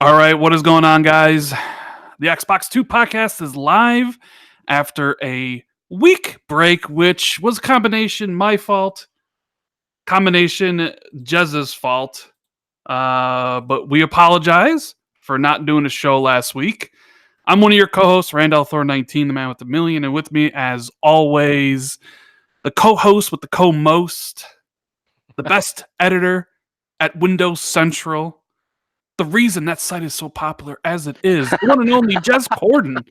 All right, what is going on, guys? The Xbox 2 podcast is live after a week break, which was a combination my fault, combination Jez's fault. But we apologize for not doing a show last week. I'm one of your co-hosts, Randall Thor 19, the man with the million, and with me, as always, the co-host with the co-most, the best editor at Windows Central. The reason that site is so popular as it is, the one and only Jez Corden.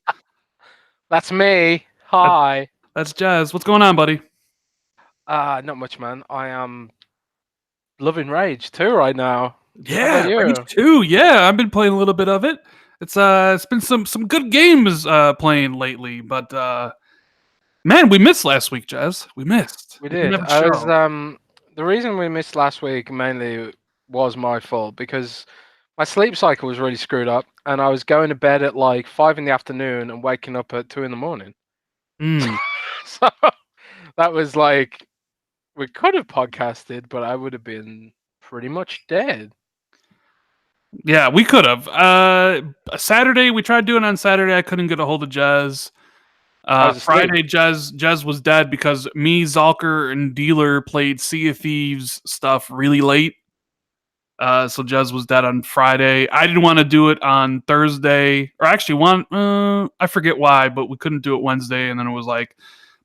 That's me. Hi. That's Jez. What's going on, buddy? Not much, man. I am loving Rage 2 right now. Yeah, Rage 2. Yeah, I've been playing a little bit of it. It's been some good games playing lately, but man, we missed last week, Jez. We missed. We did. The reason we missed last week mainly was my fault because my sleep cycle was really screwed up, and I was going to bed at like 5 in the afternoon and waking up at 2 in the morning. So that was like, we could have podcasted, but I would have been pretty much dead. Yeah, we could have. Saturday, we tried doing it on Saturday. I couldn't get a hold of Jez. Friday, Jez was dead because me, Zalker, and Dealer played Sea of Thieves stuff really late. So Jez was dead on Friday. I didn't want to do it on Thursday, or actually I forget why, but we couldn't do it Wednesday. And then it was like,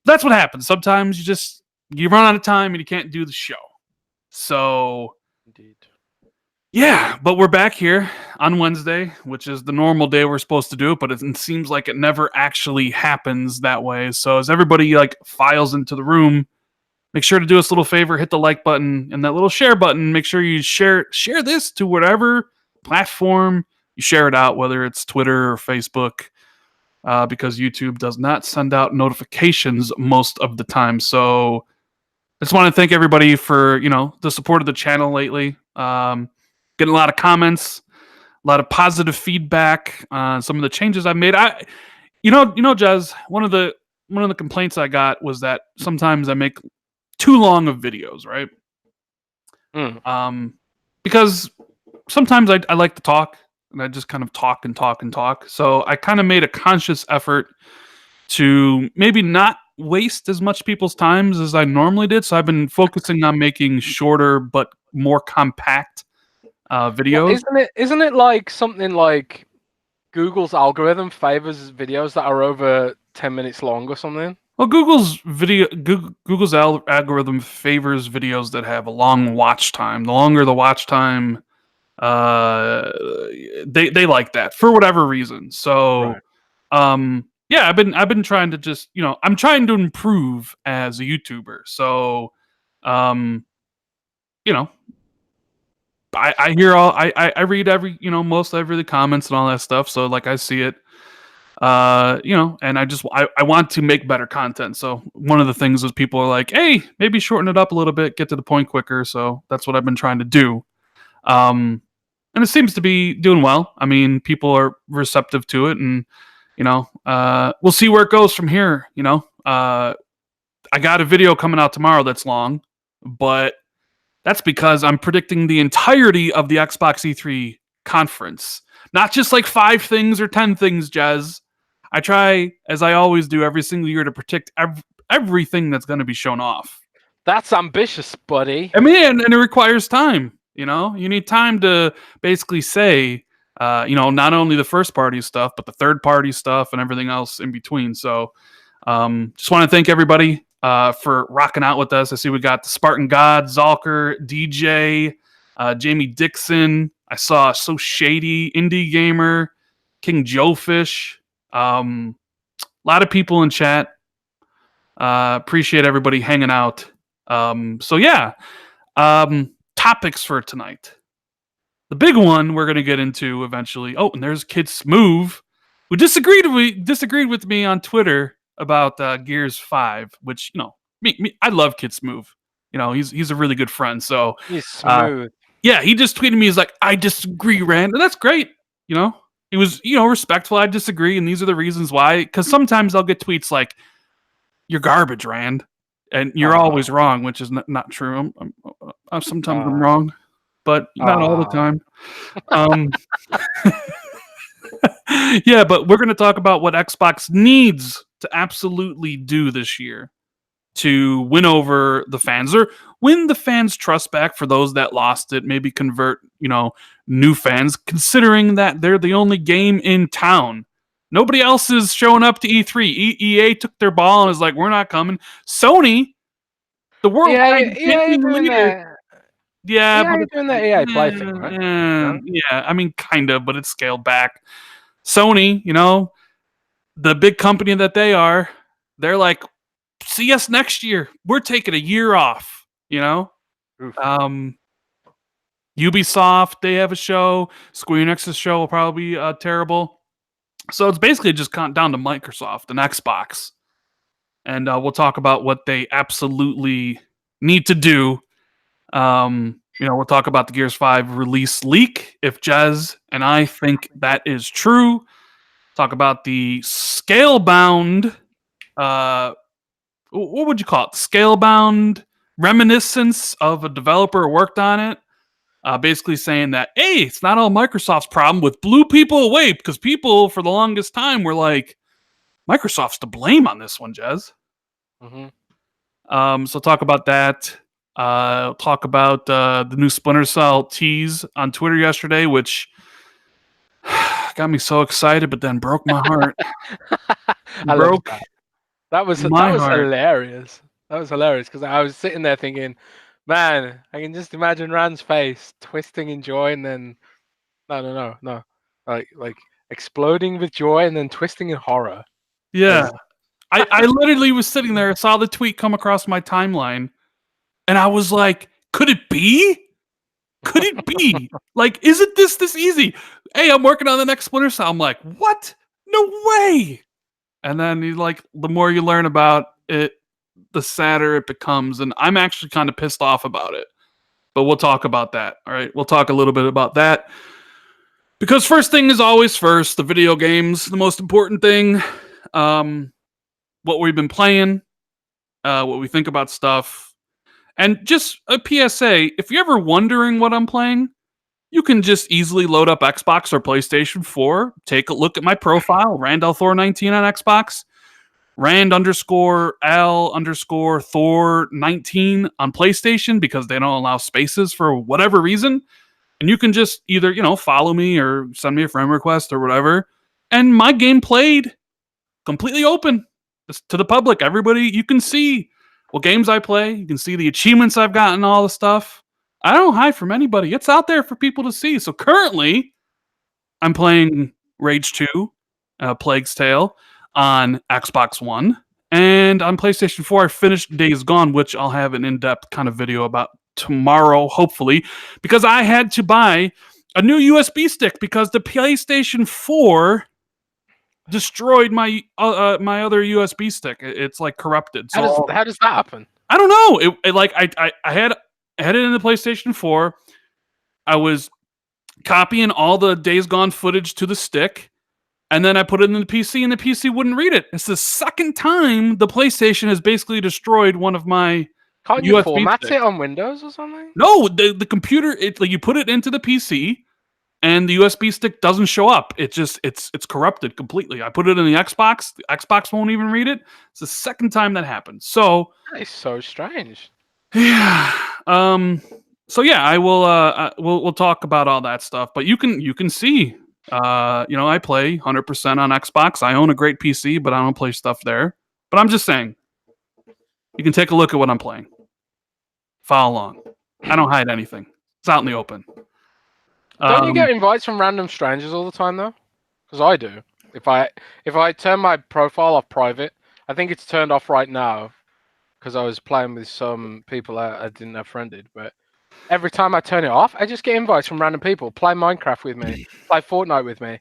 that's what happens. Sometimes you run out of time and you can't do the show. So, indeed. Yeah, but we're back here on Wednesday, which is the normal day we're supposed to do it, but it seems like it never actually happens that way. So as everybody files into the room, make sure to do us a little favor, hit the like button and that little share button. Make sure you share this to whatever platform you share it out, whether it's Twitter or Facebook, because YouTube does not send out notifications most of the time. So I just want to thank everybody for, the support of the channel lately. Getting a lot of comments, a lot of positive feedback on some of the changes I've made. Jez, one of the complaints I got was that sometimes I make too long of videos, right? Because sometimes I like to talk and I just kind of talk and talk and talk. So I kind of made a conscious effort to maybe not waste as much people's times as I normally did. So I've been focusing on making shorter but more compact videos. Well, isn't it like something like Google's algorithm favors videos that are over 10 minutes long or something? Well, Google's algorithm favors videos that have a long watch time. The longer the watch time, they like that for whatever reason. So, right. Yeah, I've been trying to just, I'm trying to improve as a YouTuber. So, I hear I read every, most every the comments and all that stuff. So I see it. And I want to make better content. So one of the things is people are like, hey, maybe shorten it up a little bit, get to the point quicker. So that's what I've been trying to do. And it seems to be doing well. I mean, people are receptive to it, and we'll see where it goes from here. I got a video coming out tomorrow that's long, but that's because I'm predicting the entirety of the Xbox E3 conference. Not just 5 things or 10 things, Jez. I try, as I always do every single year, to predict everything that's going to be shown off. That's ambitious, buddy. I mean, and it requires time. You need time to basically say, not only the first party stuff, but the third party stuff and everything else in between. So just want to thank everybody for rocking out with us. I see we got the Spartan God, Zalker, DJ, Jamie Dixon. I saw So Shady, Indie Gamer, King Joefish. A lot of people in chat. Appreciate everybody hanging out. So yeah, topics for tonight. The big one we're going to get into eventually. Oh, and there's Kid Smooth, who disagreed with me on Twitter about Gears 5, which, me, I love Kid Smooth. He's a really good friend. So he's smooth. Yeah, he just tweeted me. He's like, I disagree, Rand. And that's great. He was, respectful. I disagree. And these are the reasons why. Because sometimes I'll get tweets like, you're garbage, Rand. And you're always wrong, which is not true. Sometimes I'm wrong. but not all the Ah. time. Um, yeah, but we're going to talk about what Xbox needs to absolutely do this year to win over the fans or win the fans' trust back for those that lost it, maybe convert, new fans, considering that they're the only game in town. Nobody else is showing up to E3. EA took their ball and is like, we're not coming. Sony, the worldwide EA gaming doing leader. that. Yeah, but EA doing that EA Play thing, right? No? yeah, I mean, kind of, but it's scaled back. Sony, the big company that they are, they're like, see us next year. We're taking a year off, Oof. Ubisoft, they have a show. Square Enix's show will probably be terrible. So it's basically just down to Microsoft and Xbox. And we'll talk about what they absolutely need to do. We'll talk about the Gears 5 release leak, if Jez and I think that is true. Talk about the Scalebound, what would you call it? Scalebound reminiscence of a developer who worked on it. Basically saying that, hey, it's not all Microsoft's problem with blew people away because people for the longest time were like, Microsoft's to blame on this one, Jez. Mm-hmm. So talk about that. Talk about the new Splinter Cell tease on Twitter yesterday, which got me so excited, but then broke my heart. I love broke that. That was heart. hilarious. That was hilarious because I was sitting there thinking, man, I can just imagine Rand's face twisting in joy and then no, like exploding with joy and then twisting in horror. Yeah. I literally was sitting there, saw the tweet come across my timeline, and I was like, could it be? Could it be? Like, isn't this easy? Hey, I'm working on the next Splinter Cell. I'm like, what? No way. And then the more you learn about it, the sadder it becomes. And I'm actually kind of pissed off about it. But we'll talk about that. All right. We'll talk a little bit about that. Because first thing is always first, the video games, the most important thing. What we've been playing, what we think about stuff. And just a PSA, if you're ever wondering what I'm playing, you can just easily load up Xbox or PlayStation 4. Take a look at my profile, Thor19 on Xbox, Rand_L_Thor19 on PlayStation because they don't allow spaces for whatever reason. And you can just either, follow me or send me a friend request or whatever. And my game played completely open to the public. Everybody, you can see what games I play. You can see the achievements I've gotten, all the stuff. I don't hide from anybody. It's out there for people to see. So currently, I'm playing Rage 2, Plague's Tale on Xbox One. And on PlayStation 4, I finished Days Gone, which I'll have an in-depth kind of video about tomorrow, hopefully, because I had to buy a new USB stick because the PlayStation 4 destroyed my my other USB stick. It's like corrupted. So how does that happen? I don't know. I had it in the PlayStation 4. I was copying all the Days Gone footage to the stick, and then I put it in the PC, and the PC wouldn't read it. It's the second time the PlayStation has basically destroyed one of my Can't you USB format sticks. it on Windows or something? No, the computer. You put it into the PC, and the USB stick doesn't show up. It's corrupted completely. I put it in the Xbox. The Xbox won't even read it. It's the second time that happened. So That is so strange. yeah. So yeah, I will. We'll talk about all that stuff. But you can see. I play 100% on Xbox. I own a great PC, but I don't play stuff there. But I'm just saying, you can take a look at what I'm playing. Follow along. I don't hide anything. It's out in the open. Don't you get invites from random strangers all the time though? Because I do. If I turn my profile off private, I think it's turned off right now because I was playing with some people I didn't have friended. But every time I turn it off, I just get invites from random people. Play Minecraft with me. Play Fortnite with me.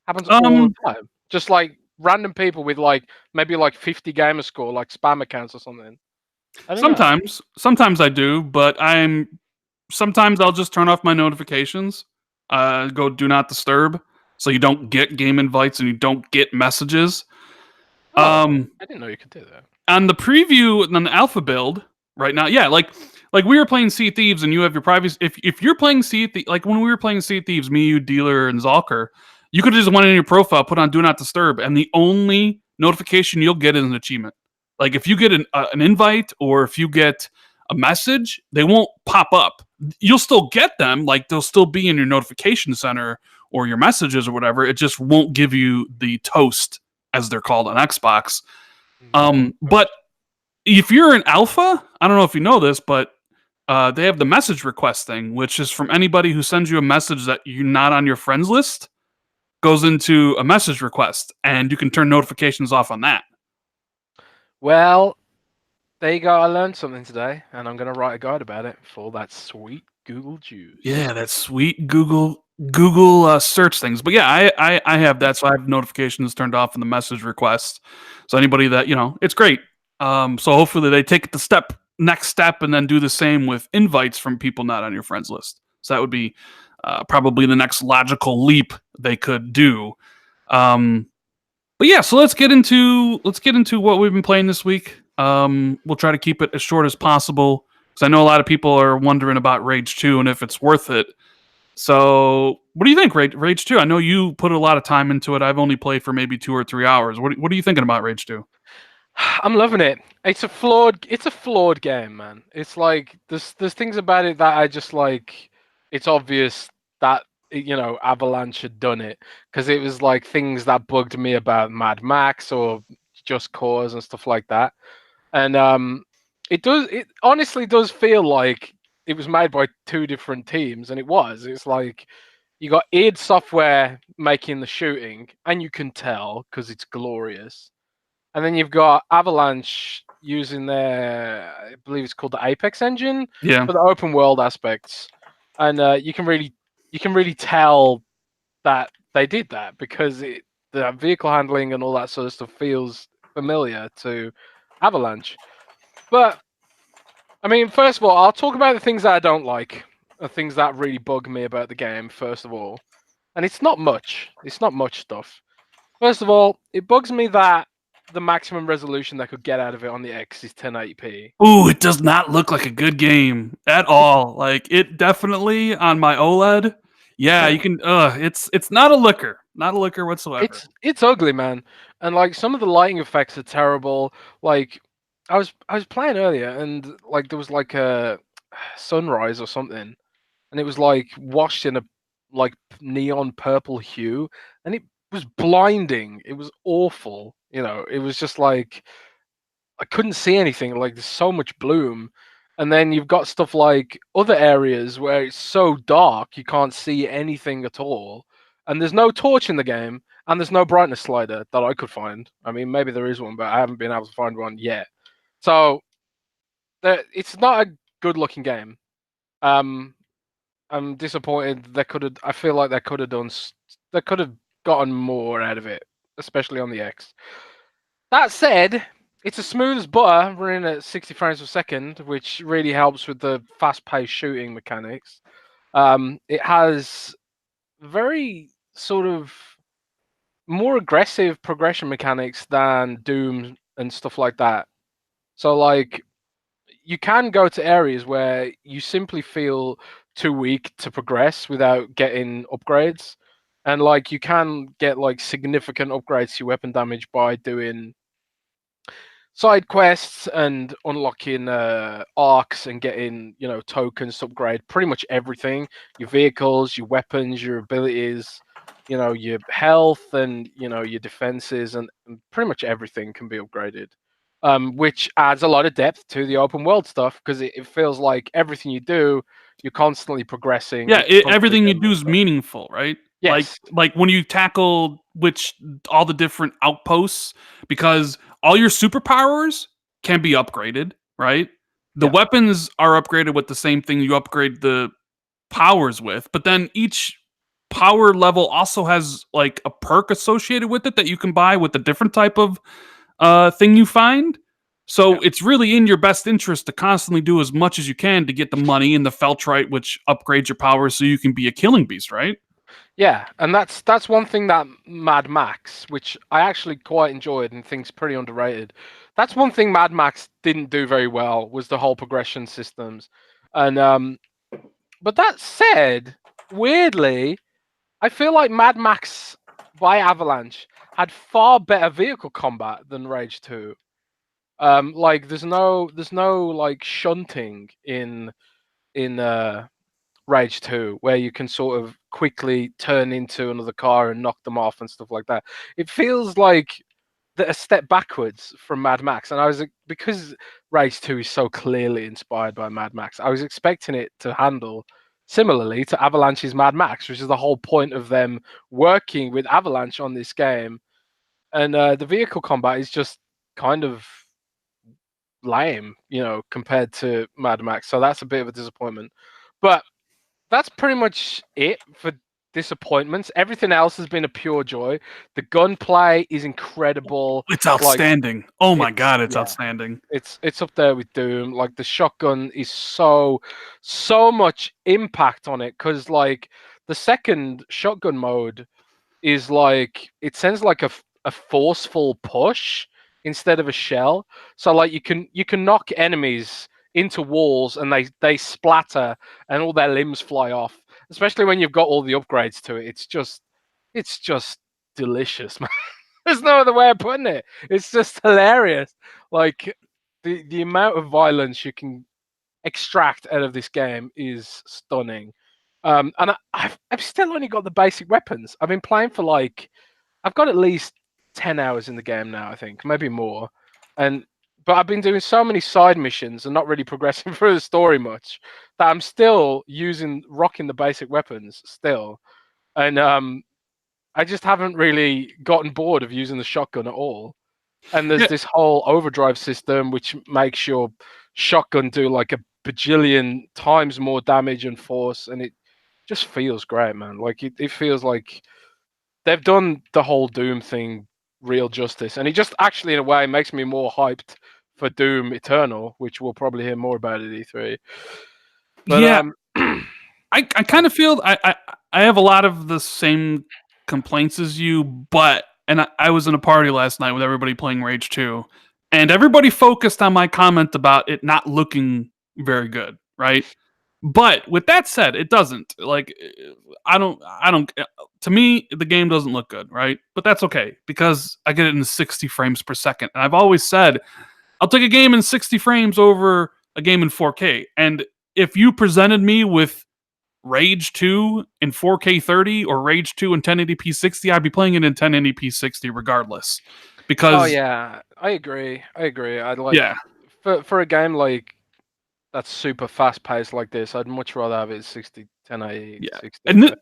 Happens all the time. Just like random people with maybe 50 gamer score, like spam accounts or something. Sometimes I do, but sometimes I'll just turn off my notifications. Go do not disturb, so you don't get game invites and you don't get messages. I didn't know you could do that. On the preview, on the alpha build right now, yeah, like we were playing Sea Thieves and you have your privacy. If you're playing like when we were playing Sea Thieves, me, you, Dealer, and Zalker, you could have just went in your profile, put on Do Not Disturb, and the only notification you'll get is an achievement. Like if you get an invite or if you get a message, they won't pop up. You'll still get them, like they'll still be in your notification center or your messages or whatever. It just won't give you the toast, as they're called on Xbox. But if you're in alpha, I don't know if you know this, but they have the message request thing, which is from anybody who sends you a message that you're not on your friends list, goes into a message request, and you can turn notifications off on that. Well, there you go. I learned something today, and I'm going to write a guide about it for that sweet Google juice. Yeah, that sweet Google search things. But yeah, I have that, so I have notifications turned off in the message request. So anybody that it's great. So hopefully they take the next step and then do the same with invites from people not on your friends list. So that would be probably the next logical leap they could do. But yeah, so let's get into what we've been playing this week. We'll try to keep it as short as possible because I know a lot of people are wondering about Rage 2 and if it's worth it. So, what do you think, Rage 2? I know you put a lot of time into it. I've only played for maybe 2 or 3 hours. What are you thinking about Rage 2? I'm loving it. It's a flawed game, man. It's like there's things about it that I just like. It's obvious that Avalanche had done it because it was like things that bugged me about Mad Max or Just Cause and stuff like that. And it honestly does feel like it was made by 2 different teams, and it was. It's like you got id Software making the shooting, and you can tell because it's glorious. And then you've got Avalanche using their, I believe it's called the Apex engine for the open world aspects, and you can really tell that they did that because the vehicle handling and all that sort of stuff feels familiar to Avalanche. But I mean, first of all, I'll talk about the things that I don't like, the things that really bug me about the game. First of all, and it's not much. It's not much stuff. First of all, it bugs me that the maximum resolution that could get out of it on the X is 1080p. Ooh, it does not look like a good game at all. Like it definitely on my OLED. Yeah, you can. It's not a looker whatsoever. It's ugly, man, and like some of the lighting effects are terrible. Like I was playing earlier, and like there was like a sunrise or something, and it was like washed in a like neon purple hue, and it was blinding. It was awful. It was just like I couldn't see anything. Like there's so much bloom, and then you've got stuff like other areas where it's so dark you can't see anything at all, and there's no torch in the game, and there's no brightness slider that I could find. I mean, maybe there is one, but I haven't been able to find one yet. So it's not a good-looking game. I'm disappointed. I feel like they could have gotten more out of it, especially on the X. That said, it's as smooth as butter, running at 60 frames per second, which really helps with the fast-paced shooting mechanics. It has very sort of more aggressive progression mechanics than Doom and stuff like that. So, like, you can go to areas where you simply feel too weak to progress without getting upgrades. And, like, you can get, like, significant upgrades to your weapon damage by doing side quests and unlocking arcs and getting tokens to upgrade pretty much everything, your vehicles, your weapons, your abilities, your health, and your defenses, and pretty much everything can be upgraded, which adds a lot of depth to the open world stuff because it feels like everything you do, you're constantly progressing. Yeah, everything you do is meaningful, right? Yes. Like when you tackle all the different outposts, because all your superpowers can be upgraded, right? The weapons are upgraded with the same thing you upgrade the powers with, but then each power level also has like a perk associated with it that you can buy with a different type of thing you find. So it's really in your best interest to constantly do as much as you can to get the money and the Feltrite, which upgrades your powers so you can be a killing beast, right? Yeah, and that's one thing that Mad Max, which I actually quite enjoyed and think's pretty underrated. That's one thing Mad Max didn't do very well was the whole progression systems. And but that said, weirdly, I feel like Mad Max by Avalanche had far better vehicle combat than Rage 2. Like there's no like shunting in Rage 2, where you can sort of quickly turn into another car and knock them off and stuff like that. It feels like a step backwards from Mad Max, and I was because Rage 2 is so clearly inspired by Mad Max. I was expecting it to handle similarly to Avalanche's Mad Max, which is the whole point of them working with Avalanche on this game. And the vehicle combat is just kind of lame, compared to Mad Max. So that's a bit of a disappointment. But that's pretty much it for disappointments. Everything else has been a pure joy. The gunplay is incredible. It's Like outstanding. Oh my it's god, it's yeah, outstanding. it's up there with Doom. Like the shotgun is so much impact on it because like the second shotgun mode is like it sends like a forceful push instead of a shell. So like you can knock enemies into walls and they splatter and all their limbs fly off. Especially when you've got all the upgrades to it. It's just delicious, man. There's no other way of putting it. It's just hilarious. Like the amount of violence you can extract out of this game is stunning. And I've still only got the basic weapons. I've been playing for like I've got at least 10 hours in the game now. I think maybe more, but I've been doing so many side missions and not really progressing through the story much that I'm still rocking the basic weapons still, and I just haven't really gotten bored of using the shotgun at all. And there's Yeah, this whole overdrive system which makes your shotgun do like a bajillion times more damage and force, and it just feels great, man. Like it feels like they've done the whole Doom thing real justice, and it just actually, in a way, makes me more hyped for Doom Eternal, which we'll probably hear more about at E3. But yeah. I kind of feel I have a lot of the same complaints as you, but I was in a party last night with everybody playing Rage 2, and everybody focused on my comment about it not looking very good, right? But with that said, it doesn't. Like I don't to me the game doesn't look good, right? But that's okay because I get it in 60 frames per second. And I've always said I'll take a game in 60 frames over a game in 4K. And if you presented me with Rage 2 in 4K 30 or Rage 2 in 1080p 60, I'd be playing it in 1080p 60 regardless. oh Because yeah, I agree. I'd yeah, like for a game like that's super fast paced like this, I'd much rather have it 60, 1080, yeah. 60. And But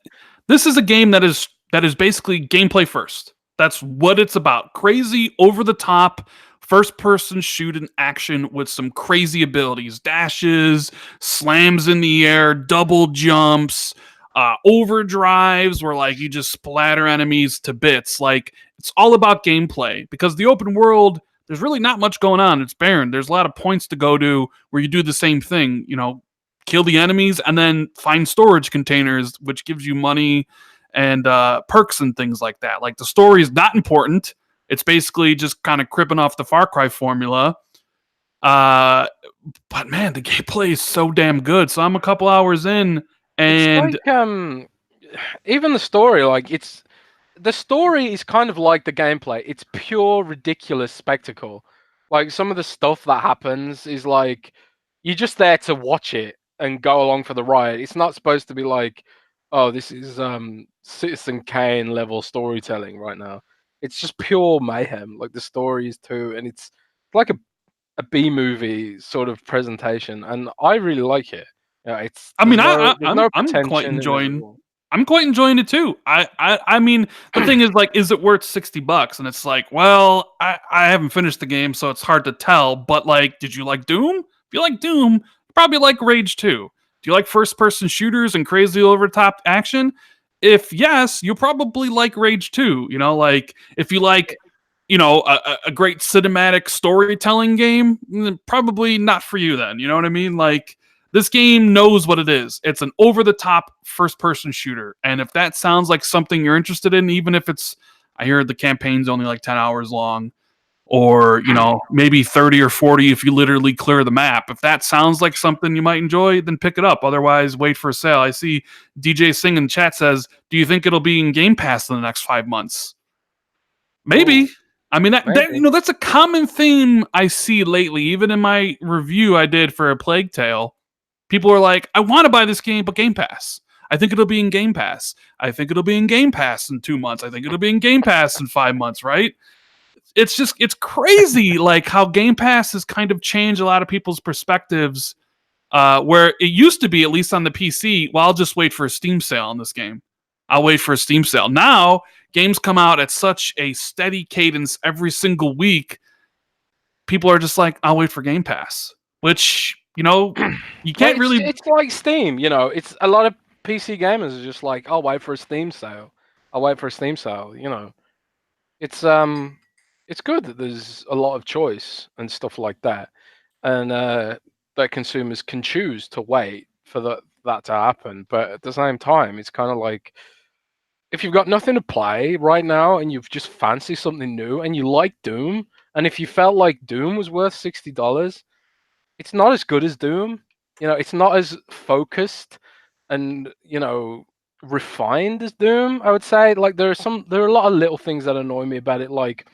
this is a game that is basically gameplay first. That's what it's about. Crazy, over the top, first person shooting action with some crazy abilities, dashes, slams in the air, double jumps, overdrives where like you just splatter enemies to bits. Like it's all about gameplay because the open world, there's really not much going on. It's barren. There's a lot of points to go to where you do the same thing, kill the enemies and then find storage containers, which gives you money and perks and things like that. Like the story is not important. It's basically just kind of cribbing off the Far Cry formula. Uh, but man, the gameplay is so damn good. So I'm a couple hours in, it's and like even the story, like the story is kind of like the gameplay. It's pure ridiculous spectacle. Like some of the stuff that happens is like you're just there to watch it and go along for the ride. It's not supposed to be like, oh, this is Citizen Kane level storytelling right now. It's just pure mayhem. Like the stories too, and it's like a B movie sort of presentation, and I really like it. Yeah, it's I mean, there's no I'm quite pretension in it at enjoying. all. I'm quite enjoying it too. I mean, the thing is, like, is it worth $60? And it's like, well, I haven't finished the game, so it's hard to tell. But like, did you like Doom? If you like Doom, you probably like Rage 2. Do you like first person shooters and crazy over the top action? If yes, you'll probably like Rage 2. Like if you like, a great cinematic storytelling game, probably not for you then. You know what I mean? Like, This game knows what it is. It's an over-the-top first-person shooter. And if that sounds like something you're interested in, even if it's, I hear the campaign's only like 10 hours long, or, maybe 30 or 40 if you literally clear the map. If that sounds like something you might enjoy, then pick it up. Otherwise, wait for a sale. I see DJ Singh in chat says, do you think it'll be in Game Pass in the next 5 months? Maybe. Ooh, I mean, that's a common theme I see lately. Even in my review I did for A Plague Tale, people are like, I want to buy this game, but Game Pass. I think it'll be in Game Pass. I think it'll be in Game Pass in 2 months. I think it'll be in Game Pass in 5 months, right? It's crazy like how Game Pass has kind of changed a lot of people's perspectives, where it used to be, at least on the PC, well, I'll just wait for a Steam sale on this game. I'll wait for a Steam sale. Now, games come out at such a steady cadence every single week. People are just like, I'll wait for Game Pass, which, you can't really. It's like Steam, It's a lot of PC gamers are just like, I'll wait for a Steam sale. I'll wait for a Steam sale. It's good that there's a lot of choice and stuff like that, and that consumers can choose to wait for that to happen. But at the same time, it's kind of like, if you've got nothing to play right now and you've just fancy something new and you like Doom, and if you felt like Doom was worth $60, it's not as good as Doom. It's not as focused and refined as Doom. I would say, like, there are a lot of little things that annoy me about it. Like,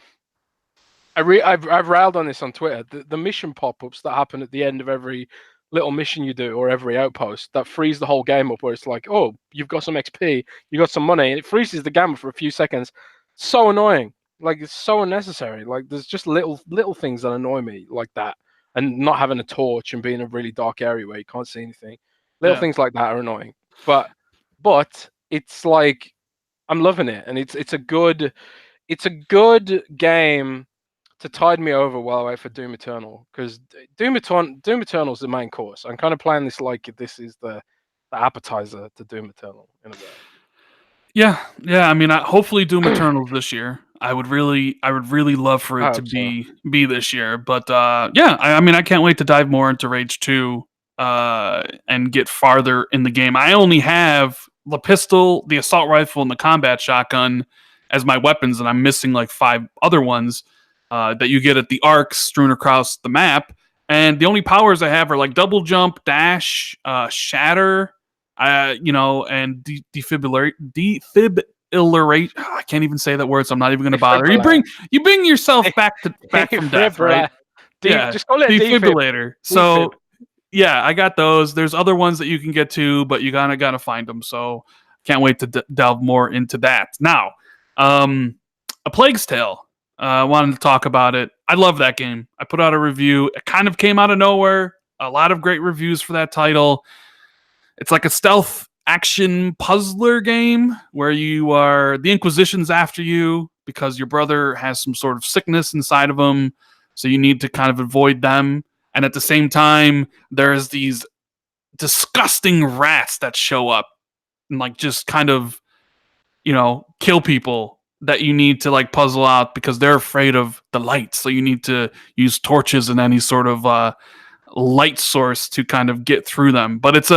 I've railed on this on Twitter. The mission pop-ups that happen at the end of every little mission you do, or every outpost, that frees the whole game up, where it's like, oh, you've got some XP, you got some money, and it freezes the game for a few seconds. So annoying. Like, it's so unnecessary. Like, there's just little things that annoy me like that, and not having a torch and being in a really dark area where you can't see anything. Little things like that are annoying. But it's like, I'm loving it, and it's a good game to tide me over while I wait for Doom Eternal, because Doom Eternal is the main course. I'm kind of playing this like this is the appetizer to Doom Eternal in a way. Yeah. I mean, hopefully Doom Eternal's this year. I would really love for it to be this year. But I mean, I can't wait to dive more into Rage 2 and get farther in the game. I only have the pistol, the assault rifle, and the combat shotgun as my weapons, and I'm missing like 5 other ones that you get at the arcs strewn across the map. And the only powers I have are like double jump, dash, shatter, and defibrillate. I can't even say that word, so I'm not even going to bother. You bring yourself back from death, right? Just call it defibrillator. So yeah, I got those. There's other ones that you can get to, but you gotta find them. So can't wait to delve more into that. Now, A Plague's Tale. I wanted to talk about it. I love that game. I put out a review. It kind of came out of nowhere. A lot of great reviews for that title. It's like a stealth action puzzler game where the Inquisition's after you because your brother has some sort of sickness inside of him. So you need to kind of avoid them. And at the same time, there's these disgusting rats that show up and like just kind of, kill people that you need to like puzzle out because they're afraid of the light. So you need to use torches and any sort of light source to kind of get through them. But it's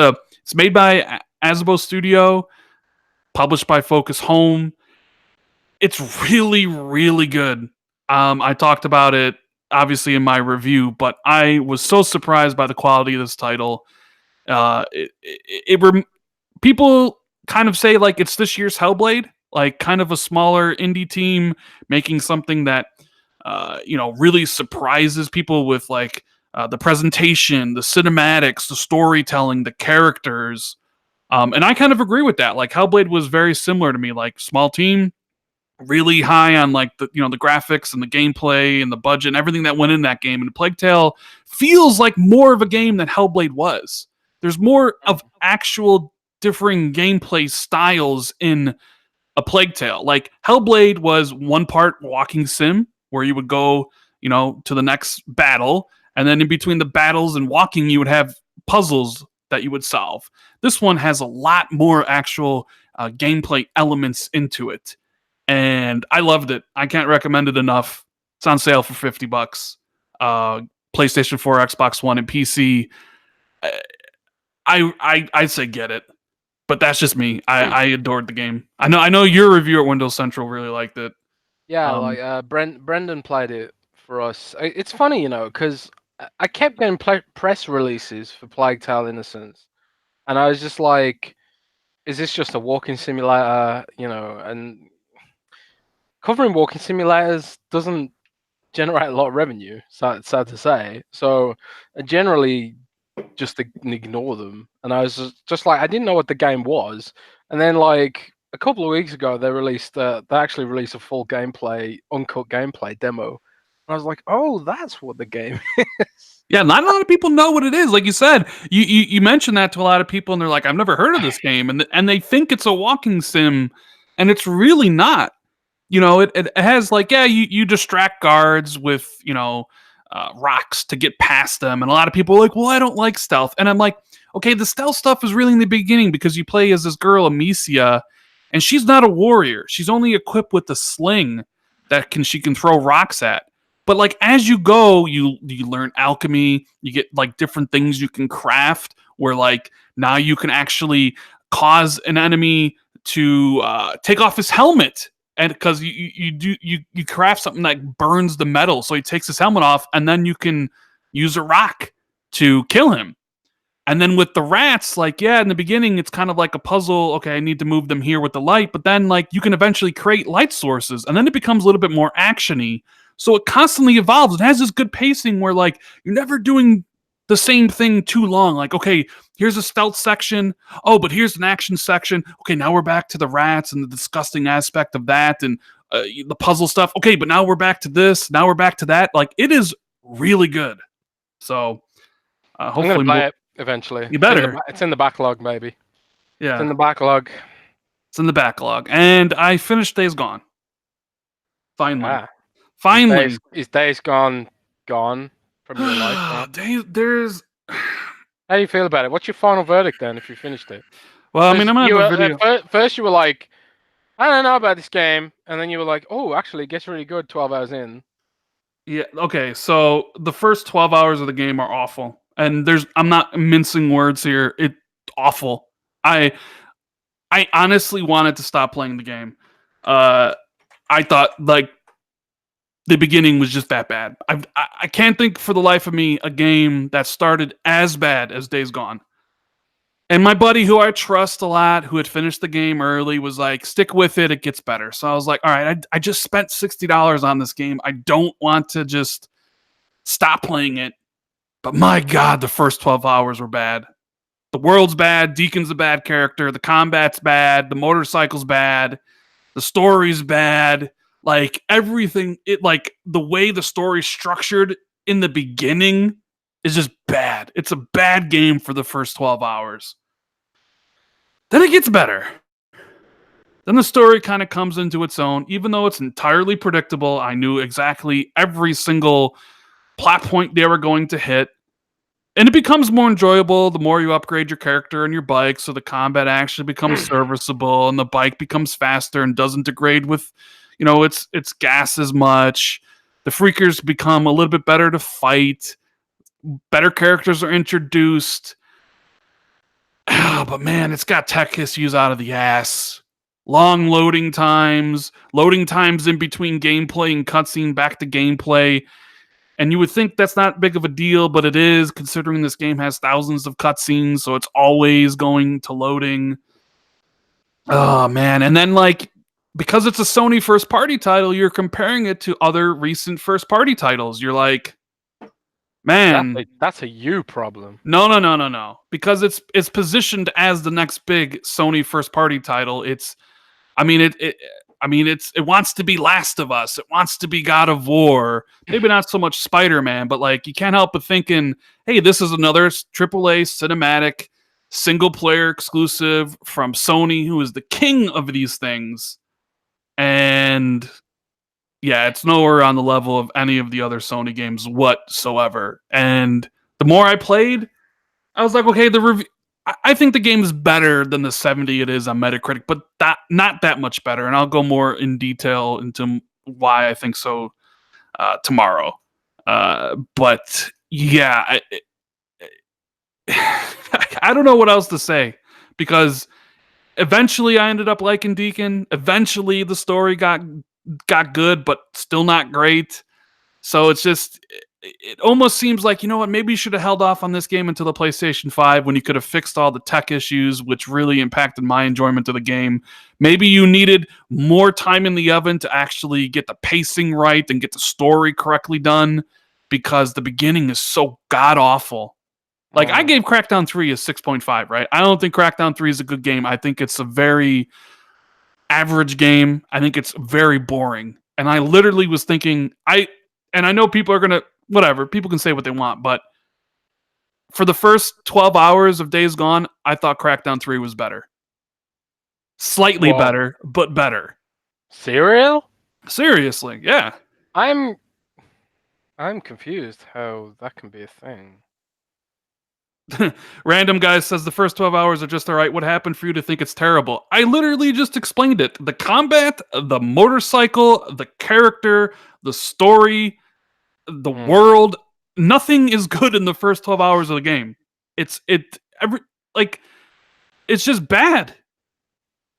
made by Asobo Studio, published by Focus Home. It's really, really good. I talked about it obviously in my review, but I was so surprised by the quality of this title. People kind of say like it's this year's Hellblade, like kind of a smaller indie team making something that really surprises people with like the presentation, the cinematics, the storytelling, the characters. And I kind of agree with that. Like Hellblade was very similar to me, like small team, really high on like the the graphics and the gameplay and the budget and everything that went in that game. And Plague Tale feels like more of a game than Hellblade was. There's more of actual differing gameplay styles in A Plague Tale. Like Hellblade was one part walking sim where you would go, to the next battle, and then in between the battles and walking, you would have puzzles that you would solve. This one has a lot more actual gameplay elements into it, and I loved it. I can't recommend it enough. It's on sale for $50. PlayStation 4, Xbox One, and PC. I say get it, but that's just me. I adored the game. I know your review at Windows Central really liked it. Yeah, like Brendan played it for us. It's funny, you know, because I kept getting press releases for Plague Tale Innocence, and I was just like, "Is this just a walking simulator?" You know, and covering walking simulators doesn't generate a lot of revenue. Sad to say. So I generally just ignore them. And I was just like, I didn't know what the game was. And then like a couple of weeks ago, they actually released a full gameplay, uncut gameplay demo. And I was like, oh, that's what the game is. Yeah, not a lot of people know what it is. Like you said, you mentioned that to a lot of people, and they're like, "I've never heard of this game," and they think it's a walking sim, and it's really not. You know, it has like, yeah, you distract guards with, rocks to get past them, and a lot of people are like, well, I don't like stealth, and I'm like, okay, the stealth stuff is really in the beginning because you play as this girl Amicia, and she's not a warrior. She's only equipped with a sling that she can throw rocks at. But like as you go, you learn alchemy. You get like different things you can craft. Where like now you can actually cause an enemy to take off his helmet, and because you craft something that burns the metal, so he takes his helmet off, and then you can use a rock to kill him. And then with the rats, like, yeah, in the beginning, it's kind of like a puzzle. Okay, I need to move them here with the light, but then like you can eventually create light sources, and then it becomes a little bit more actiony. So it constantly evolves. It has this good pacing where like you're never doing the same thing too long. Like, okay, here's a stealth section. Oh, but here's an action section. Okay, now we're back to the rats and the disgusting aspect of that and the puzzle stuff. Okay, but now we're back to this. Now we're back to that. Like, it is really good. So I'm gonna hopefully play it eventually. You better. It's in the backlog, maybe. It's Yeah, in the backlog. it's in the backlog. And I finished Days Gone. Finally. Ah, Finally. is Days Gone from your life now? There's. How do you feel about it? What's your final verdict then, if you finished it? Well, I mean, I'm gonna You have a were, video. first you were like, I don't know about this game, and then you were like, oh, actually, it gets really good 12 hours in. Yeah. Okay. So the first 12 hours of the game are awful, and I'm not mincing words here. It's awful. I I honestly wanted to stop playing the game. I thought like the beginning was just that bad. I can't think for the life of me a game that started as bad as Days Gone. And my buddy, who I trust a lot, who had finished the game early, was like, "Stick with it; it gets better." So I was like, "All right, I just spent $60 on this game. I don't want to just stop playing it." But my God, the first 12 hours were bad. The world's bad. Deacon's a bad character. The combat's bad. The motorcycle's bad. The story's bad. Like everything, like the way the story's structured in the beginning is just bad. It's a bad game for the first 12 hours. Then it gets better. Then the story kind of comes into its own, even though it's entirely predictable. I knew exactly every single plot point they were going to hit. And it becomes more enjoyable the more you upgrade your character and your bike, so the combat actually becomes serviceable and the bike becomes faster and doesn't degrade with, its gas as much. The freakers become a little bit better to fight. Better characters are introduced. But man, it's got tech issues out of the ass. Long loading times in between gameplay and cutscene back to gameplay. And you would think that's not big of a deal, but it is, considering this game has thousands of cutscenes, so it's always going to loading. Oh, man. And then, like, because it's a Sony first-party title, you're comparing it to other recent first-party titles. You're like, man. That's a you problem. No. Because it's positioned as the next big Sony first-party title. It wants to be Last of Us. It wants to be God of War. Maybe not so much Spider-Man, but like you can't help but thinking, hey, this is another AAA cinematic single-player exclusive from Sony, who is the king of these things. And yeah, it's nowhere on the level of any of the other Sony games whatsoever. And the more I played, I was like, okay, the review. I think the game is better than the 70 it is on Metacritic, but not that much better. And I'll go more in detail into why I think so tomorrow. But yeah, I don't know what else to say because eventually I ended up liking Deacon. Eventually the story got good, but still not great. So it's just it almost seems like, you know what, maybe you should have held off on this game until the PlayStation 5 when you could have fixed all the tech issues which really impacted my enjoyment of the game. Maybe you needed more time in the oven to actually get the pacing right and get the story correctly done because the beginning is so god awful. Like I gave Crackdown 3 a 6.5, right? I don't think Crackdown 3 is a good game. I think it's a very average game. I think it's very boring. And I literally was thinking and I know people are going to whatever, people can say what they want, but for the first 12 hours of Days Gone, I thought Crackdown 3 was better. Slightly Whoa. better, but better. Serial? Seriously, yeah. I'm confused how that can be a thing. Random guy says the first 12 hours are just all right. What happened for you to think it's terrible? I literally just explained it. The combat, the motorcycle, the character, the story, the world, nothing is good in the first 12 hours of the game. It's just bad.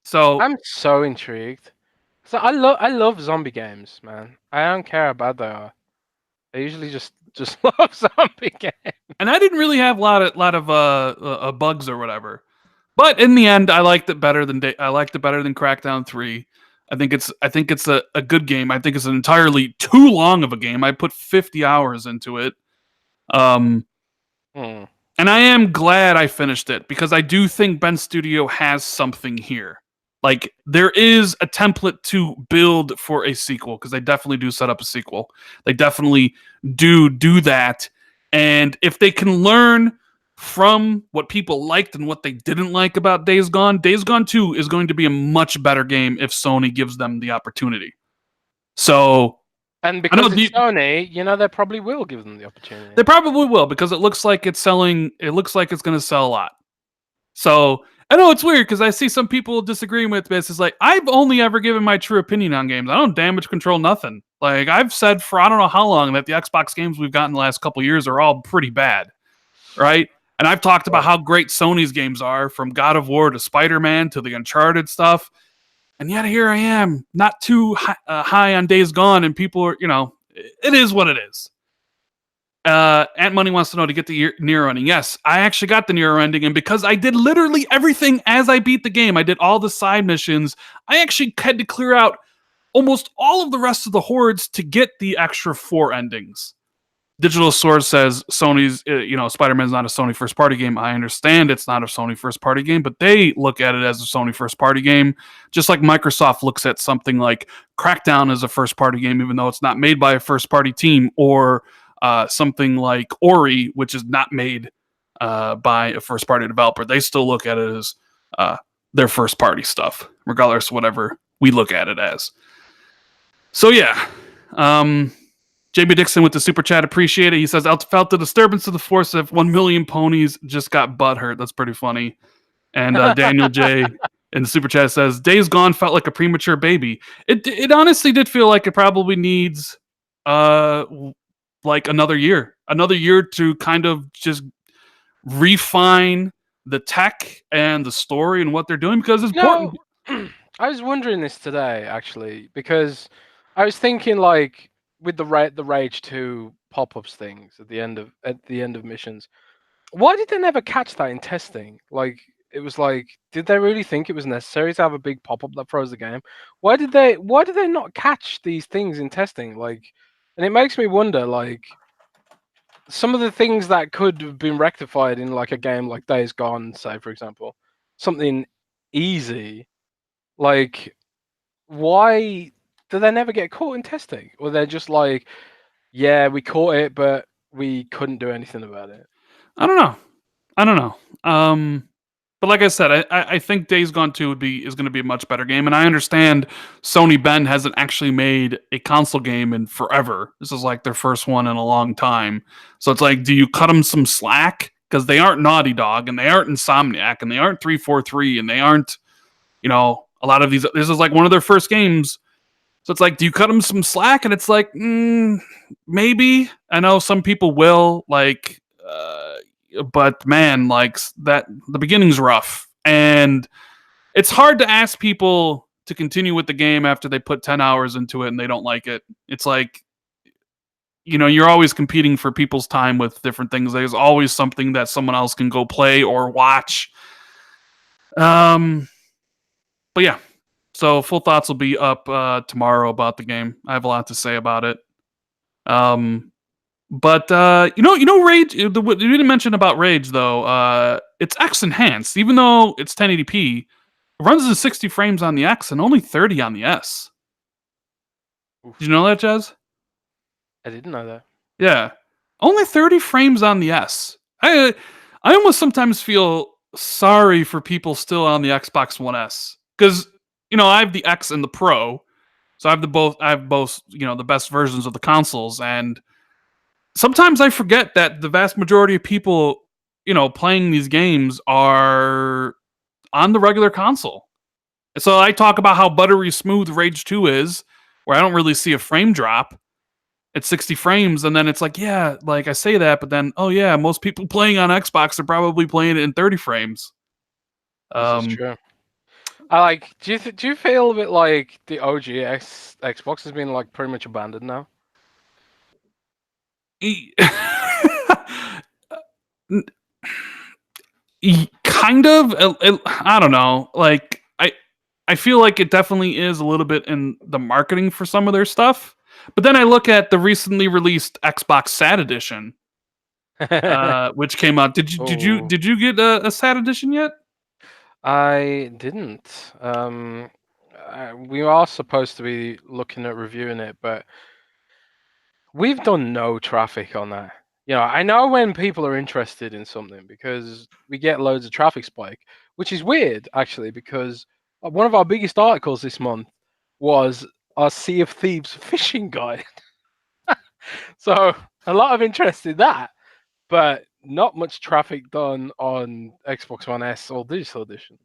So I'm so intrigued. So I love zombie games, man. I don't care how bad they are. I usually just love zombie games. and I didn't really have a lot of bugs or whatever. But in the end, I liked it better than Crackdown 3. I think it's a good game. I think it's entirely too long of a game. I put 50 hours into it. And I am glad I finished it because I do think Ben Studio has something here. Like there is a template to build for a sequel because they definitely do set up a sequel. They definitely do that. And if they can learn from what people liked and what they didn't like about Days Gone 2 is going to be a much better game if Sony gives them the opportunity. So and because it's Sony, you know, they probably will give them the opportunity. They probably will because it looks like it's selling. It looks like it's going to sell a lot. So I know it's weird because I see some people disagreeing with this. It's like I've only ever given my true opinion on games. I don't damage control nothing. Like I've said for I don't know how long that the Xbox games we've gotten the last couple of years are all pretty bad, right? And I've talked about how great Sony's games are, from God of War to Spider-Man to the Uncharted stuff. And yet here I am, not too high on Days Gone, and people are, you know, it is what it is. Ant Money wants to know to get the Nier ending. Yes, I actually got the Nier ending, and because I did literally everything as I beat the game, I did all the side missions. I actually had to clear out almost all of the rest of the hordes to get the extra 4 endings. Digital Source says Sony's, Spider-Man's not a Sony first-party game. I understand it's not a Sony first-party game, but they look at it as a Sony first-party game, just like Microsoft looks at something like Crackdown as a first-party game, even though it's not made by a first-party team, or something like Ori, which is not made by a first-party developer. They still look at it as their first-party stuff, regardless of whatever we look at it as. So yeah. JB Dixon with the super chat, appreciate it. He says, I felt the disturbance of the force of 1 million ponies just got butthurt. That's pretty funny. And Daniel J in the super chat says, Days Gone felt like a premature baby. It honestly did feel like it probably needs like another year to kind of just refine the tech and the story and what they're doing, because it's important. I was wondering this today, actually, because I was thinking, like, with the Rage 2 pop-ups things at the end of missions, why did they never catch that in testing? Like, it was like, did they really think it was necessary to have a big pop-up that froze the game? Why did they not catch these things in testing? Like, and it makes me wonder, like, some of the things that could have been rectified in like a game like Days Gone, say, for example, something easy, like, why do they never get caught in testing? Or they're just like, yeah, we caught it, but we couldn't do anything about it? I don't know. But like I said, I think Days Gone 2 is going to be a much better game, and I understand Sony Bend hasn't actually made a console game in forever. This is like their first one in a long time. So it's like, do you cut them some slack? Because they aren't Naughty Dog, and they aren't Insomniac, and they aren't 343, and they aren't, a lot of these. This is like one of their first games. So it's like, do you cut them some slack? And it's like, maybe. I know some people will, like, but man, like that, the beginning's rough, and it's hard to ask people to continue with the game after they put 10 hours into it and they don't like it. It's like, you're always competing for people's time with different things. There's always something that someone else can go play or watch. But yeah, so full thoughts will be up tomorrow about the game. I have a lot to say about it. But Rage. You didn't mention about Rage though. It's X enhanced, even though it's 1080p. It runs at 60 frames on the X and only 30 on the S. Oof. Did you know that, Jez? I didn't know that. Yeah, only 30 frames on the S. I almost sometimes feel sorry for people still on the Xbox One S because I have the X and the Pro, so I have both the best versions of the consoles, and sometimes I forget that the vast majority of people playing these games are on the regular console. So I talk about how buttery smooth Rage 2 is, where I don't really see a frame drop at 60 frames, and then it's like, yeah, like I say that, but then, oh yeah, most people playing on Xbox are probably playing it in 30 frames. This is true. I like. Do you feel a bit like the OG Xbox has been like pretty much abandoned now? Kind of. I don't know. Like I feel like it definitely is a little bit in the marketing for some of their stuff. But then I look at the recently released Xbox Sat Edition, which came out. Did you get a Sat Edition yet? I didn't. We are supposed to be looking at reviewing it, but we've done no traffic on that. I know when people are interested in something because we get loads of traffic spike, which is weird actually, because one of our biggest articles this month was our Sea of Thieves fishing guide. So a lot of interest in that, but not much traffic done on Xbox One S or Digital Edition.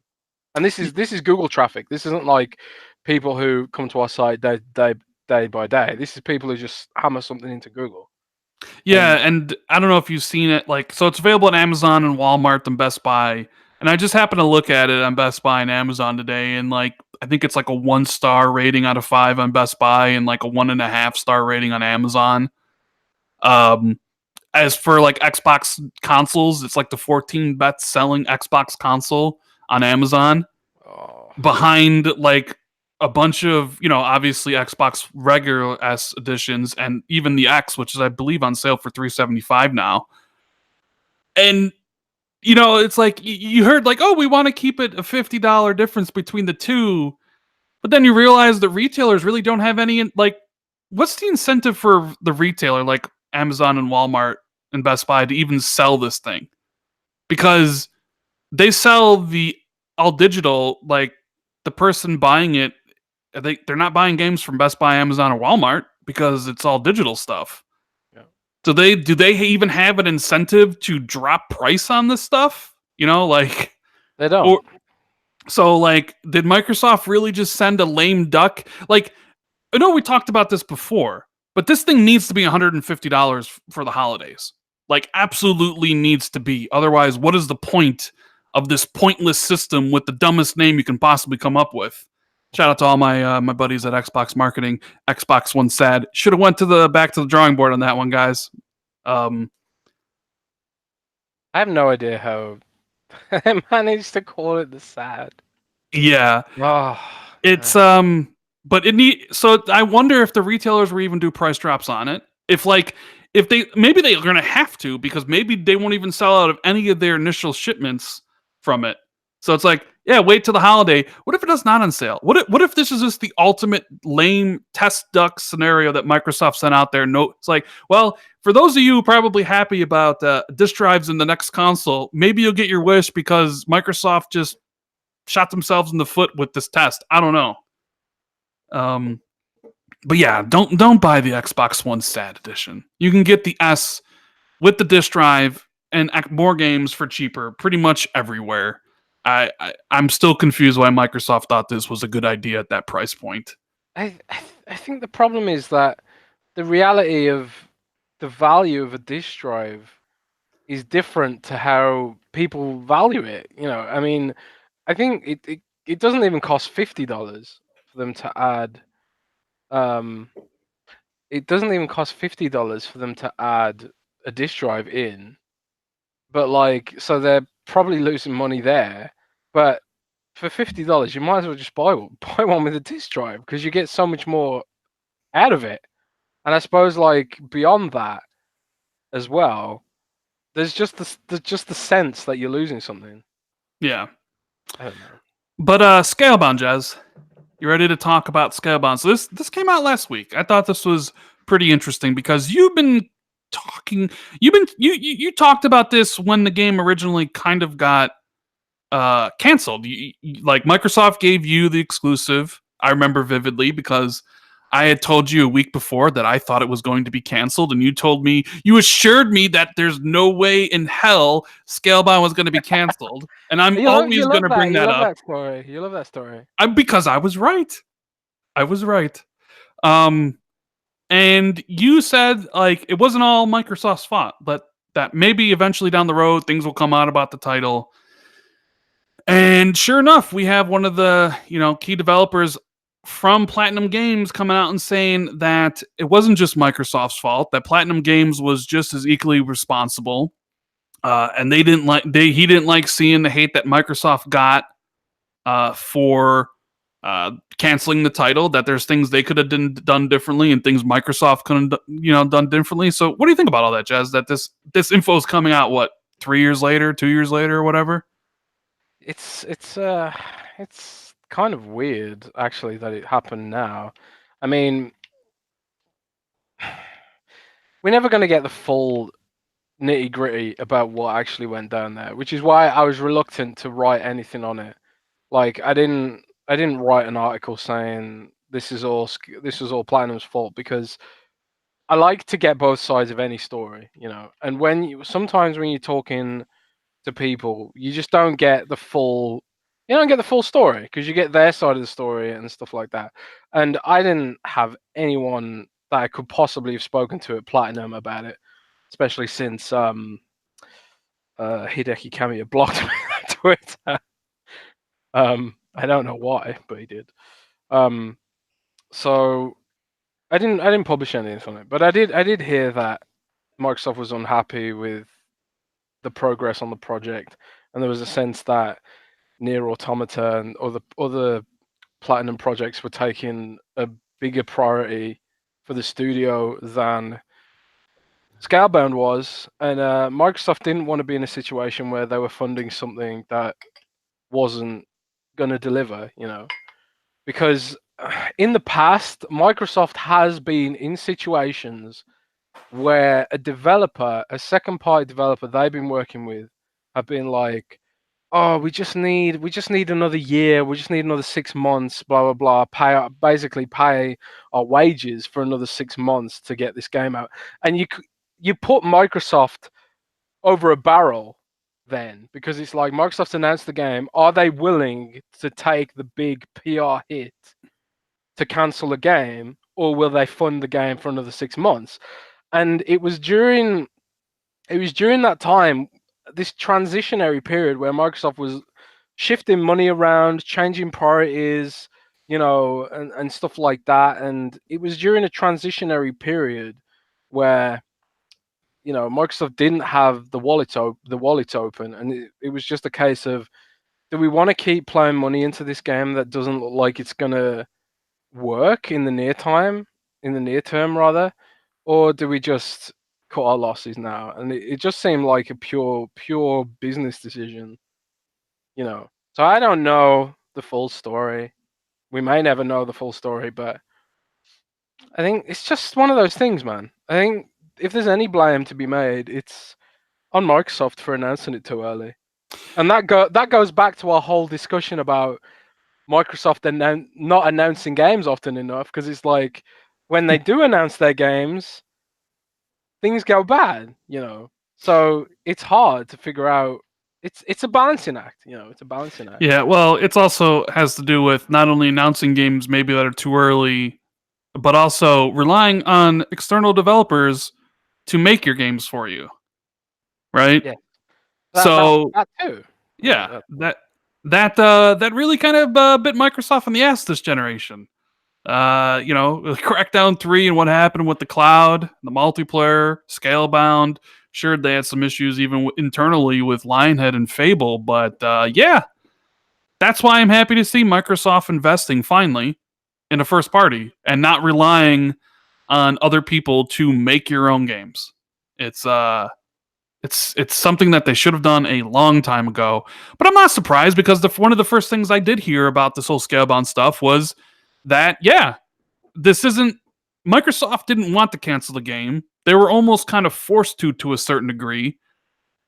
And this is Google traffic. This isn't like people who come to our site day by day. This is people who just hammer something into Google. Yeah, and I don't know if you've seen it. Like, so it's available on Amazon and Walmart and Best Buy. And I just happened to look at it on Best Buy and Amazon today, and like I think it's like a 1-star rating out of 5 on Best Buy and like a 1.5-star rating on Amazon. As for like Xbox consoles, it's like the 14th best selling Xbox console on Amazon, behind like a bunch of obviously Xbox regular S editions and even the X, which is I believe on sale for $375 now. And it's like you heard like, oh, we want to keep it a $50 difference between the two, but then you realize that retailers really don't have any like. What's the incentive for the retailer like Amazon and Walmart and Best Buy to even sell this thing? Because they sell the all digital, like the person buying it, they're not buying games from Best Buy, Amazon, or Walmart because it's all digital stuff. Yeah. Do they even have an incentive to drop price on this stuff? Like they don't. So like, did Microsoft really just send a lame duck? Like, I know we talked about this before, but this thing needs to be $150 for the holidays. Like, absolutely needs to be. Otherwise, what is the point of this pointless system with the dumbest name you can possibly come up with? Shout out to all my my buddies at Xbox Marketing. Xbox One SAD. Should have went back to the drawing board on that one, guys. I have no idea how I managed to call it the SAD. Yeah. Oh, it's but so I wonder if the retailers will even do price drops on it. If maybe they're going to have to, because maybe they won't even sell out of any of their initial shipments from it. So it's like, yeah, wait till the holiday. What if it does not on sale? What if this is just the ultimate lame test duck scenario that Microsoft sent out there? No, it's like, well, for those of you probably happy about disk drives in the next console, maybe you'll get your wish because Microsoft just shot themselves in the foot with this test. I don't know. But yeah, don't buy the Xbox One SAT edition. You can get the S with the disk drive and more games for cheaper pretty much everywhere. I'm still confused why Microsoft thought this was a good idea at that price point. I think the problem is that the reality of the value of a disk drive is different to how people value it. I mean, I think it doesn't even cost $50 for them to add. Um, it doesn't even cost $50 for them to add a disk drive in, but like, so they're probably losing money there. But for $50, you might as well just buy one, buy one with a disk drive because you get so much more out of it. And I suppose like beyond that as well, there's just the sense that you're losing something. Yeah. I don't know. But Scalebound, Jazz. You ready to talk about Scalebound? So this came out last week. I thought this was pretty interesting because you've been talking. You talked about this when the game originally kind of got canceled. Like Microsoft gave you the exclusive. I remember vividly because I had told you a week before that I thought it was going to be canceled, and you assured me that there's no way in hell Scalebound was going to be canceled, and I'm You always going love to that. bring You that love up. that story. You love that story. Because I was right. I was right. Um, and you said like it wasn't all Microsoft's fault, but that maybe eventually down the road things will come out about the title. And sure enough, we have one of the key developers from Platinum Games coming out and saying that it wasn't just Microsoft's fault; that Platinum Games was just as equally responsible. And he didn't like seeing the hate that Microsoft got for canceling the title. That there's things they could have done differently and things Microsoft couldn't done differently. So what do you think about all that, Jazz? That this info is coming out 3 years later, 2 years later, or whatever. It's kind of weird actually that it happened now. I mean, we're never going to get the full nitty gritty about what actually went down there, which is why I was reluctant to write anything on it. Like I didn't write an article saying this is all Platinum's fault because I like to get both sides of any story, And sometimes when you're talking to people, you just don't get the full story because you get their side of the story and stuff like that. And I didn't have anyone that I could possibly have spoken to at Platinum about it, especially since Hideki Kamiya blocked me on Twitter. I don't know why, but he did. So I didn't publish anything on it, but I did hear that Microsoft was unhappy with the progress on the project, and there was a sense that Nier Automata and other Platinum projects were taking a bigger priority for the studio than Scalebound was, and Microsoft didn't want to be in a situation where they were funding something that wasn't going to deliver, because in the past, Microsoft has been in situations where a second party developer they've been working with, have been like, "Oh, we just need another year. We just need another 6 months. Blah blah blah. Basically pay our wages for another 6 months to get this game out." And you put Microsoft over a barrel then because it's like Microsoft's announced the game. Are they willing to take the big PR hit to cancel the game, or will they fund the game for another 6 months? And it was during that time, this transitionary period where Microsoft was shifting money around, changing priorities, and stuff like that. And it was during a transitionary period where Microsoft didn't have the wallet open, and it was just a case of, do we want to keep playing money into this game that doesn't look like it's gonna work in the near term rather, or do we just cut our losses now? And it just seemed like a pure business decision, So I don't know the full story. We may never know the full story, but I think it's just one of those things, man. I think if there's any blame to be made, it's on Microsoft for announcing it too early. And that goes back to our whole discussion about Microsoft not announcing games often enough, because it's like when they do announce their games, things go bad, So it's hard to figure out. It's a balancing act, It's a balancing act. Yeah, well, it's also has to do with not only announcing games maybe that are too early, but also relying on external developers to make your games for you. right? Yeah. So That too. yeah, That, that really kind of bit Microsoft in the ass this generation. Crackdown 3 and what happened with the cloud, the multiplayer, Scalebound. Sure, they had some issues even internally with Lionhead and Fable, but yeah, that's why I'm happy to see Microsoft investing finally in a first party and not relying on other people to make your own games. It's it's something that they should have done a long time ago. But I'm not surprised because one of the first things I did hear about this whole Scalebound stuff was that yeah, this isn't Microsoft didn't want to cancel the game. They were almost kind of forced to a certain degree.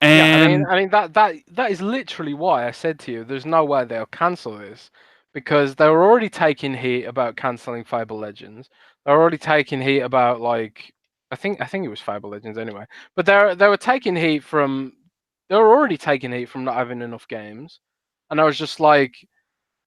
yeah, And I mean that is literally why I said to you, there's no way they'll cancel this, because they were already taking heat about canceling Fable Legends. They're already taking heat about like I think it was Fable Legends anyway, but they were taking heat from they were already taking heat from not having enough games, and I was just like,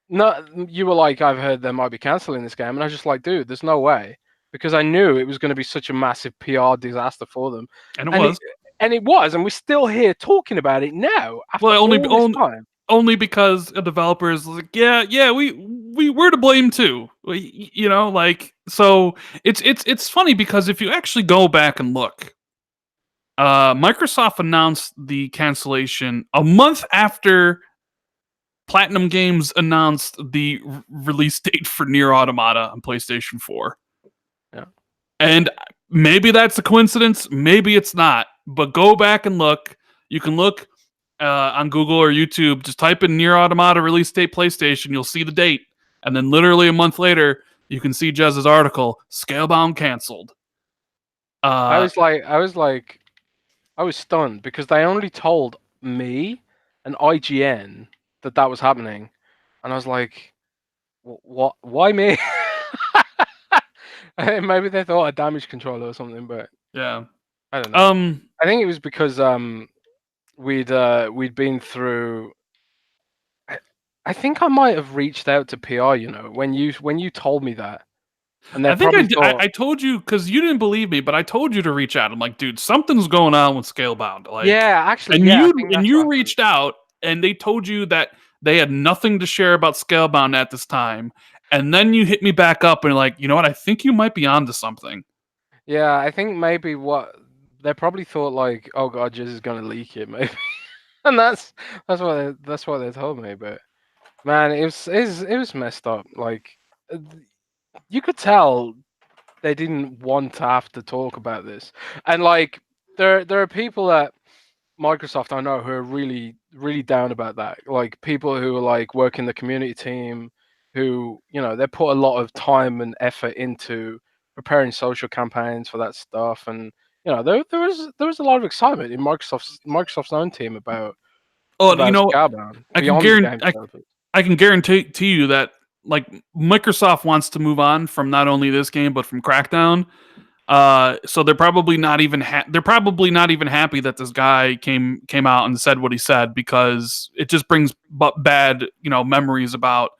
no, you were like, I've heard they might be canceling this game, and I was just like, dude, there's no way, because I knew it was going to be such a massive PR disaster for them, it and was. it was, and we're still here talking about it now after Well, all this time. only because a developer is like, yeah, we're to blame too. Like so. It's funny because if you actually go back and look, Microsoft announced the cancellation a month after Platinum Games announced the release date for Nier Automata on PlayStation 4. Yeah. And maybe that's a coincidence, maybe it's not. But go back and look. You can look on Google or YouTube. Just type in Nier Automata release date PlayStation. You'll see the date, and then literally a month later, you can see Jez's article: Scalebound canceled. I was like, I was stunned because they only told me and IGN that was happening, and I was like, what? Why me? Maybe they thought a damage controller or something, but Yeah. I don't know. I think it was because we'd been through. I think I might have reached out to PR. You know, when you told me that, and they I think probably thought, I told you because you didn't believe me, but I told you to reach out. I'm like, dude, something's going on with Scalebound. Like, yeah, actually, yeah, I think and that's you right. reached out, and they told you that they had nothing to share about Scalebound at this time. And then you hit me back up and like, you know what? I think you might be onto something. Yeah, I think maybe what they probably thought like, oh god, Jizz is gonna leak it, maybe, and that's what they told me. But man, it was messed up. Like, you could tell they didn't want to have to talk about this, and like there are people at Microsoft I know who are really down about that. Like people who are like work in the community team, who they put a lot of time and effort into preparing social campaigns for that stuff, and there was a lot of excitement in Microsoft's own team Oh, about Scalebound I can beyond the guarantee game developers. I can guarantee to you that like Microsoft wants to move on from not only this game but from Crackdown. So they're probably not even happy that this guy came out and said what he said because it just brings bad memories about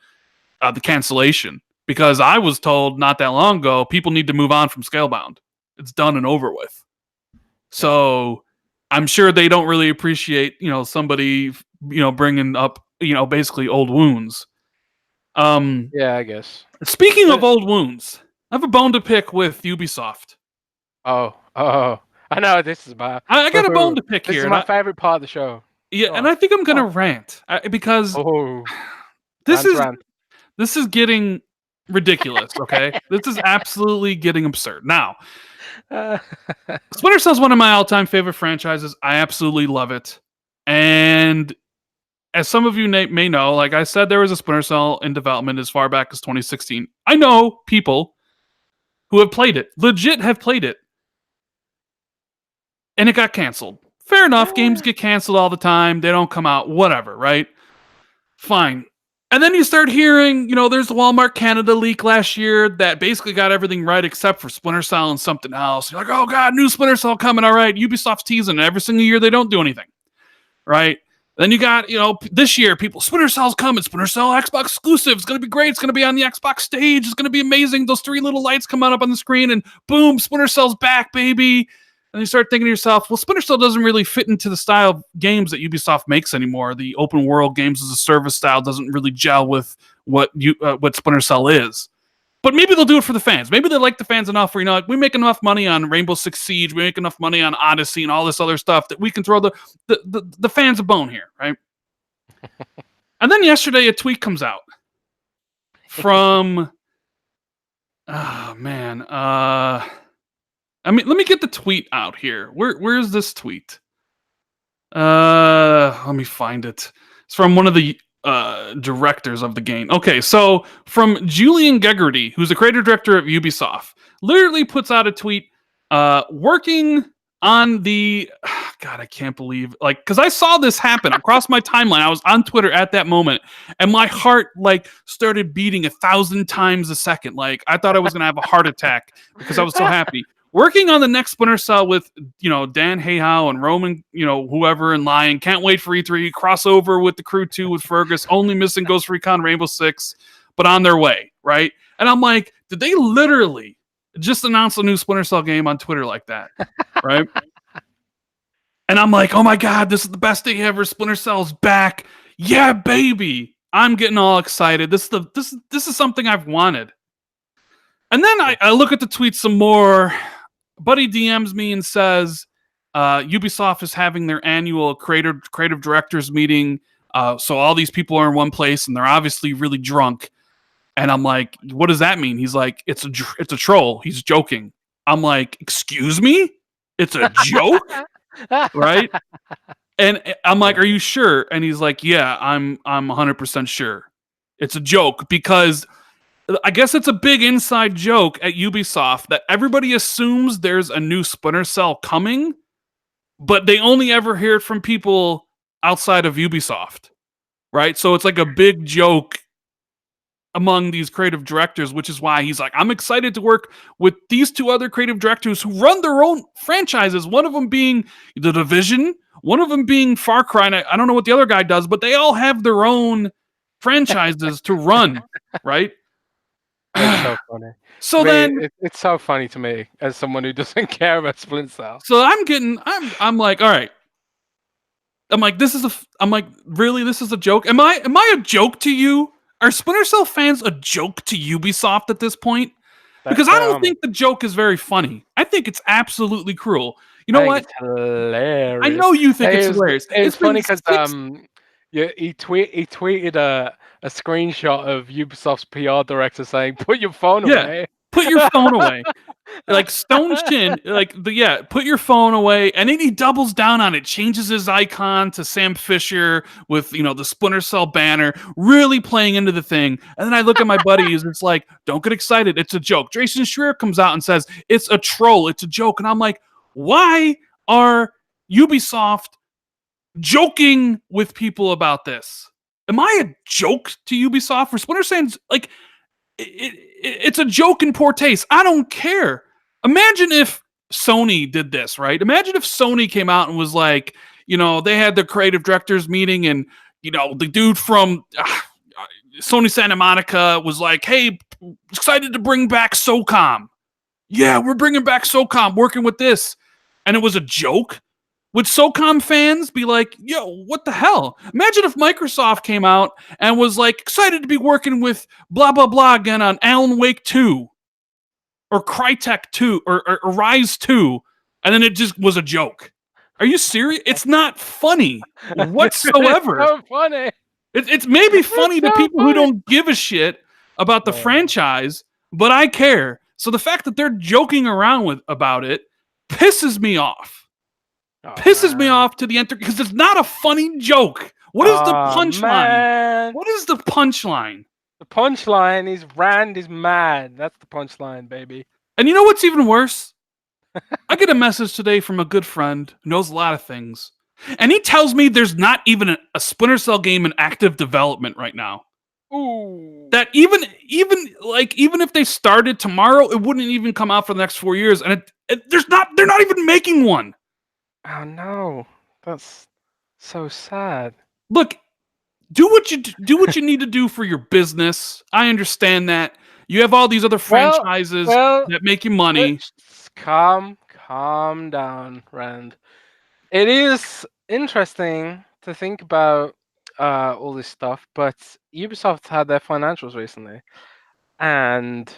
the cancellation. Because I was told not that long ago people need to move on from Scalebound. It's done and over with. So I'm sure they don't really appreciate somebody bringing up basically old wounds. Yeah, I guess. Speaking of But old wounds, I have a bone to pick with Ubisoft. oh, I know what this is about. I got a bone to pick This here, is my favorite part of the show. yeah, Go and on. I think I'm gonna rant because Oh, this is rant. this is getting ridiculous. Okay, this is absolutely getting absurd. Now, Splinter Cell is one of my all-time favorite franchises. I absolutely love it, and as some of you may know, like I said, there was a Splinter Cell in development as far back as 2016. I know people who have played it, legit have played it, and it got canceled. Fair enough, games get canceled all the time. They don't come out, whatever, right? Fine. And then you start hearing, there's the Walmart Canada leak last year that basically got everything right except for Splinter Cell and something else. You're like, oh god, new Splinter Cell coming, all right. Ubisoft's teasing every single year they don't do anything, right? Then you got, this year, people, Splinter Cell's coming. Splinter Cell Xbox exclusive. It's going to be great. It's going to be on the Xbox stage. It's going to be amazing. Those 3 little lights come out up on the screen, and boom, Splinter Cell's back, baby. And you start thinking to yourself, well, Splinter Cell doesn't really fit into the style of games that Ubisoft makes anymore. The open world games as a service style doesn't really gel with what Splinter Cell is. But maybe they'll do it for the fans. Maybe they like the fans enough where, like, we make enough money on Rainbow Six Siege, we make enough money on Odyssey and all this other stuff that we can throw the fans a bone here, right? And then yesterday a tweet comes out from oh man. Let me get the tweet out here. Where's this tweet? Let me find it. It's from one of the directors of the game. Okay, so from Julian Gegarty, who's the creative director of Ubisoft, literally puts out a tweet working on the God, I can't believe, like, because I saw this happen across my timeline. I was on Twitter at that moment, and my heart like started beating 1,000 times a second. Like I thought I was gonna have a heart attack because I was so happy. Working on the next Splinter Cell with, Dan Hayhow and Roman, whoever in Lion. Can't wait for E3. Crossover with the Crew 2 with Fergus. Only missing Ghost Recon Rainbow Six, but on their way, right? And I'm like, did they literally just announce a new Splinter Cell game on Twitter like that, right? And I'm like, oh my God, this is the best day ever. Splinter Cell's back. Yeah, baby. I'm getting all excited. This is something I've wanted. And then I look at the tweet some more. Buddy DMs me and says, Ubisoft is having their annual creative directors meeting. So all these people are in one place and they're obviously really drunk. And I'm like, what does that mean? He's like, it's a troll. He's joking. I'm like, excuse me? It's a joke? Right? And I'm like, are you sure? And he's like, yeah, I'm 100% sure. It's a joke because I guess it's a big inside joke at Ubisoft that everybody assumes there's a new Splinter Cell coming, but they only ever hear it from people outside of Ubisoft, right? So it's like a big joke among these creative directors, which is why he's like, I'm excited to work with these two other creative directors who run their own franchises, one of them being The Division, one of them being Far Cry, and I don't know what the other guy does, but they all have their own franchises to run, right? It's so funny. So then it's so funny to me as someone who doesn't care about Splinter Cell. So I'm like, all right. I'm like, really, this is a joke? Am I a joke to you? Are Splinter Cell fans a joke to Ubisoft at this point? Because I don't think the joke is very funny. I think it's absolutely cruel. You know what? It's hilarious. I know you think it's hilarious. It's funny because he tweeted a screenshot of Ubisoft's PR director saying, "Put your phone away." Put your phone away. Like Stone Shin, put your phone away. And then he doubles down on it, changes his icon to Sam Fisher with, the Splinter Cell banner, really playing into the thing. And then I look at my buddies, and it's like, don't get excited. It's a joke. Jason Schreier comes out and says, it's a troll. It's a joke. And I'm like, why are Ubisoft joking with people about this? Am I a joke to Ubisoft? For Splinter Cell's, like, it's a joke in poor taste. I don't care. Imagine if Sony did this, right? Imagine if Sony came out and was like, they had their creative directors meeting and, the dude from Sony Santa Monica was like, hey, excited to bring back SOCOM. Yeah, we're bringing back SOCOM, working with this. And it was a joke. Would SOCOM fans be like, yo, what the hell? Imagine if Microsoft came out and was like, excited to be working with blah, blah, blah again on Alan Wake 2 or Crytek 2 or Rise 2, and then it just was a joke. Are you serious? It's not funny whatsoever. It's so funny. It's maybe funny to people who don't give a shit about the franchise, but I care. So the fact that they're joking around about it pisses me off. Me off to the end because it's not a funny joke. What is the punchline? What is the punchline? The punchline is Rand is mad. That's the punchline, baby. And you know what's even worse? I get a message today from a good friend who knows a lot of things. And he tells me there's not even a Splinter Cell game in active development right now. Ooh. That even if they started tomorrow, it wouldn't even come out for the next 4 years. And they're not even making one. Oh no, that's so sad. Look, do what you need to do for your business. I understand that you have all these other franchises that make you money. Calm Calm down, Rand. It is interesting to think about all this stuff, but Ubisoft had their financials recently, and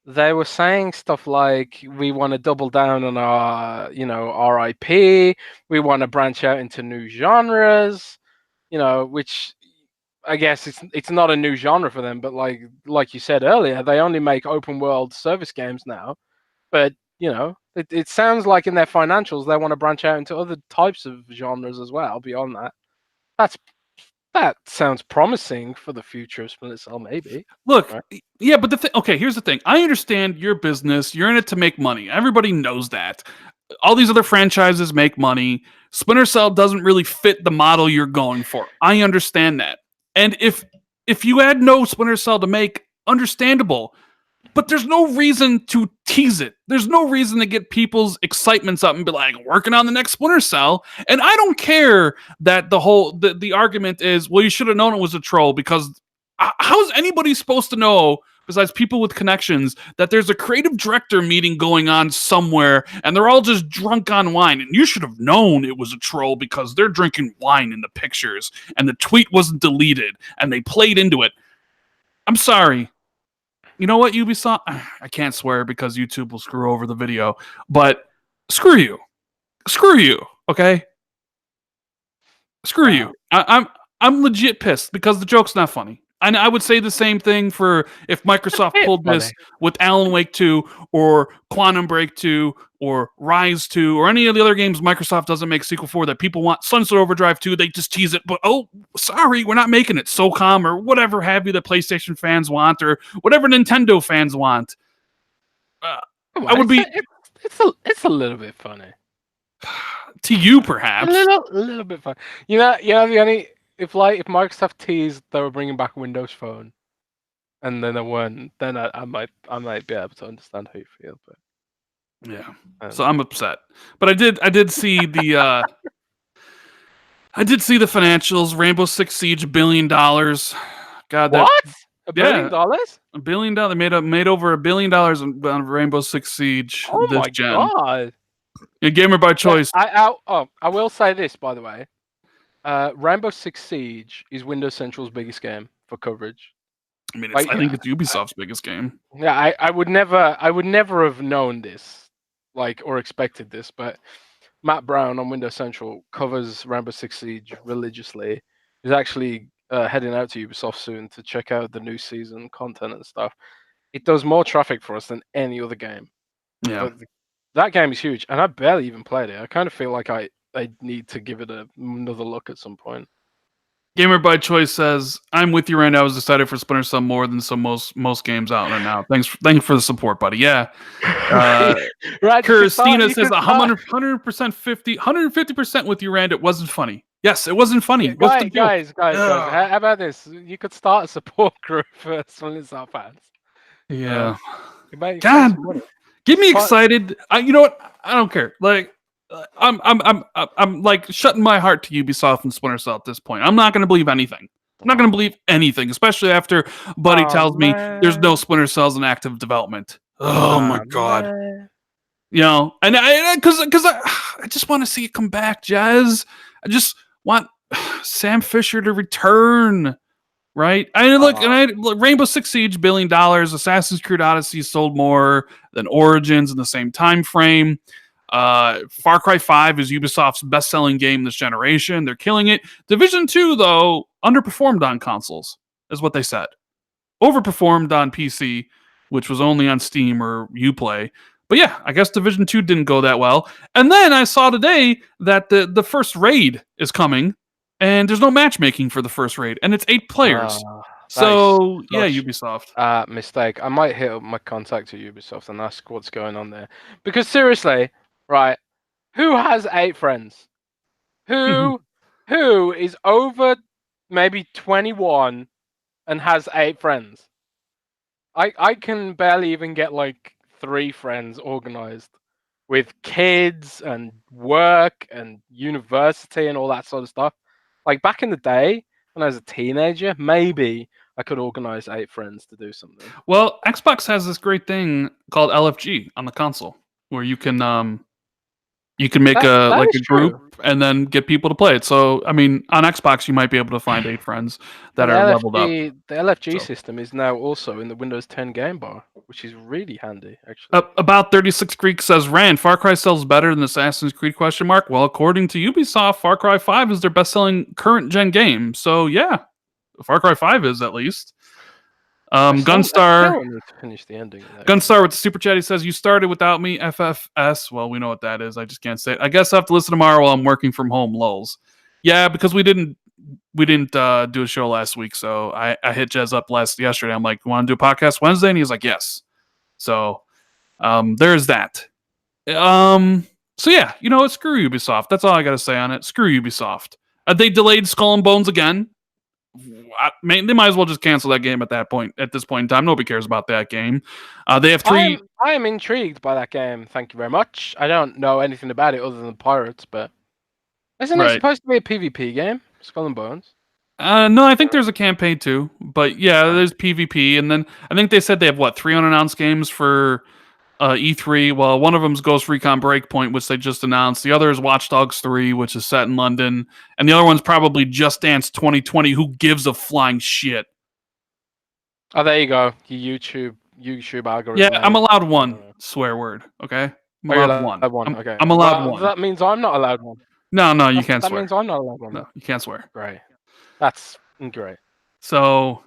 they were saying stuff like, "We want to double down on our, our IP. We want to branch out into new genres." Which I guess it's not a new genre for them, but like you said earlier, they only make open world service games now. But it sounds like in their financials they want to branch out into other types of genres as well. Beyond that, that's that sounds promising for the future of Splinter Cell, maybe. Look, Right? yeah, but okay, here's the thing. I understand your business. You're in it to make money. Everybody knows that. All these other franchises make money. Splinter Cell doesn't really fit the model you're going for. I understand that. And if you had no Splinter Cell to make, understandable. But there's no reason to tease it. There's no reason to get people's excitements up and be like, working on the next Splinter Cell. And I don't care that the argument is, well, you should have known it was a troll, because how's anybody supposed to know, besides people with connections, that there's a creative director meeting going on somewhere and they're all just drunk on wine? And you should have known it was a troll because they're drinking wine in the pictures and the tweet wasn't deleted and they played into it. I'm sorry. You know what, Ubisoft? I can't swear because YouTube will screw over the video, but screw you. Screw you, okay? Screw you. I'm legit pissed because the joke's not funny. And I would say the same thing for if Microsoft pulled this with Alan Wake 2 or Quantum Break 2 or Rise 2 or any of the other games Microsoft doesn't make sequel for that people want. Sunset Overdrive 2, they just tease it, but oh, sorry, we're not making it. SOCOM or whatever have you that PlayStation fans want or whatever Nintendo fans want. I would be... It's a little bit funny. To you, perhaps. A little bit funny. The only... If Microsoft teased they were bringing back Windows Phone, and then they weren't, then I might be able to understand how you feel. But yeah, so I'm upset. But I did see the I did see the financials. Rainbow Six Siege, $1 billion. God, what? $1 billion? $1 billion. They made over $1 billion on Rainbow Six Siege. Oh my god! A gamer by choice. I will say this, by the way. Rainbow Six Siege is Windows Central's biggest game for coverage. I mean, I think it's Ubisoft's biggest game. Yeah, I would never have known this, or expected this, but Matt Brown on Windows Central covers Rainbow Six Siege religiously. He's actually heading out to Ubisoft soon to check out the new season content and stuff. It does more traffic for us than any other game. Yeah, but that game is huge, and I barely even played it. I kind of feel like I need to give it another look at some point. Gamer by Choice says, "I'm with you right now. I was excited for Splinter Cell more than most games out right now. Thank you for the support, buddy." Yeah. Right. Christina says 150% with you, Rand. It wasn't funny. Yes, it wasn't funny. Yeah, guys, how about this? You could start a support group for Splinter Cell fans. Yeah. God, get me excited. You know what? I don't care. I'm like shutting my heart to Ubisoft and Splinter Cell at this point. I'm not going to believe anything. I'm not going to believe anything, especially after Buddy tells me there's no Splinter Cells in active development. Oh my god. Man. And because I just want to see it come back, Jazz. I just want Sam Fisher to return. Right? Rainbow Six Siege, $1 billion. Assassin's Creed Odyssey sold more than Origins in the same time frame. Far Cry 5 is Ubisoft's best-selling game this generation. They're killing it. Division 2, though, underperformed on consoles, is what they said. Overperformed on PC, which was only on Steam or Uplay. But yeah, I guess Division 2 didn't go that well. And then I saw today that the first raid is coming, and there's no matchmaking for the first raid, and it's 8 players. So, yeah, Ubisoft. Mistake. I might hit up my contact at Ubisoft and ask what's going on there. Because seriously... Right. Who has 8 friends? Who is over maybe 21 and has 8 friends? I can barely even get 3 friends organized with kids and work and university and all that sort of stuff. Back in the day when I was a teenager, maybe I could organize 8 friends to do something. Well, Xbox has this great thing called LFG on the console where you can You can make That is a group true. and then get people to play it. So, I mean, on Xbox, you might be able to find 8 friends that And are leveled up. The LFG So, system is now also in the Windows 10 game bar, which is really handy, actually. about 36 Greek says, Rand, Far Cry sells better than Assassin's Creed question mark? Well, according to Ubisoft, Far Cry 5 is their best-selling current gen game. So, yeah, Far Cry 5 is at least. I Gunstar still need to finish the ending of that game. Gunstar with the super chat. He says, "You started without me, FFS." Well, we know what that is. I just can't say it. I guess I have to listen tomorrow while I'm working from home. Lulz. Yeah, because we didn't do a show last week, so I hit Jez up yesterday. I'm like, "Want to do a podcast Wednesday?" And he's like, "Yes." So there's that. So yeah, you know what? Screw Ubisoft. That's all I got to say on it. Screw Ubisoft. They delayed Skull and Bones again. They might as well just cancel that game at that point. At this point in time, nobody cares about that game. They have 3. I am intrigued by that game. Thank you very much. I don't know anything about it other than pirates, but isn't it Right. supposed to be a PvP game? Skull and Bones. No, I think there's a campaign too. But yeah, there's PvP, and then I think they said they have 3 unannounced games for E3. Well, one of them's Ghost Recon Breakpoint, which they just announced. The other is Watch Dogs 3, which is set in London, and the other one's probably Just Dance 2020. Who gives a flying shit? Oh, there you go. Your YouTube algorithm. Yeah, I'm allowed one swear word. Okay, I'm allowed one. Okay. I'm allowed Well, one. that means I'm not allowed one. No, you can't That swear. means I'm not allowed one. No, you can't swear. Great. That's great. So,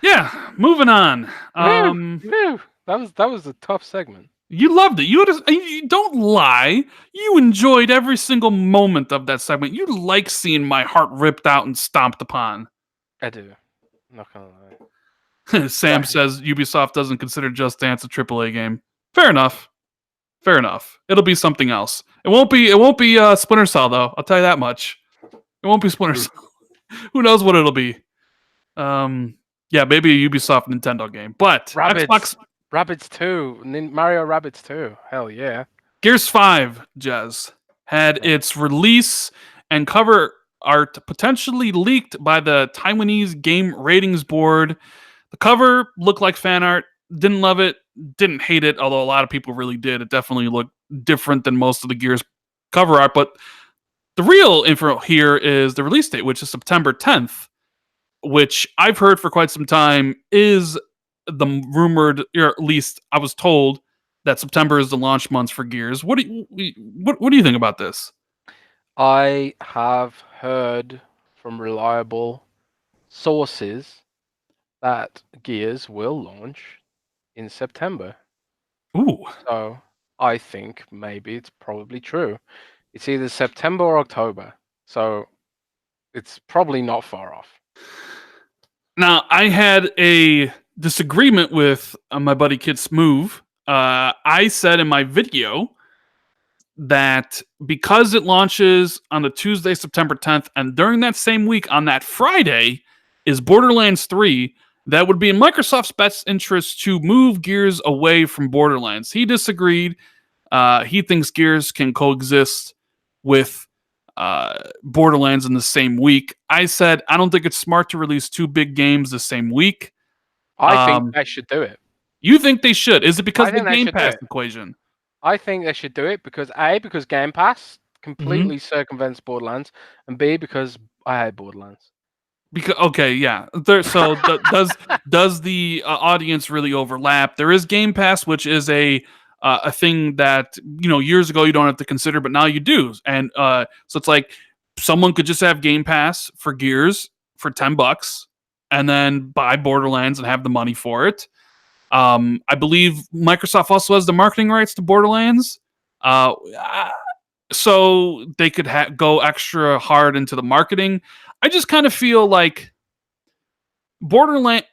yeah, moving on. Whew. That was a tough segment. You loved it. You don't lie. You enjoyed every single moment of that segment. You like seeing my heart ripped out and stomped upon. I do. I'm not gonna lie. Sam says Ubisoft doesn't consider Just Dance a AAA game. Fair enough. Fair enough. It'll be something else. It won't be Splinter Cell though. I'll tell you that much. It won't be Splinter Cell. Who knows what it'll be? Yeah, maybe a Ubisoft Nintendo game. But Xbox Rabbids 2, Mario Rabbids 2. Hell yeah. Gears 5, Jez, had its release and cover art potentially leaked by the Taiwanese Game Ratings Board. The cover looked like fan art. Didn't love it. Didn't hate it, although a lot of people really did. It definitely looked different than most of the Gears cover art. But the real info here is the release date, which is September 10th, which I've heard for quite some time is the rumored, or at least I was told that September is the launch month for Gears. What do you think about this? I have heard from reliable sources that Gears will launch in September. Ooh. So I think maybe it's probably true. It's either September or October. So it's probably not far off. Now, I had a disagreement with my buddy Kid Smoove. I said in my video that because it launches on the Tuesday, September 10th, and during that same week, on that Friday, is Borderlands 3, that would be in Microsoft's best interest to move Gears away from Borderlands. He disagreed. He thinks Gears can coexist with Borderlands in the same week. I said, I don't think it's smart to release 2 big games the same week. I think they should do it. You think they should? Is it because of the Game Pass equation? I think they should do it because A, because Game Pass completely circumvents Borderlands, and B, because I hate Borderlands. Because does the audience really overlap? There is Game Pass, which is a thing that years ago you don't have to consider, but now you do. And so it's like someone could just have Game Pass for Gears for $10, and then buy Borderlands and have the money for it. I believe Microsoft also has the marketing rights to Borderlands, so they could go extra hard into the marketing. I just kind of feel like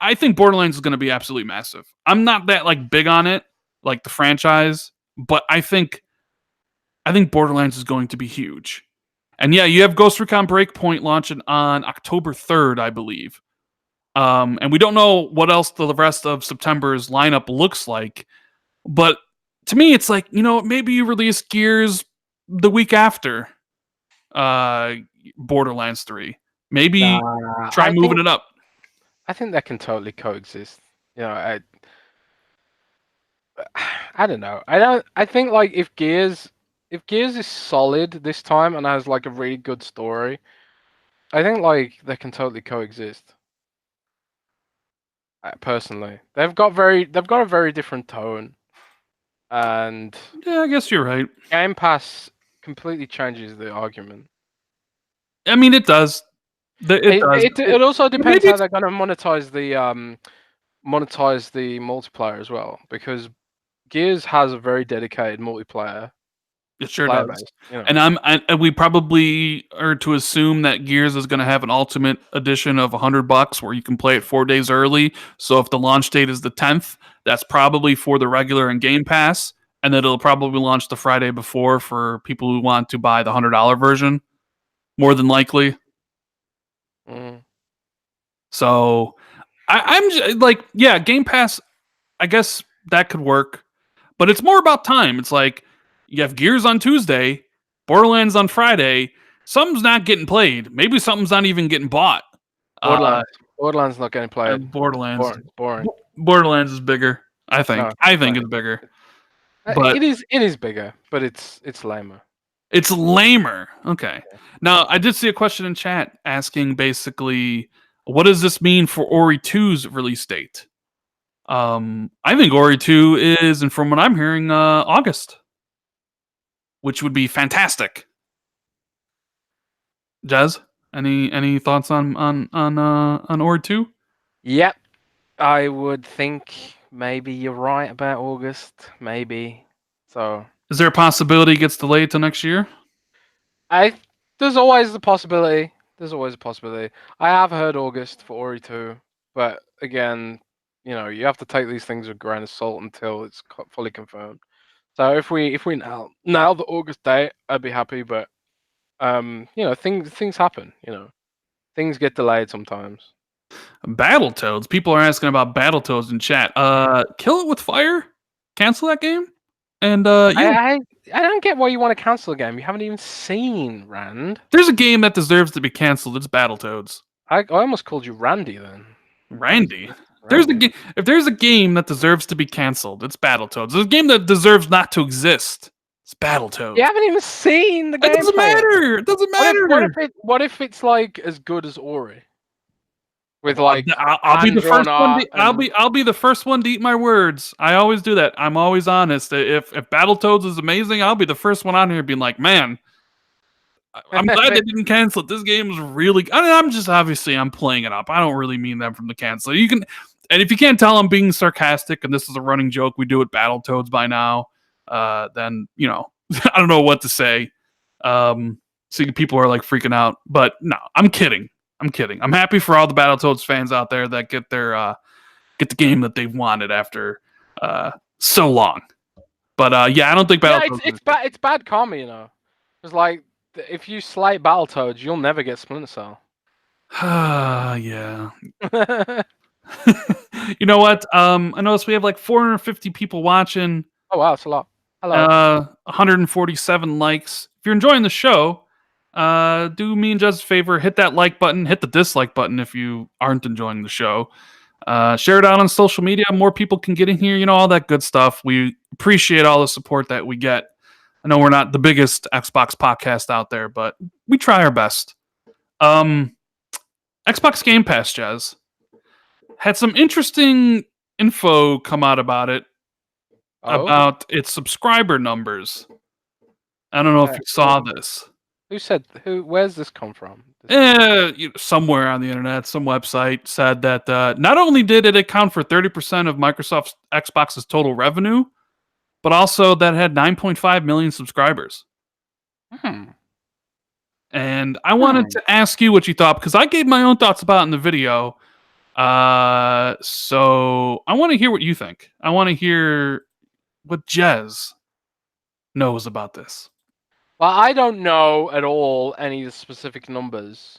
I think Borderlands is going to be absolutely massive. I'm not that big on it, like the franchise, but I think Borderlands is going to be huge. And yeah, you have Ghost Recon Breakpoint launching on October 3rd, I believe. And we don't know what else the rest of September's lineup looks like. But to me, it's like, maybe you release Gears the week after Borderlands 3. Maybe try moving it up. I think that can totally coexist. I don't know. I think if Gears if Gears is solid this time and has like a really good story, I think like they can totally coexist. Personally, they've got a very different tone, and Yeah, I guess you're right. Game Pass completely changes the argument. I mean, it does. It does. It also depends Maybe how it's, they're going to monetize the multiplayer as well, because Gears has a very dedicated multiplayer it sure player does. base. You know, And we probably are to assume that Gears is going to have an ultimate edition of $100 where you can play it 4 days early. So if the launch date is the 10th, that's probably for the regular and Game Pass, and then it'll probably launch the Friday before for people who want to buy the $100 version, more than likely. mm. So I'm like, yeah, Game Pass. I guess that could work, but it's more about time. It's like you have Gears on Tuesday, Borderlands on Friday. Something's not getting played. Maybe something's not even getting bought. Uh, Borderlands not getting played. Borderlands. Boring. Borderlands is bigger. I think. No, I think no. it's bigger, but It is bigger, but it's lamer. it's lamer. Okay. Now I did see a question in chat asking basically, what does this mean for Ori 2's release date? I think Ori 2 is, and from what I'm hearing, August, which would be fantastic. Jez, any thoughts on Ori 2? Yep, I would think maybe you're right about August, maybe. So Is there a possibility it gets delayed till next year? there's always the possibility. There's always a possibility. I have heard August for Ori 2, but again, you know, you have to take these things with a grain of salt until it's fully confirmed. So if we nail the August date, I'd be happy. But you know, things happen. You know, things get delayed sometimes. Battletoads. People are asking about Battletoads in chat. Kill It With Fire? Cancel that game? And yeah, I don't get why you want to cancel a game you haven't even seen, Rand. there's a game that deserves to be canceled. It's Battletoads. I almost called you Randy then. Randy. If there's a game that deserves to be canceled, it's Battletoads. There's a game that deserves not to exist. It's Battletoads. You haven't even seen the game. It doesn't matter. It doesn't matter. What if it's like as good as Ori? With Well, like I'll be the first one. and- I'll be the first one to eat my words. I always do that. I'm always honest. If Battletoads is amazing, I'll be the first one on here being like, man, I'm glad they didn't cancel it. This game is really. I mean, I'm just obviously I'm playing it up. I don't really mean them from the cancel. You can, and if you can't tell I'm being sarcastic and this is a running joke we do at Battletoads by now, then you know I don't know what to say. See, people are like freaking out, but no, I'm kidding. I'm kidding. I'm happy for all the Battletoads fans out there that get their get the game that they've wanted after so long. But yeah, I don't think Battletoads. Yeah, it's bad karma, you know. It's like if you slay Battletoads, you'll never get Splinter Cell. Yeah. You know what? I noticed we have like 450 people watching. Oh wow, that's a lot. Hello. 147 likes. If you're enjoying the show, do me and Jez a favor, hit that like button, hit the dislike button if you aren't enjoying the show. Share it out on social media. More people can get in here, you know, all that good stuff. We appreciate all the support that we get. I know we're not the biggest Xbox podcast out there, but we try our best. Xbox Game Pass, Jez, had some interesting info come out about it, about its subscriber numbers. I don't know if you saw this. Who said who? Where's this come from? Somewhere on the internet, some website said that not only did it account for 30% of Microsoft's Xbox's total revenue, but also that it had 9.5 million subscribers. And I wanted to ask you what you thought, because I gave my own thoughts about it in the video. So I want to hear what you think. I want to hear what Jez knows about this. Well, I don't know at all any of the specific numbers.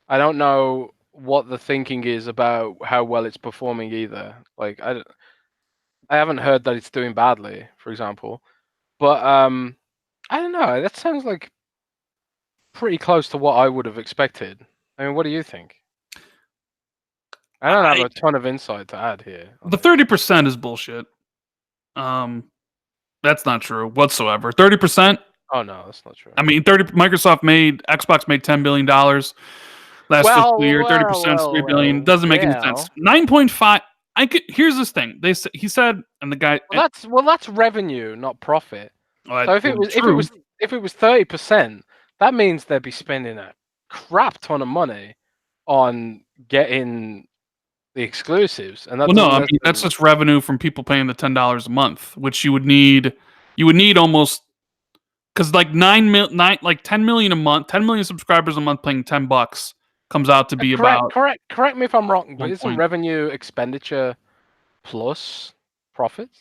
I don't know what the thinking is about how well it's performing either. Like I haven't heard that it's doing badly, for example. But I don't know. That sounds like pretty close to what I would have expected. I mean, what do you think? I don't have a ton of insight to add here. The 30% is bullshit. That's not true whatsoever. 30%. Oh no, that's not true. I mean, Xbox made $10 billion last fiscal year. 30% is 3 billion. Doesn't make any yeah. sense. 9.5. Here's this thing. He said, and the guy. That's revenue, not profit. So if it was true. if it was 30%, that means they'd be spending a crap ton of money on getting the exclusives, and that Well, no, doesn't I mean that's necessarily. just revenue from people paying the $10 a month, which you would need. You would need almost because like 10 million a month, 10 million subscribers a month paying $10 comes out to be about Correct me if I'm wrong, but one isn't point. revenue expenditure plus profits?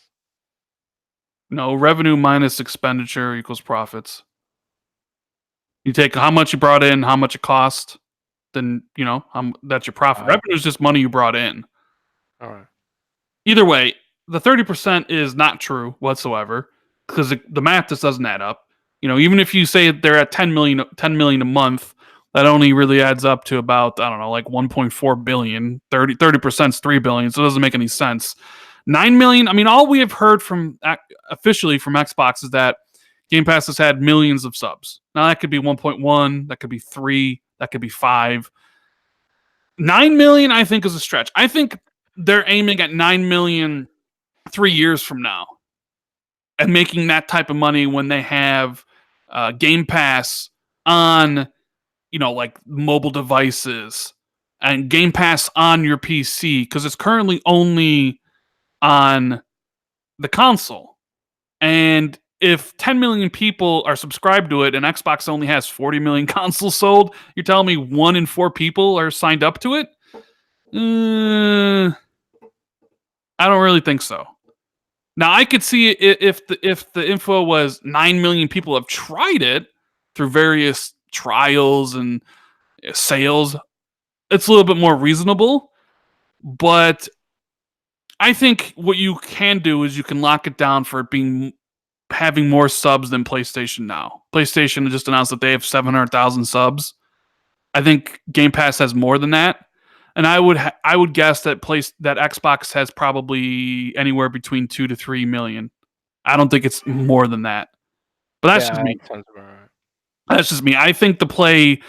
No, revenue minus expenditure equals profits. You take how much you brought in, how much it cost, then that's your profit. Revenue is just money you brought in. All right. Either way, the 30% is not true whatsoever because the math just doesn't add up. Even if you say they're at 10 million a month, that only really adds up to about, I don't know, like 1.4 billion. 30% is 3 billion, so it doesn't make any sense. 9 million, I mean, all we have heard from officially from Xbox is that Game Pass has had millions of subs. Now that could be 1.1, that could be 3, that could be 5. 9 million, I think, is a stretch. I think they're aiming at 9 million 3 years from now and making that type of money when they have Game Pass on, like mobile devices and Game Pass on your PC because it's currently only on the console. And if 10 million people are subscribed to it and Xbox only has 40 million consoles sold, you're telling me 1 in 4 people are signed up to it? I don't really think so. Now I could see if the info was 9 million people have tried it through various trials and sales, it's a little bit more reasonable. But I think what you can do is you can lock it down for it having more subs than PlayStation now. PlayStation just announced that they have 700,000 subs. I think Game Pass has more than that. And I would guess that Xbox has probably anywhere between 2 to 3 million. I don't think it's more than that. But that's just me. That sounds about right. That's just me. I think the play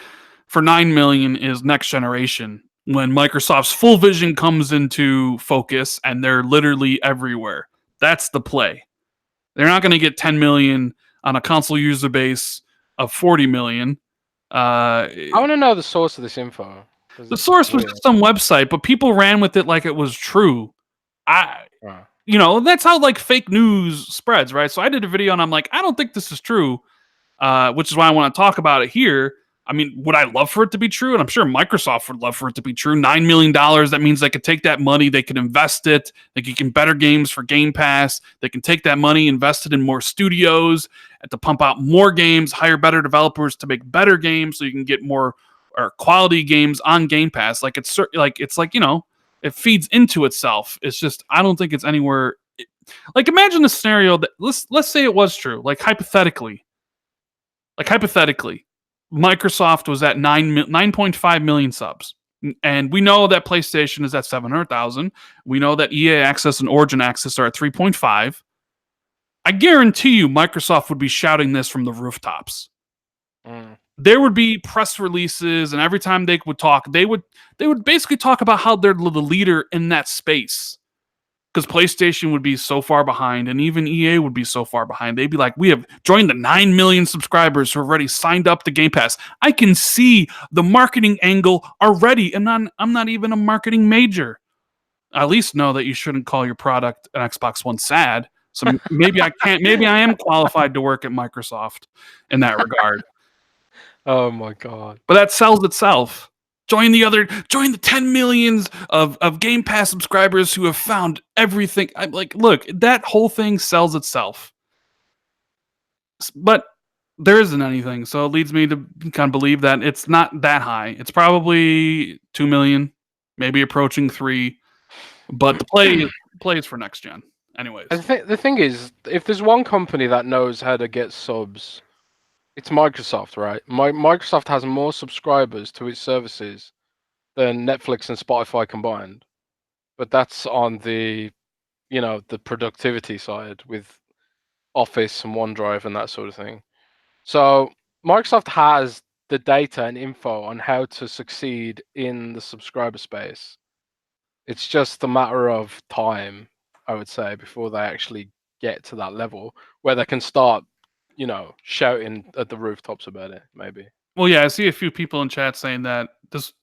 for 9 million is next generation when Microsoft's full vision comes into focus and they're literally everywhere. That's the play. They're not going to get 10 million on a console user base of 40 million. I want to know the source of this info. The source was just some website, but people ran with it like it was true. That's how like fake news spreads, right? So I did a video and I'm like, I don't think this is true, which is why I want to talk about it here. I mean, would I love for it to be true? And I'm sure Microsoft would love for it to be true. $9 million, that means they could take that money, they could invest it, they could get better games for Game Pass, they can take that money, invest it in more studios, and to pump out more games, hire better developers to make better games so you can get more or quality games on Game Pass. Like it feeds into itself. It's just I don't think it's anywhere. Like imagine the scenario that let's say it was true. Like hypothetically, Microsoft was at 9.5 million subs. And we know that PlayStation is at 700,000. We know that EA Access and Origin Access are at 3.5. I guarantee you Microsoft would be shouting this from the rooftops. There would be press releases, and every time they would talk, they would basically talk about how they're the leader in that space. Because PlayStation would be so far behind, and even EA would be so far behind. They'd be like, we have joined the 9 million subscribers who have already signed up to Game Pass. I can see the marketing angle already, and I'm not even a marketing major. I at least know that you shouldn't call your product an Xbox One sad. So maybe I can't. Maybe I am qualified to work at Microsoft in that regard. Oh my god! But that sells itself. Join the 10 millions of Game Pass subscribers who have found everything. I'm like, look, that whole thing sells itself. But there isn't anything, so it leads me to kind of believe that it's not that high. It's probably 2 million, maybe approaching 3. But the play is for next gen. Anyways. The thing is, if there's one company that knows how to get subs, it's Microsoft, right? Microsoft has more subscribers to its services than Netflix and Spotify combined. But that's on the productivity side with Office and OneDrive and that sort of thing. So Microsoft has the data and info on how to succeed in the subscriber space. It's just a matter of time, I would say, before they actually get to that level where they can start, shouting at the rooftops about it, maybe. Well, yeah, I see a few people in chat saying that this,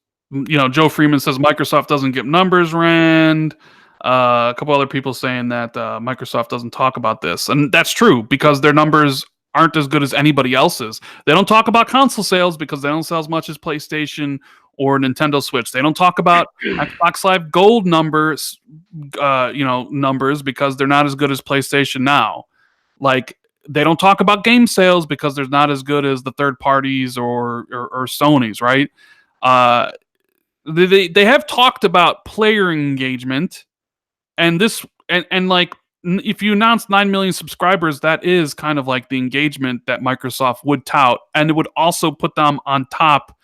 Joe Freeman says Microsoft doesn't give numbers, Rand. A couple other people saying that Microsoft doesn't talk about this, and that's true because their numbers aren't as good as anybody else's. They don't talk about console sales because they don't sell as much as PlayStation or Nintendo Switch. They don't talk about Xbox Live Gold numbers, numbers because they're not as good as PlayStation Now. Like they don't talk about game sales because they're not as good as the third parties or Sony's, right? Uh, they have talked about player engagement, and this and like if you announce 9 million subscribers, that is kind of like the engagement that Microsoft would tout, and it would also put them on top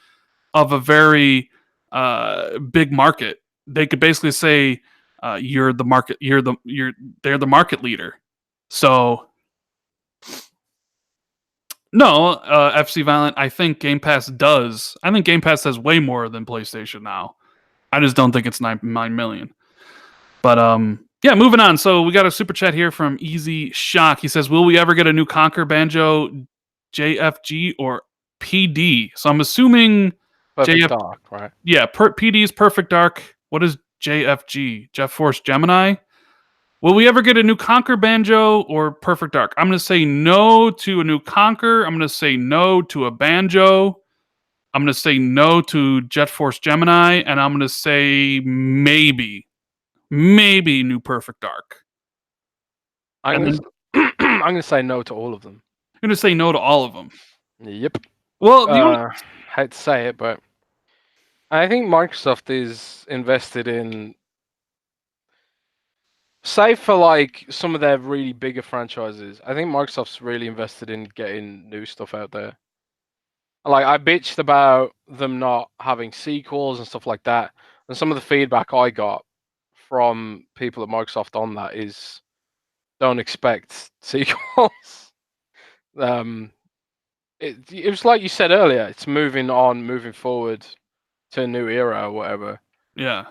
of a very big market. They could basically say you're the market, they're the market leader. So no, FC Violent. I think Game Pass does. I think Game Pass has way more than PlayStation now. I just don't think it's 9 million. But yeah. Moving on. So we got a super chat here from Easy Shock. He says, "Will we ever get a new Conquer Banjo, JFG or PD?" So I'm assuming Perfect Dark, right? Yeah, PD is Perfect Dark. What is JFG? Jet Force Gemini. Will we ever get a new Conquer Banjo or Perfect Dark? I'm going to say no to a new Conquer. I'm going to say no to a Banjo. I'm going to say no to Jet Force Gemini. And I'm going to say maybe new Perfect Dark. I'm going to say no to all of them. I'm going to say no to all of them. Yep. Well, hate to say it, but I think Microsoft is invested in, save for like some of their really bigger franchises, I think Microsoft's really invested in getting new stuff out there. Like I bitched about them not having sequels and stuff like that, and some of the feedback I got from people at Microsoft on that is don't expect sequels. It was like you said earlier, it's moving forward to a new era or whatever. Yeah.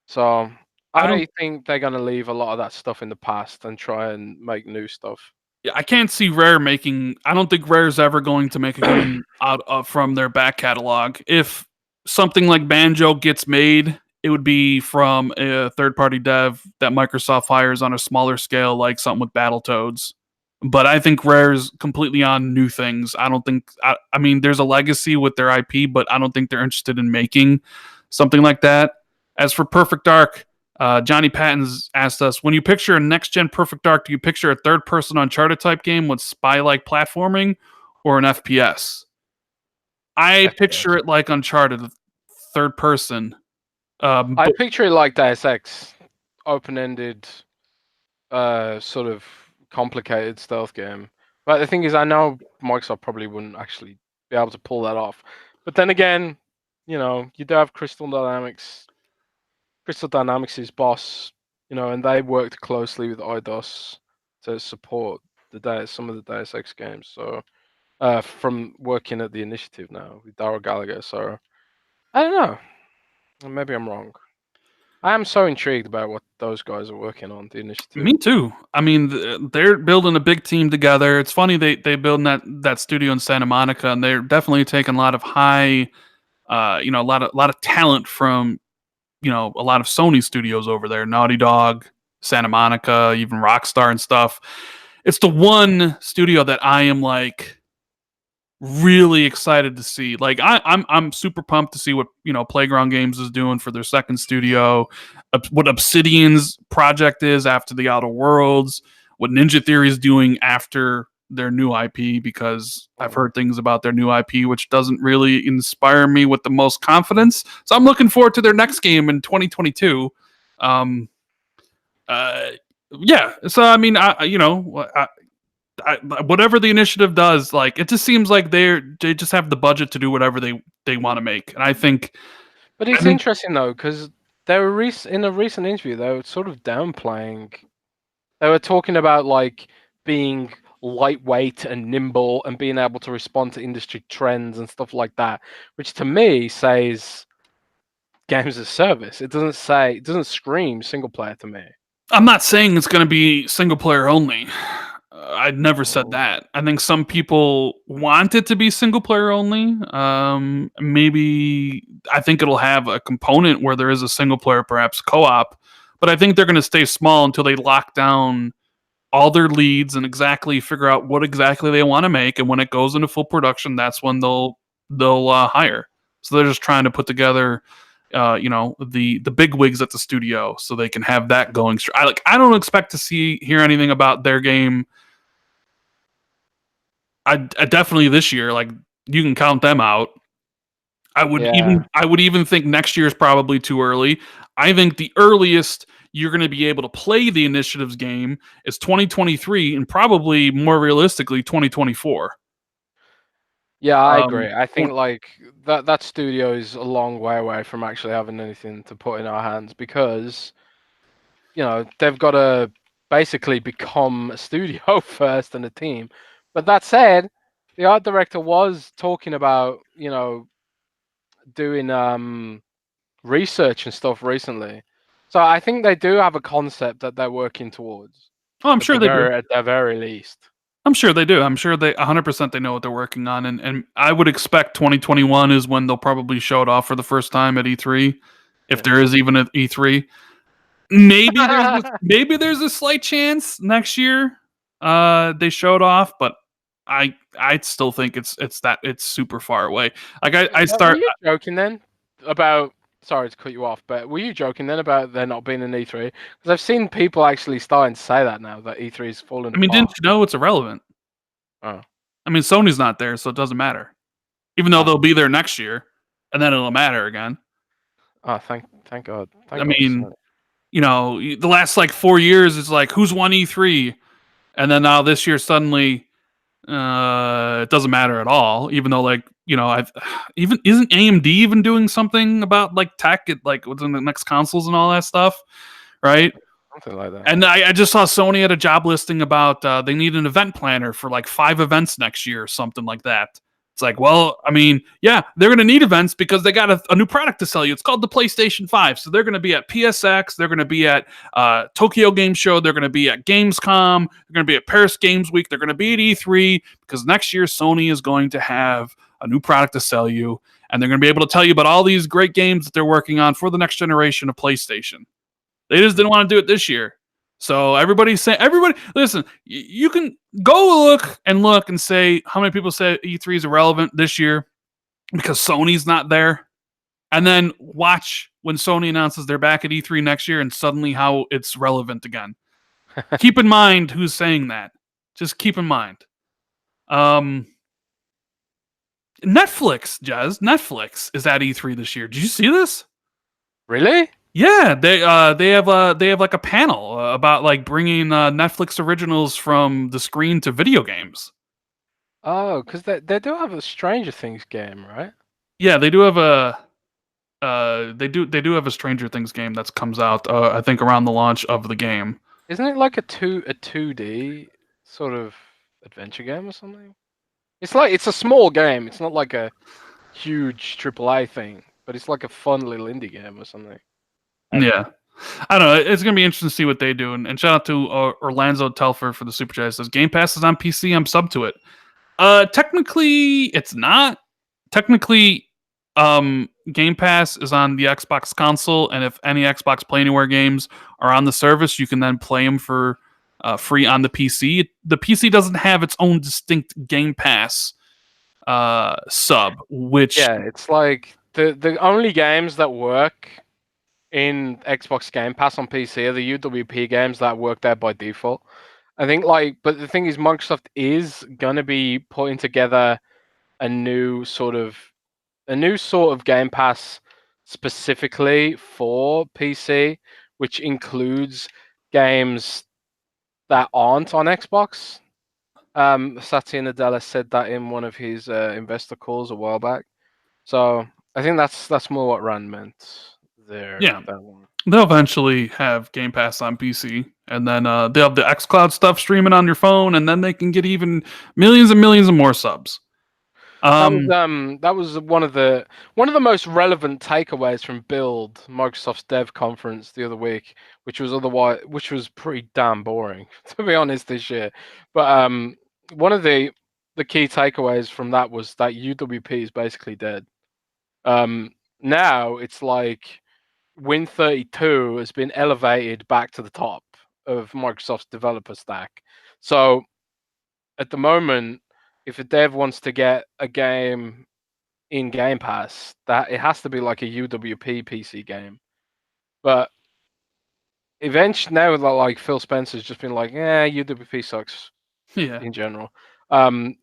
So I think they're gonna leave a lot of that stuff in the past and try and make new stuff. Yeah, I can't see Rare making. I don't think Rare's ever going to make a game out from their back catalog. If something like Banjo gets made, it would be from a third-party dev that Microsoft hires on a smaller scale, like something with Battletoads. But I think Rare's completely on new things. I don't think. I mean, there's a legacy with their IP, but I don't think they're interested in making something like that. As for Perfect Dark, Johnny Patton's asked us, when you picture a next-gen Perfect Dark, do you picture a third-person Uncharted type game with spy-like platforming or an FPS? I picture it like Uncharted, third-person. I picture it like Deus Ex, open-ended, sort of complicated stealth game. But the thing is, I know Microsoft probably wouldn't actually be able to pull that off. But then again, you do have Crystal Dynamics. Crystal Dynamics' boss, and they worked closely with IDOS to support some of the Deus Ex games. So, from working at the initiative now with Daryl Gallagher. So, I don't know. Maybe I'm wrong. I am so intrigued about what those guys are working on, the initiative. Me too. I mean, they're building a big team together. It's funny they build that studio in Santa Monica, and they're definitely taking a lot of high, a lot of talent from a lot of Sony studios over there, Naughty Dog, Santa Monica, even Rockstar and stuff. It's the one studio that I am like really excited to see. Like I'm super pumped to see what Playground Games is doing for their second studio, what Obsidian's project is after the Outer Worlds, what Ninja Theory is doing after their new IP, because I've heard things about their new IP which doesn't really inspire me with the most confidence. So I'm looking forward to their next game in 2022. Yeah. So I mean, whatever the initiative does, like it just seems like they just have the budget to do whatever they want to make, and I think. But it's interesting though, because they were in a recent interview they were sort of downplaying. They were talking about like being lightweight and nimble and being able to respond to industry trends and stuff like that, which to me says games as a service. It doesn't scream single player to me. I'm not saying it's going to be single player only. I'd never said Oh. that. I think some people want it to be single player only. Maybe I think it'll have a component where there is a single player, perhaps co-op. But I think they're going to stay small until they lock down all their leads and exactly figure out what exactly they want to make. And when it goes into full production, that's when they'll hire. So they're just trying to put together the big wigs at the studio so they can have that going. I don't expect to hear anything about their game. I definitely this year, like, you can count them out. I would even think next year is probably too early. I think the earliest you're going to be able to play the initiatives game is 2023 and probably more realistically 2024. Yeah, I agree. I Or- think like that studio is a long way away from actually having anything to put in our hands because they've got to basically become a studio first and a team. But that said, the art director was talking about doing research and stuff recently. So I think they do have a concept that they're working towards oh, I'm sure they do. at the very least. I'm sure they do. I'm sure they 100% they know what they're working on, and I would expect 2021 is when they'll probably show it off for the first time at E3, if Yeah. there is even an E3. Maybe there's a slight chance next year they show it off, but I still think it's super far away. Like I Were start. you joking then about? Sorry to cut you off, but were you joking then about there not being an E3? Because I've seen people actually starting to say that now that E3 is falling I mean, didn't apart. you know it's irrelevant? Oh, I mean, Sony's not there, so it doesn't matter. Even though they'll oh, be there next year, and then it'll matter again. oh! Thank God, I thank God for mean, Sony. the last like 4 years is like who's won E3, and then now this year suddenly it doesn't matter at all. Even though I've even isn't AMD even doing something about like tech, like within the next consoles and all that stuff, right? Something like that. And I just saw Sony had a job listing about they need an event planner for like 5 events next year or something like that. It's like, well, I mean, yeah, they're going to need events because they got a new product to sell you. It's called the PlayStation 5. So they're going to be at PSX. They're going to be at Tokyo Game Show. They're going to be at Gamescom. They're going to be at Paris Games Week. They're going to be at E3 because next year Sony is going to have a new product to sell you. And they're going to be able to tell you about all these great games that they're working on for the next generation of PlayStation. They just didn't want to do it this year. So everybody, listen, you can go look and say how many people say E3 is irrelevant this year because Sony's not there. And then watch when Sony announces they're back at E3 next year and suddenly how it's relevant again. Keep in mind who's saying that. Just keep in mind. Netflix is at E3 this year. Did you see this? Really? Yeah, they have like a panel about like bringing Netflix originals from the screen to video games. Oh, because they do have a Stranger Things game, right? Yeah, they do have a they do have a Stranger Things game that comes out I think around the launch of the game. Isn't it like a 2D sort of adventure game or something? It's a small game. It's not like a huge AAA thing, but it's like a fun little indie game or something. Yeah. I don't know. It's gonna be interesting to see what they do. And shout out to Orlando Telfer for the super chat. It says Game Pass is on PC. I'm sub to it. Technically, it's not. Technically, Game Pass is on the Xbox console, and if any Xbox Play Anywhere games are on the service, you can then play them for free on the PC. The PC doesn't have its own distinct Game Pass sub, which Yeah, it's like the only games that work in Xbox Game Pass on PC are the UWP games that work there by default. I think but the thing is, Microsoft is gonna be putting together a new sort of Game Pass specifically for PC, which includes games that aren't on Xbox. Satya Nadella said that in one of his investor calls a while back. So I think that's more what Rand meant there. yeah. That one. They'll eventually have Game Pass on PC, and then they'll have the XCloud stuff streaming on your phone, and then they can get even millions and millions of more subs. That was one of the most relevant takeaways from Build, Microsoft's dev conference the other week, which was pretty damn boring to be honest this year. But one of the key takeaways from that was that UWP is basically dead. Now it's like Win32 has been elevated back to the top of Microsoft's developer stack. So at the moment, if a dev wants to get a game in Game Pass, that it has to be like a UWP PC game. But eventually, now like Phil Spencer's just been like, yeah, UWP sucks Yeah, in general. Devs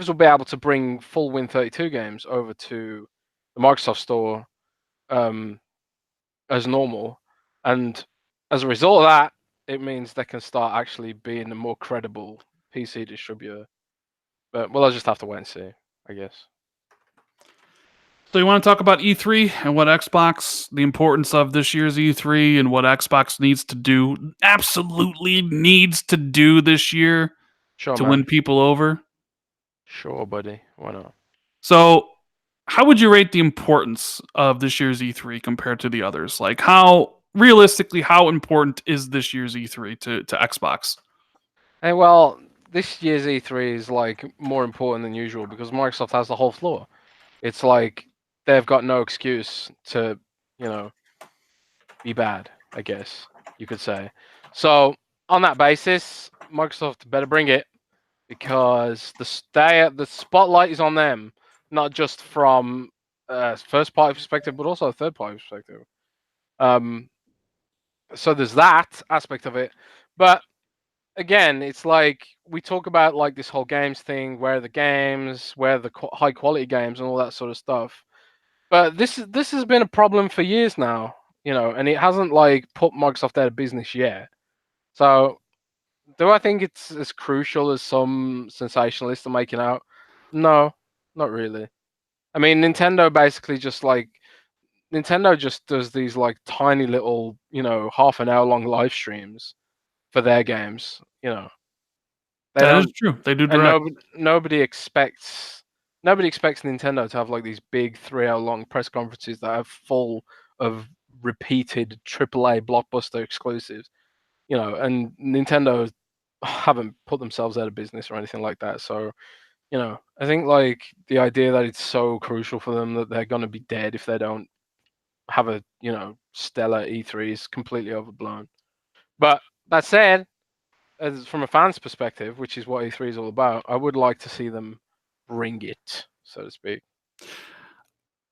will be able to bring full Win32 games over to the Microsoft Store as normal, and as a result of that, it means they can start actually being a more credible PC distributor. But we'll just have to wait and see, I guess. so you want to talk about E3 and what Xbox, the importance of this year's E3 and what Xbox needs to do, absolutely needs to do this year Sure, to man. win people over? Sure, buddy. Why not? So, how would you rate the importance of this year's E3 compared to the others? Like, how realistically, how important is this year's E3 to Xbox? Hey, well, this year's E3 is like more important than usual because Microsoft has the whole floor. It's like they've got no excuse to, you know, be bad, I guess you could say. So on that basis, Microsoft better bring it because the spotlight is on them, not just from first party perspective, but also a third party perspective. So there's that aspect of it, but again, it's like we talk about like this whole games thing, where are the games, where are the high quality games, and all that sort of stuff. But this has been a problem for years now, and it hasn't like put Microsoft out of business yet. So, do I think it's as crucial as some sensationalists are making out? No, not really. I mean, Nintendo just does these like tiny little, half an hour long live streams for their games. They That is don't, true. They do and direct. nobody expects Nintendo to have like these big 3 hour long press conferences that are full of repeated AAA blockbuster exclusives. And Nintendo haven't put themselves out of business or anything like that. So, I think like the idea that it's so crucial for them that they're gonna be dead if they don't have a stellar E3 is completely overblown. But that said, as from a fan's perspective, which is what E3 is all about, I would like to see them bring it, so to speak.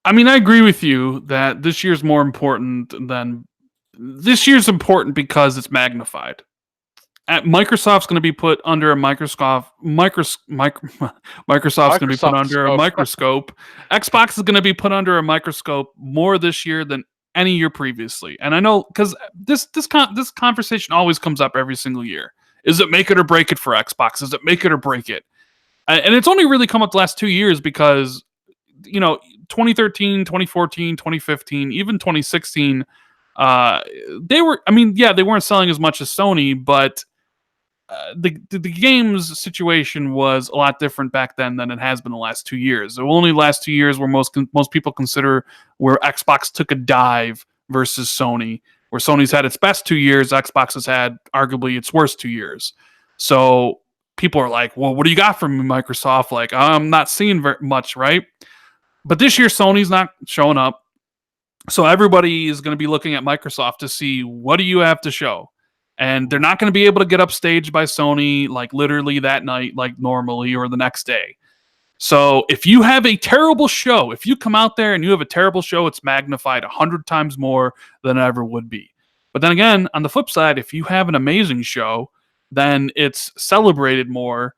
I mean, I agree with you that this year's more important than this year's important because it's magnified. Microsoft's going to be put under a microscope. Microsoft's going to be put Microsoft under a scope. microscope. Xbox is going to be put under a microscope more this year than any year previously. And I know because this conversation always comes up every single year. Is it make it or break it for Xbox? Is it make it or break it? And it's only really come up the last 2 years because 2013, 2014, 2015, even 2016, they were. I mean, yeah, they weren't selling as much as Sony, but the games situation was a lot different back then than it has been the last 2 years. The only last 2 years where most people consider where Xbox took a dive versus Sony, where Sony's had its best 2 years, Xbox has had arguably its worst 2 years. So people are like, well, what do you got from Microsoft? Like, I'm not seeing very much, right? But this year, Sony's not showing up. So everybody is going to be looking at Microsoft to see what do you have to show. And they're not going to be able to get upstaged by Sony like literally that night, like normally, or the next day. So if you have a terrible show, if you come out there and you have a terrible show, it's magnified 100 times more than it ever would be. But then again, on the flip side, if you have an amazing show, then it's celebrated more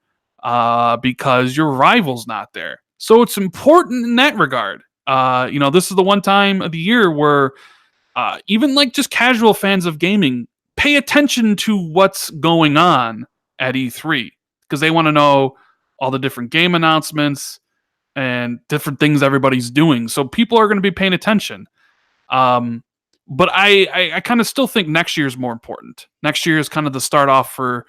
because your rival's not there. So it's important in that regard. This is the one time of the year where even like just casual fans of gaming pay attention to what's going on at E3 because they want to know all the different game announcements and different things everybody's doing. So people are going to be paying attention. But I kind of still think next year is more important. Next year is kind of the start off for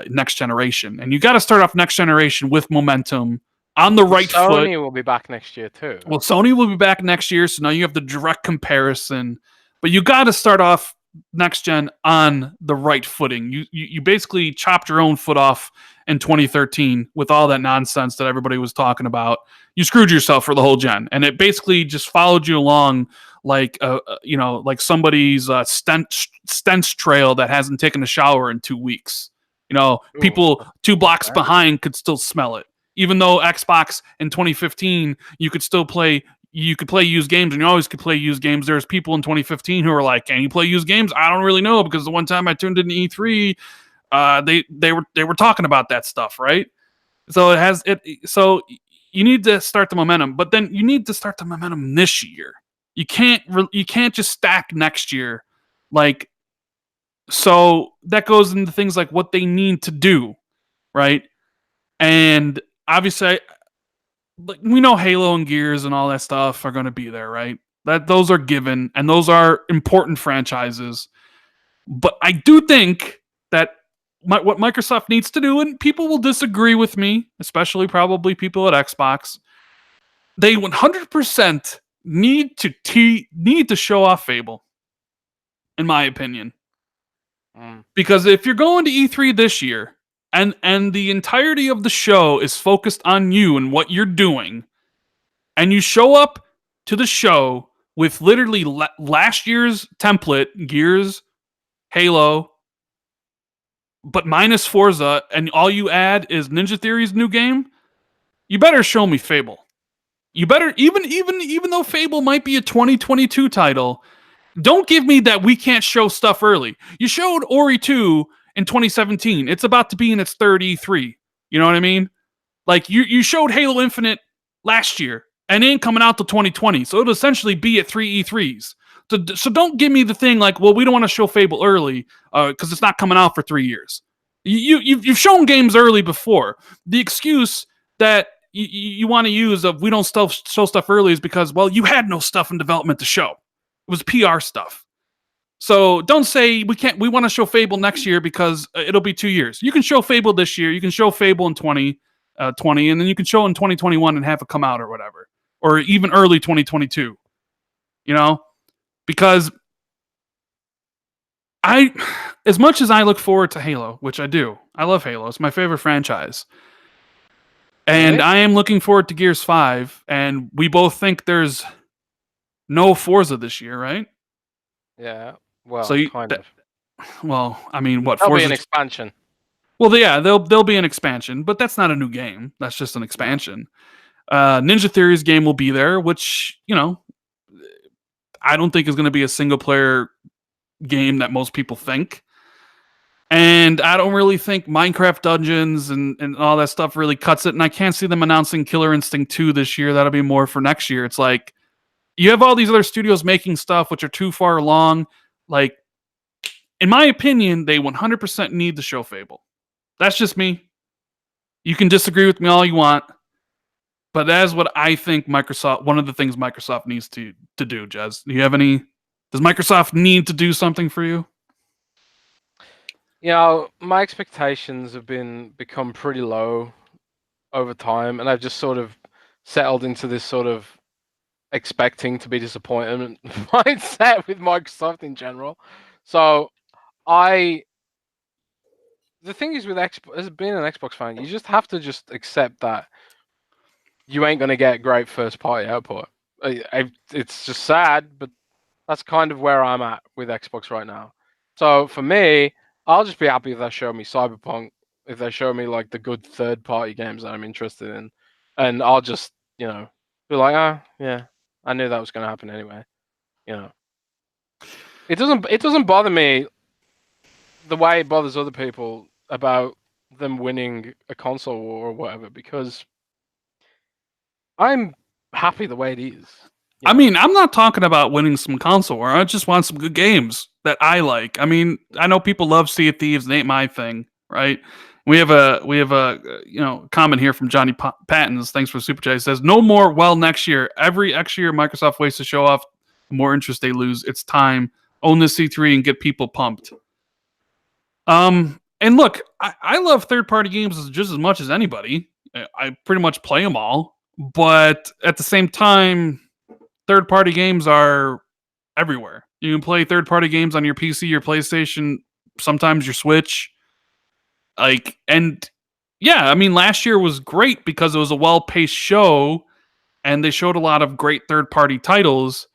next generation, and you got to start off next generation with momentum on the right foot. Sony will be back next year too. Well, Sony will be back next year, so now you have the direct comparison. But you got to start off next gen on the right footing. You basically chopped your own foot off in 2013 with all that nonsense that everybody was talking about. You screwed yourself for the whole gen, and it basically just followed you along like like somebody's stench trail that hasn't taken a shower in 2 weeks. People 2 blocks behind could still smell it. Even though Xbox in 2015 you could play used games, and you always could play used games. There's people in 2015 who are like, "Can you play used games?" I don't really know, because the one time I tuned into E3, they were talking about that stuff, right? So So you need to start the momentum, but then you need to start the momentum this year. You can't just stack next year, like. So that goes into things like what they need to do, right? And obviously, we know Halo and Gears and all that stuff are going to be there, right? Those are given, and those are important franchises. But I do think that what Microsoft needs to do, and people will disagree with me, especially probably people at Xbox, they 100% need to show off Fable, in my opinion. Because if you're going to E3 this year, and the entirety of the show is focused on you and what you're doing, and you show up to the show with literally last year's template, Gears, Halo, but minus Forza, and all you add is Ninja Theory's new game, you better show me Fable. You better, even though Fable might be a 2022 title, don't give me that we can't show stuff early. You showed Ori 2 in 2017. It's about to be in its third E3. You know what I mean? Like, you showed Halo Infinite last year, and it ain't coming out till 2020. So it'll essentially be at 3 E3s. So don't give me the thing like, well, we don't want to show Fable early because it's not coming out for 3 years. You've shown games early before. The excuse that you want to use of we don't show stuff early is because, well, you had no stuff in development to show. It was PR stuff. So don't say we want to show Fable next year because it'll be 2 years. You can show Fable this year. You can show Fable in 2020, and then you can show in 2021 and have it come out or whatever. Or even early 2022. Because as much as I look forward to Halo, which I do, I love Halo. It's my favorite franchise. And I am looking forward to Gears 5, and we both think there's no Forza this year, right? Yeah. Well, kind of. Well, I mean, what? There'll be an expansion. Well, yeah, there'll be an expansion, but that's not a new game. That's just an expansion. Ninja Theory's game will be there, which, I don't think is going to be a single player game that most people think. And I don't really think Minecraft Dungeons and all that stuff really cuts it. And I can't see them announcing Killer Instinct 2 this year. That'll be more for next year. It's like, you have all these other studios making stuff which are too far along. Like, in my opinion, they 100% need to show Fable. That's just me. You can disagree with me all you want. But that is what I think one of the things Microsoft needs to do, Jez. Does Microsoft need to do something for you? My expectations have become pretty low over time, and I've just sort of settled into this sort of expecting to be disappointed mindset with Microsoft in general. So the thing is with Xbox, as being an Xbox fan, you just have to just accept that you ain't gonna get great first party output. It's just sad, but that's kind of where I'm at with Xbox right now. So for me, I'll just be happy if they show me Cyberpunk, if they show me like the good third party games that I'm interested in, and I'll just be like, yeah, I knew that was gonna happen anyway. It doesn't bother me the way it bothers other people about them winning a console war or whatever, because I'm happy the way it is. I mean, I'm not talking about winning some console war. I just want some good games that I like. I mean, I know people love Sea of Thieves. It ain't my thing, right? We have a comment here from Johnny Pattons. Thanks for the super chat. He says, no more. Well, next year, every extra year Microsoft waits to show off the more interest they lose. It's time. Own the C3 and get people pumped. And look, I love third-party games just as much as anybody. I pretty much play them all, but at the same time, third-party games are everywhere. You can play third-party games on your PC, your PlayStation, sometimes your Switch. And yeah, I mean, last year was great because it was a well-paced show, and they showed a lot of great third-party titles.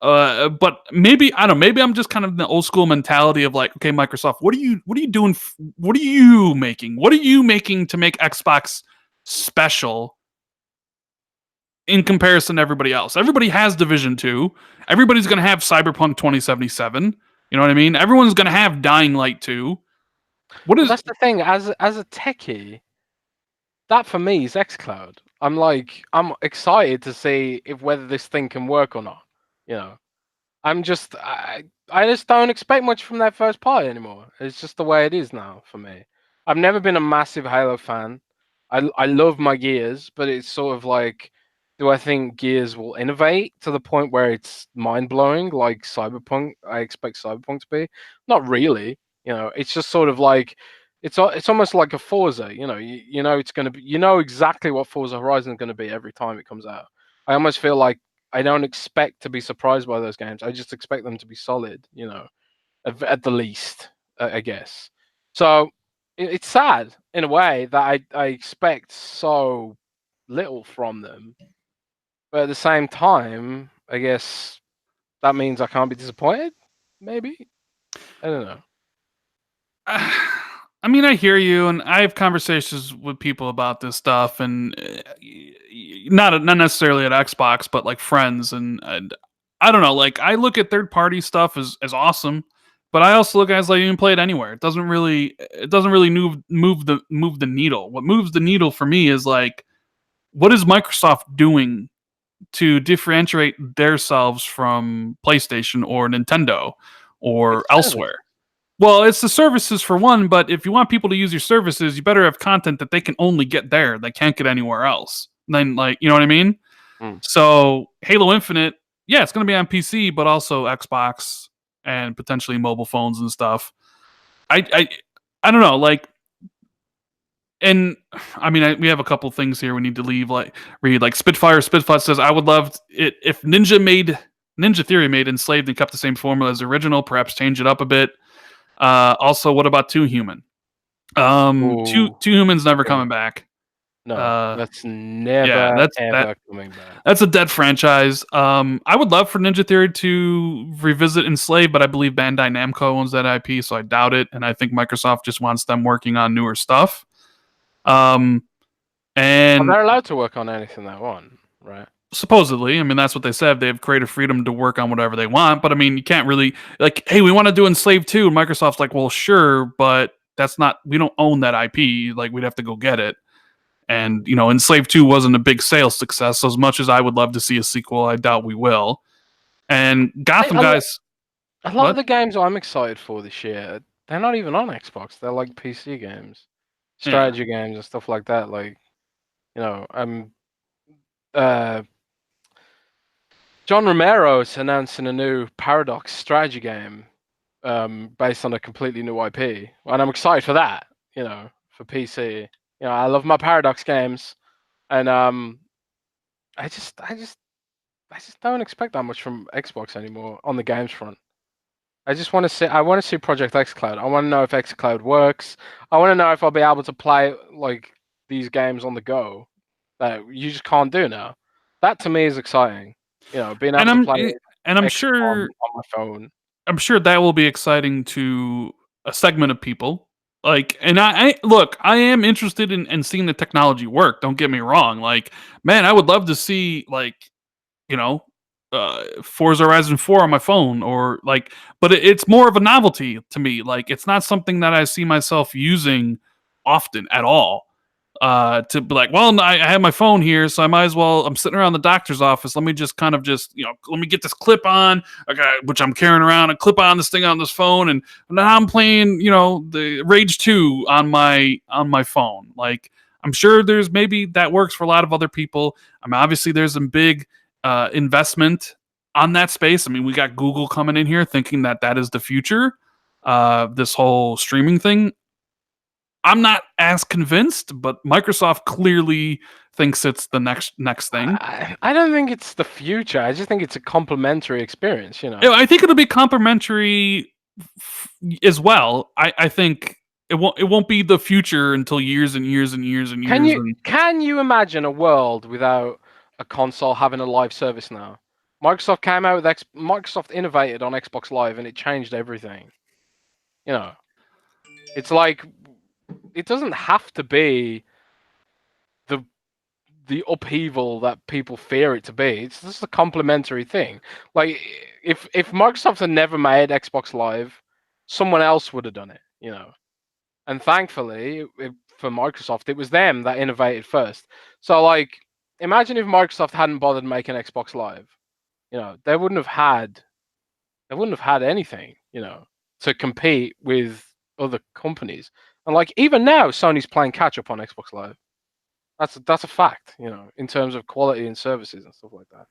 But maybe I don't know. Maybe I'm just kind of in the old school mentality of like, okay, Microsoft, what are you doing? What are you making? What are you making to make Xbox special in comparison to everybody else? Everybody has Division 2. Everybody's going to have Cyberpunk 2077. You know what I mean? Everyone's going to have Dying Light 2. That's the thing. As a techie, that for me is xCloud. I'm excited to see whether this thing can work or not. You know, I just don't expect much from that first party anymore. It's just the way it is now for me. I've never been a massive Halo fan. I love my Gears, but it's sort of like, do I think Gears will innovate to the point where it's mind blowing like Cyberpunk? I expect Cyberpunk to be. Not really. You know, it's just sort of like it's almost like a Forza. You know, you know it's going to be. You know exactly what Forza Horizon is going to be every time it comes out. I almost feel like I don't expect to be surprised by those games. I just expect them to be solid. You know, at the least, I guess. So it's sad in a way that I expect so little from them, but at the same time, I guess that means I can't be disappointed. Maybe I don't know. I mean, I hear you, and I have conversations with people about this stuff, and not necessarily at Xbox, but like friends, and I don't know. Like, I look at third party stuff as awesome, but I also look at it as like you can play it anywhere. It doesn't really move the needle. What moves the needle for me is like, what is Microsoft doing to differentiate themselves from PlayStation or Nintendo or elsewhere? Well, it's the services for one, but if you want people to use your services, you better have content that they can only get there. They can't get anywhere else. Then, like, you know what I mean? Mm. So, Halo Infinite, yeah, it's going to be on PC, but also Xbox and potentially mobile phones and stuff. I don't know, like, and I mean, we have a couple things here we need to read. Like Spitfire says, I would love it if Ninja Theory made Enslaved and kept the same formula as the original, perhaps change it up a bit. Also, what about Two Human? Two Humans never coming back. No, that's never ever coming back. That's a dead franchise. I would love for Ninja Theory to revisit Enslaved, but I believe Bandai Namco owns that IP, so I doubt it. And I think Microsoft just wants them working on newer stuff. And they're allowed to work on anything they want, right? Supposedly, I mean, that's what they said. They have creative freedom to work on whatever they want. But I mean, you can't really like, hey, we want to do Enslaved 2. And Microsoft's like, well, sure, but we don't own that IP. Like, we'd have to go get it. And, you know, Enslaved 2 wasn't a big sales success. So as much as I would love to see a sequel, I doubt we will. And Gotham guys. A lot of the games I'm excited for this year, they're not even on Xbox. They're like PC games, strategy games and stuff like that. Like, you know, John Romero's announcing a new Paradox strategy game based on a completely new IP. And I'm excited for that, you know, for PC. You know, I love my Paradox games. And I just don't expect that much from Xbox anymore on the games front. I want to see Project xCloud. I want to know if xCloud works. I want to know if I'll be able to play like these games on the go that you just can't do now. That to me is exciting. You know, being able to play I'm sure on my phone. I'm sure that will be exciting to a segment of people. Like, and I look, I am interested in seeing the technology work. Don't get me wrong. Like, man, I would love to see like, you know, Forza Horizon 4 on my phone or like, but it's more of a novelty to me. Like, it's not something that I see myself using often at all. To be like, well, I have my phone here, so I might as well. I'm sitting around the doctor's office. Let me just kind of let me get this clip on, which I'm carrying around, and clip on this thing on this phone, and now I'm playing, you know, the Rage 2 on my phone. Like, I'm sure there's maybe that works for a lot of other people. I mean, obviously there's some big investment on that space, I mean, we got Google coming in here thinking that is the future. This whole streaming thing. I'm not as convinced, but Microsoft clearly thinks it's the next thing. I don't think it's the future. I just think it's a complementary experience. I think it'll be complementary as well. I think it won't be the future until years and years and years and years. Can you imagine a world without a console having a live service now? Microsoft came out with Microsoft innovated on Xbox Live and it changed everything. It's like it doesn't have to be the upheaval that people fear it to be. It's just a complementary thing. Like if Microsoft had never made Xbox Live, someone else would have done it, And thankfully, for Microsoft, it was them that innovated first. So, like, imagine if Microsoft hadn't bothered making Xbox Live. They wouldn't have had anything, to compete with other companies. And like even now, Sony's playing catch up on Xbox Live. That's a fact, in terms of quality and services and stuff like that.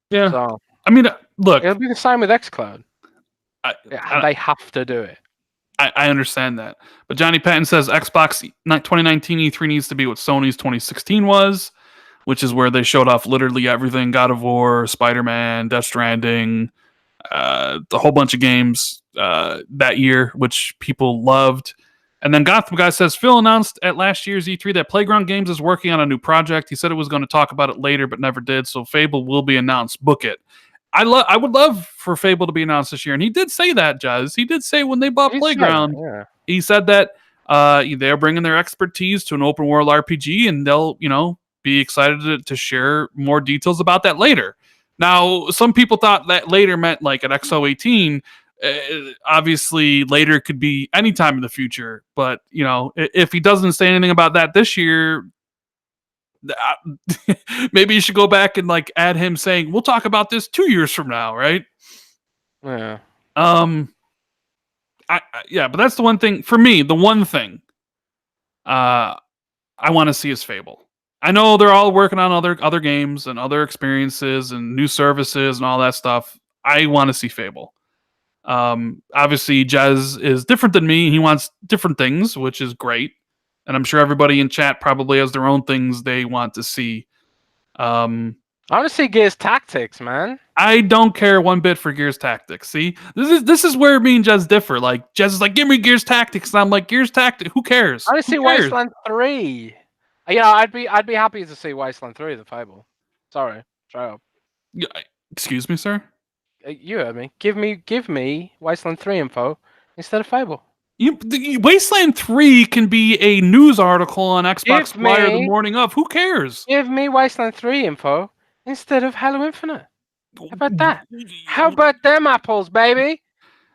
Yeah. So, I mean, look, it'll be the same with xCloud. They have to do it. I understand that. But Johnny Patton says Xbox 2019 E3 needs to be what Sony's 2016 was, which is where they showed off literally everything: God of War, Spider-Man, Death Stranding, the whole bunch of games that year, which people loved. And then Gotham Guy says, Phil announced at last year's E3 that Playground Games is working on a new project. He said it was going to talk about it later, but never did. So Fable will be announced. Book it. I would love for Fable to be announced this year. And he did say that, Jazz. He did say when they bought Playground, he said that they're bringing their expertise to an open world RPG and they'll, be excited to share more details about that later. Now, some people thought that later meant like at XO18. Obviously later could be any time in the future, but if he doesn't say anything about that this year, maybe you should go back and like add him saying we'll talk about this 2 years from now, right? Yeah. But that's the one thing for me. The one thing I want to see is Fable. I know they're all working on other games and other experiences and new services and all that stuff. I want to see Fable. Obviously Jazz is different than me. He wants different things, which is great. And I'm sure everybody in chat probably has their own things they want to see. I want to see Gears Tactics, man. I don't care one bit for Gears Tactics. See, this is where me and Jazz differ. Like Jazz is like, give me Gears Tactics, and I'm like, Gears Tactics. Who cares? I want to see Wasteland 3. I'd be happy to see Wasteland 3, the Fable. Sorry, try up. Excuse me, sir. You heard me. Give me Wasteland 3 info instead of Fable. Wasteland 3 can be a news article on Xbox Wire the morning of. Who cares? Give me Wasteland 3 info instead of Halo Infinite. How about that? How about them apples, baby?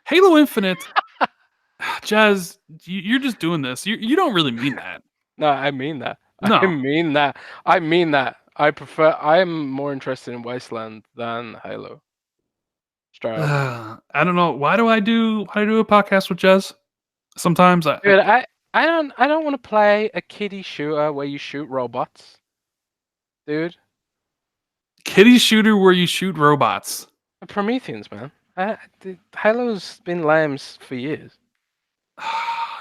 Halo Infinite. Jazz, you're just doing this. You don't really mean that. No, I mean that. No. I mean that. I am more interested in Wasteland than Halo. Straight up. I don't know. Why do I do a podcast with Jazz? Sometimes I don't want to play a kiddie shooter where you shoot robots. Dude. Kiddie shooter where you shoot robots. Prometheans, man. Halo's been lame for years.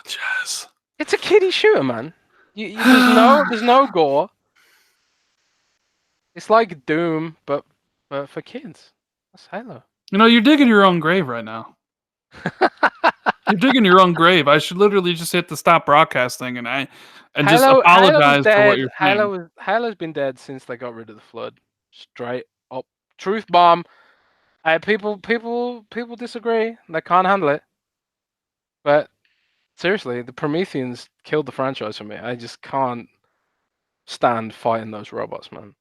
Jazz. It's a kiddie shooter, man. There's no gore. It's like Doom, but for kids. That's Halo. You're digging your own grave right now. You're digging your own grave. I should literally just hit the stop broadcasting and just apologize for what you're saying. Halo's been dead since they got rid of the flood. Straight up, truth bomb. People disagree. They can't handle it. But seriously, the Prometheans killed the franchise for me. I just can't stand fighting those robots, man.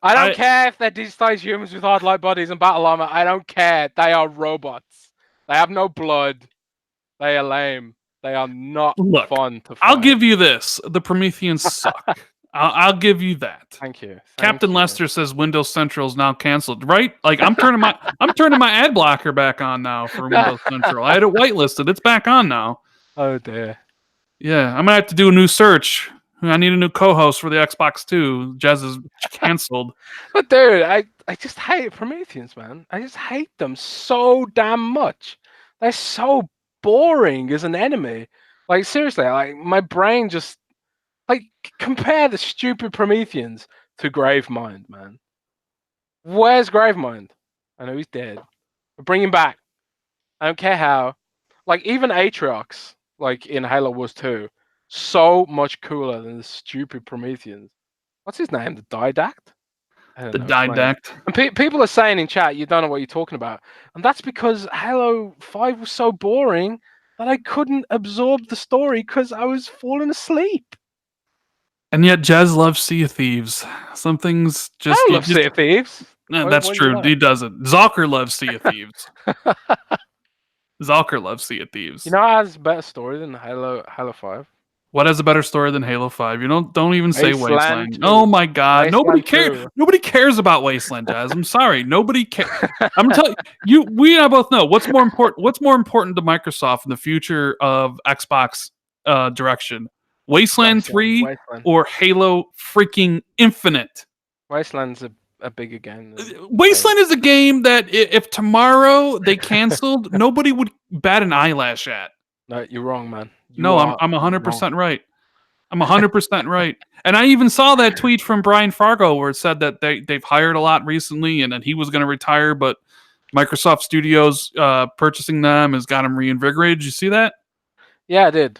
I don't care if they're digitized humans with hard-light bodies and battle armor. I don't care. They are robots. They have no blood. They are lame. They are not fun to fight. I'll give you this. The Prometheans suck. I'll give you that. Thank you. Captain Lester says Windows Central is now canceled. Right? Like I'm turning my ad blocker back on now for Windows Central. I had it whitelisted. It's back on now. Oh dear. Yeah, I'm gonna have to do a new search. I need a new co-host for the Xbox 2. Jez is canceled. But dude, I just hate Prometheans, man. I just hate them so damn much. They're so boring as an enemy. Like seriously, like my brain just like compare the stupid Prometheans to Gravemind, man. Where's Gravemind? I know he's dead. But bring him back. I don't care how. Like even Atriox, like in Halo Wars 2, so much cooler than the stupid Prometheans. What's his name? The Didact? I don't The know. It's my name. Didact. And people are saying in chat, you don't know what you're talking about. And that's because Halo 5 was so boring that I couldn't absorb the story because I was falling asleep. And yet Jez loves Sea of Thieves. Some things just I love Sea of Thieves. that's What do you true. like? He doesn't. Zalker loves Sea of Thieves. Zalker loves Sea of Thieves. You know, it has a better story than Halo 5. What has a better story than Halo 5? You don't even say Wasteland Wasteland. 2. Oh my god. Nobody Wasteland cares. 2. Nobody cares about Wasteland, Jazz. I'm sorry. Nobody cares. I'm telling you, we and I both know what's more important. What's more important to Microsoft in the future of Xbox direction? Wasteland 3 Wasteland. or Halo freaking Infinite? Wasteland's a bigger game. Wasteland is a game that if tomorrow they canceled, nobody would bat an eyelash at. No, you're wrong, man. No, I'm 100% right. I'm 100% right. And I even saw that tweet from Brian Fargo where it said that they've hired a lot recently and that he was going to retire, but Microsoft Studios purchasing them has got him reinvigorated. Did you see that? Yeah, I did.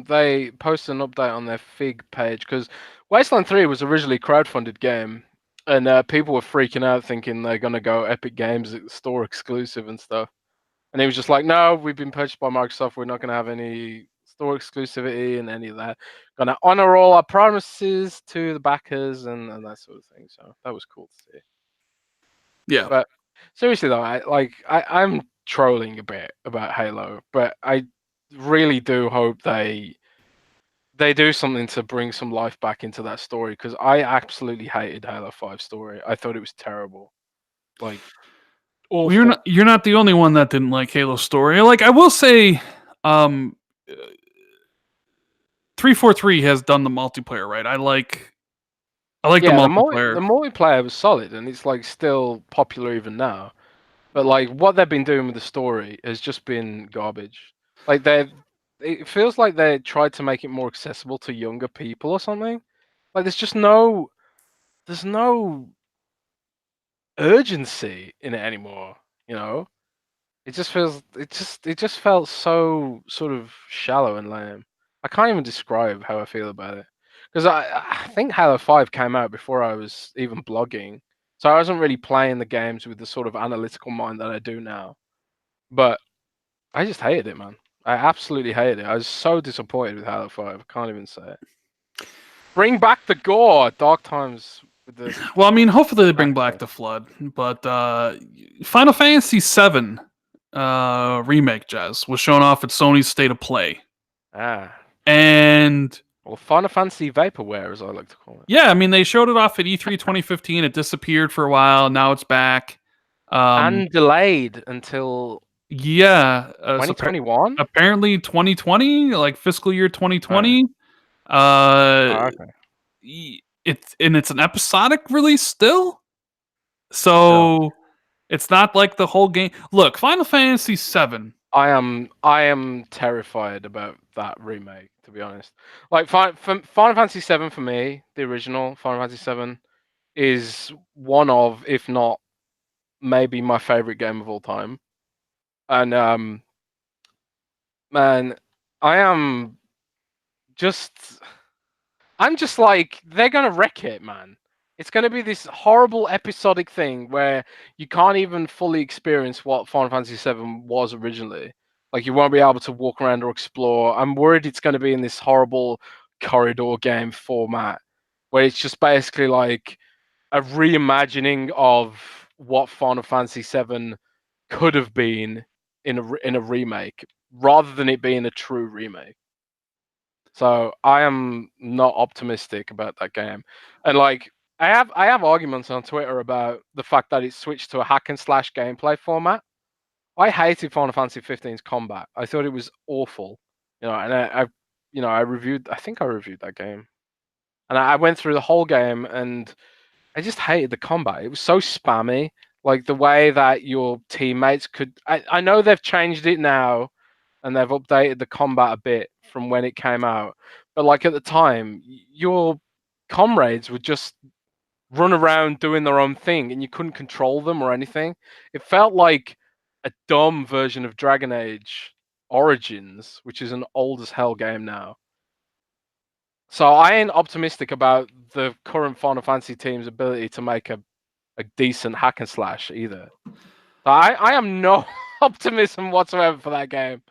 They posted an update on their Fig page because Wasteland 3 was originally a crowdfunded game, and people were freaking out thinking they're going to go Epic Games store exclusive and stuff. And he was just like, no, we've been purchased by Microsoft. We're not going to have any store exclusivity and any of that. Going to honor all our promises to the backers and that sort of thing. So that was cool to see. Yeah. But seriously though, I'm trolling a bit about Halo, but I really do hope they do something to bring some life back into that story because I absolutely hated Halo 5 story. I thought it was terrible. Like awful. Well, you're not the only one that didn't like Halo story. Like I will say 343 has done the multiplayer right. I like the multiplayer. The multiplayer was solid and it's like still popular even now. But like what they've been doing with the story has just been garbage. Like it feels like they tried to make it more accessible to younger people or something. Like there's no urgency in it anymore, you know? It just felt so sort of shallow and lame. I can't even describe how I feel about it. Because I think Halo 5 came out before I was even blogging. So I wasn't really playing the games with the sort of analytical mind that I do now. But I just hated it, man. I absolutely hated it. I was so disappointed with Halo 5. I can't even say it. Bring back the gore. Dark Times with the Well, I mean, hopefully they bring back the Flood, but Final Fantasy VII remake, Jazz, was shown off at Sony's State of Play. And well, Final Fantasy Vaporware, as I like to call it. Yeah, I mean, they showed it off at E3 2015. It disappeared for a while. Now it's back. And delayed until 2021? Apparently 2020, like fiscal year 2020. Okay. It's an episodic release still. So it's not like the whole game. Look, Final Fantasy VII. I am terrified about that remake, to be honest. Like Final Fantasy VII for me, the original Final Fantasy VII, is one of, if not maybe my favorite game of all time. And man, I'm just like, they're gonna wreck it, man. It's gonna be this horrible episodic thing where you can't even fully experience what Final Fantasy VII was originally. Like you won't be able to walk around or explore. I'm worried it's gonna be in this horrible corridor game format where it's just basically like a reimagining of what Final Fantasy VII could have been in a remake, rather than it being a true remake. So I am not optimistic about that game, and like I have arguments on Twitter about the fact that it switched to a hack and slash gameplay format. I hated Final Fantasy 15's combat. I thought it was awful, and I reviewed. I think I reviewed that game And I went through the whole game, and I just hated the combat. It was so spammy. Like the way that your teammates could. I know they've changed it now, and they've updated the combat a bit from when it came out. But like at the time, your comrades would just run around doing their own thing, and you couldn't control them or anything. It felt like a dumb version of Dragon Age Origins, which is an old as hell game now. So I ain't optimistic about the current Final Fantasy team's ability to make a decent hack and slash either. So I am no optimism whatsoever for that game,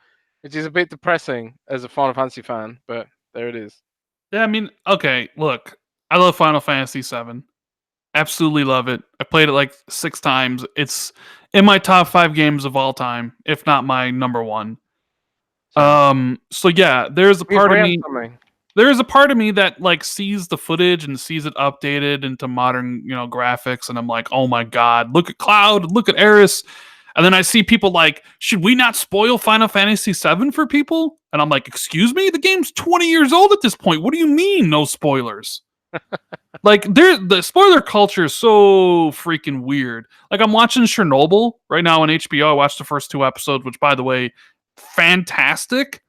which is a bit depressing as a Final Fantasy fan, but there it is. Yeah, I mean, okay, look, I love Final Fantasy VII. Absolutely love it. I played it like 6 times. It's in my top 5 games of all time, if not my number 1. So yeah, there's a part of me that like sees the footage and sees it updated into modern, graphics, and I'm like, oh my god, look at Cloud, look at Eris. And then I see people like, should we not spoil Final Fantasy VII for people? And I'm like, excuse me? The game's 20 years old at this point. What do you mean, no spoilers? Like, the spoiler culture is so freaking weird. Like, I'm watching Chernobyl right now on HBO. I watched the first 2 episodes, which, by the way, fantastic.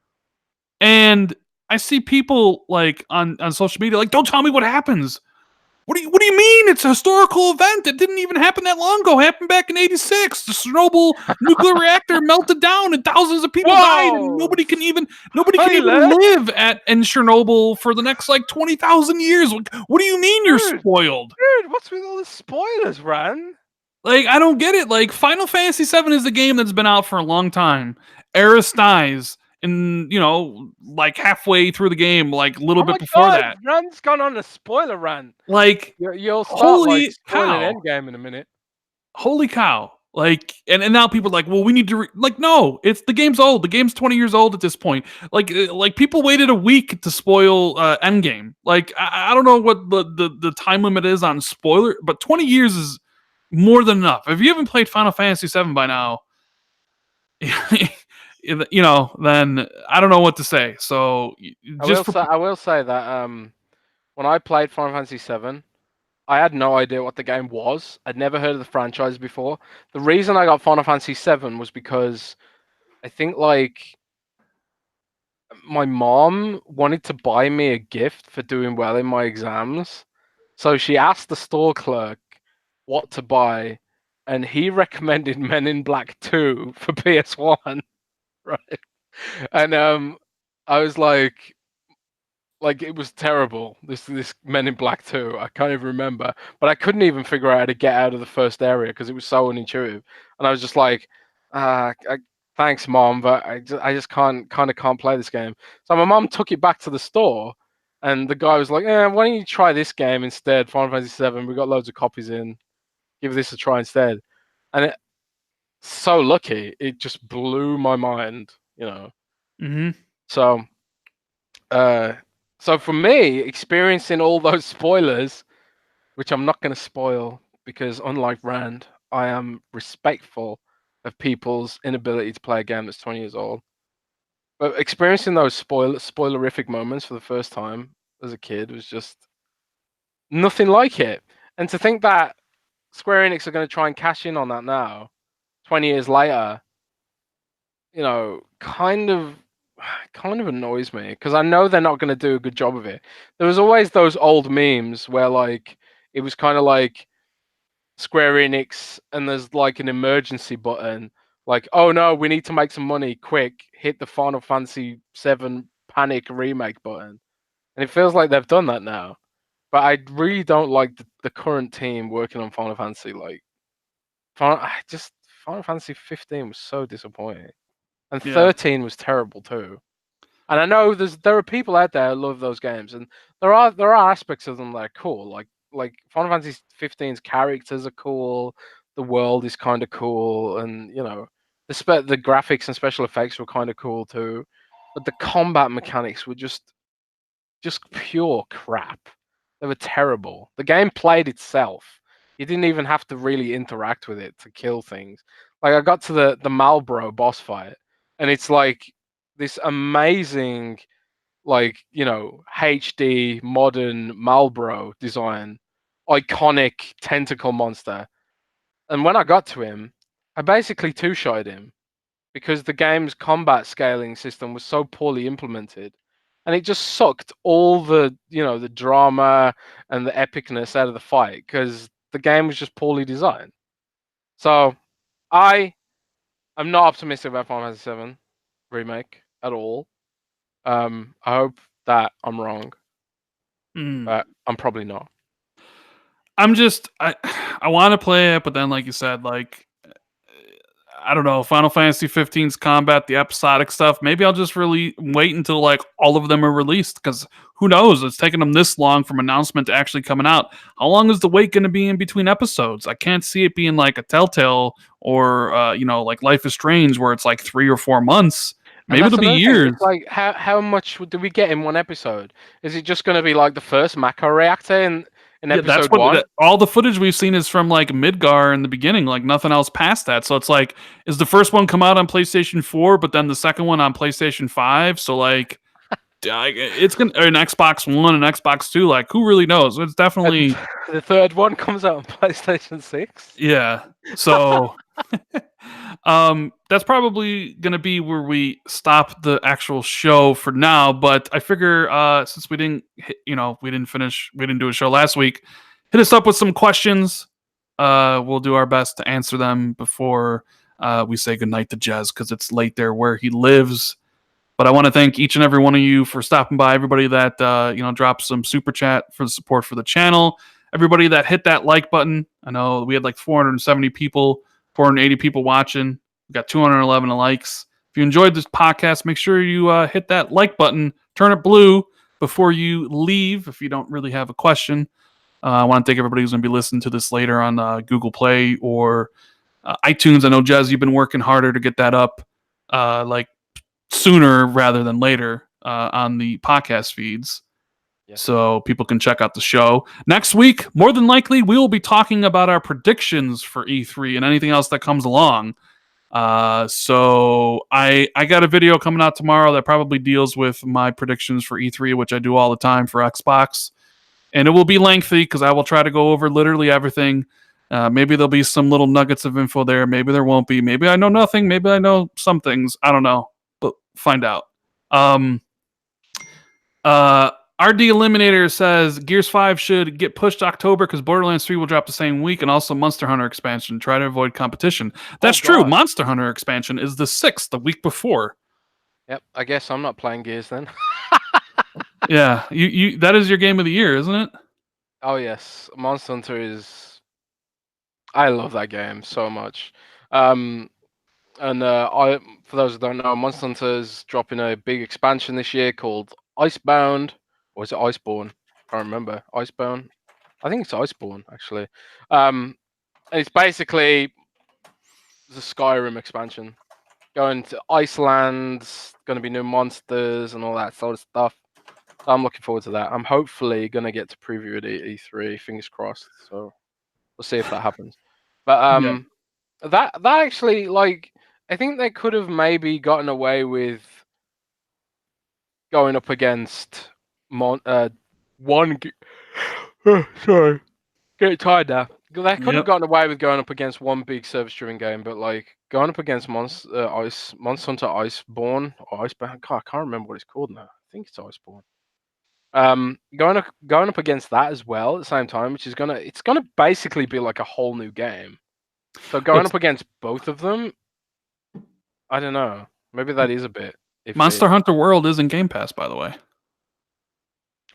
And I see people like on social media like, don't tell me what happens. What do you mean? It's a historical event. It didn't even happen that long ago. It happened back in '86. The Chernobyl nuclear reactor melted down, and thousands of people died, and nobody can even live in Chernobyl for the next like 20,000 years. What do you mean you're spoiled? Dude, what's with all the spoilers, Ran? Like, I don't get it. Like, Final Fantasy VII is a game that's been out for a long time. Eris dies. And like halfway through the game, like a little bit before that, Ran's gone on a spoiler run. Like, you'll start holy spoiling cow! Endgame in a minute. Holy cow! Like, and now people are like, well, we need to no, it's the game's old. The game's 20 years old at this point. Like people waited a week to spoil Endgame. Like, I don't know what the time limit is on spoiler, but 20 years is more than enough. If you haven't played Final Fantasy VII by now, then I don't know what to say. So I will say that when I played Final Fantasy VII, I had no idea what the game was. I'd never heard of the franchise before. The reason I got Final Fantasy VII was because I think like my mom wanted to buy me a gift for doing well in my exams. So she asked the store clerk what to buy, and he recommended Men in Black 2 for PS1. Right. And I was like it was terrible. This Men in Black 2. I can't even remember, but I couldn't even figure out how to get out of the first area because it was so unintuitive. And I was just like, thanks, mom, but I just can't play this game. So my mom took it back to the store, and the guy was like, why don't you try this game instead? Final Fantasy VII. We got loads of copies in. Give this a try instead. And so lucky, it just blew my mind, Mm-hmm. So for me, experiencing all those spoilers, which I'm not going to spoil because unlike Rand, I am respectful of people's inability to play a game that's 20 years old. But experiencing those spoilerific moments for the first time as a kid was just nothing like it. And to think that Square Enix are going to try and cash in on that now, 20 years later, kind of annoys me because I know they're not going to do a good job of it. There was always those old memes where like it was kind of like Square Enix and there's like an emergency button, like, oh no, we need to make some money, quick, hit the Final Fantasy VII Panic remake button. And it feels like they've done that now. But I really don't like the current team working on Final Fantasy. Like, Final Fantasy 15 was so disappointing. And 13 was terrible too. And I know there are people out there who love those games, and there are aspects of them that are cool. Like Final Fantasy 15's characters are cool, the world is kind of cool, and the graphics and special effects were kind of cool too. But the combat mechanics were just pure crap. They were terrible. The game played itself. You didn't even have to really interact with it to kill things. Like I got to the Malboro boss fight, and it's like this amazing like, HD modern Marlboro design, iconic tentacle monster. And when I got to him, I basically two-shotted him because the game's combat scaling system was so poorly implemented, and it just sucked all the drama and the epicness out of the fight because the game was just poorly designed. So I am not optimistic about Final Fantasy VII remake at all. I hope that I'm wrong, but I'm probably not. I want to play it, but then like you said, like I don't know, Final Fantasy 15's combat, the episodic stuff. Maybe I'll just really wait until like all of them are released because who knows? It's taking them this long from announcement to actually coming out. How long is the wait going to be in between episodes? I can't see it being like a Telltale or like Life is Strange where it's like 3 or 4 months. And Maybe that's it'll be another thing. years. It's like how much do we get in one episode? Is it just going to be like the first Mako reactor in Yeah, that's episode what one? all the footage we've seen is from like Midgar in the beginning, like nothing else past that. So it's like, is the first one come out on PlayStation 4, but then the second one on PlayStation 5? So like, it's gonna an Xbox One and Xbox Two. Like, who really knows? It's definitely The third one comes out on PlayStation 6. yeah. So that's probably gonna be where we stop the actual show for now. But I figure since we didn't we didn't do a show last week, hit us up with some questions. We'll do our best to answer them before we say goodnight to Jez because it's late there where he lives. But I want to thank each and every one of you for stopping by. Everybody that dropped some super chat for the support for the channel. Everybody that hit that like button. I know we had like 470 people, 480 people watching. We got 211 likes. If you enjoyed this podcast, make sure you hit that like button, turn it blue before you leave. If you don't really have a question, I want to thank everybody who's going to be listening to this later on Google Play or iTunes. I know Jez, you've been working harder to get that up, like sooner rather than later on the podcast feeds. Yes. So people can check out the show. Next week, more than likely, we will be talking about our predictions for E3 and anything else that comes along. So I got a video coming out tomorrow that probably deals with my predictions for E3, which I do all the time for Xbox. And it will be lengthy because I will try to go over literally everything. Maybe there'll be some little nuggets of info there. Maybe there won't be. Maybe I know nothing. Maybe I know some things. I don't know. But find out. RD Eliminator says Gears 5 should get pushed to October because Borderlands 3 will drop the same week, and also Monster Hunter expansion. Try to avoid competition. That's true. Monster Hunter expansion is the 6th, the week before. Yep, I guess I'm not playing Gears then. Yeah, you that is your game of the year, isn't it? Oh yes, Monster Hunter is. I love that game so much. And for those who don't know, Monster Hunter is dropping a big expansion this year called Icebound. Or is it Iceborne? I can't remember. Icebound? I think it's Iceborne, actually. It's basically the Skyrim expansion. Going to Iceland, going to be new monsters and all that sort of stuff. So I'm looking forward to that. I'm hopefully going to get to preview it at E3, fingers crossed. So we'll see if that happens. But that actually, like, I think they could have maybe gotten away with going up against sorry, get tired now. They could have gotten away with going up against one big service-driven game, but like going up against Monster Hunter Iceborne or Icebound. God, I can't remember what it's called now. I think it's Iceborne. Going up against that as well at the same time, which is it's gonna basically be like a whole new game. So going up against both of them, I don't know. Maybe that is a bit iffy. Monster Hunter World is in Game Pass, by the way.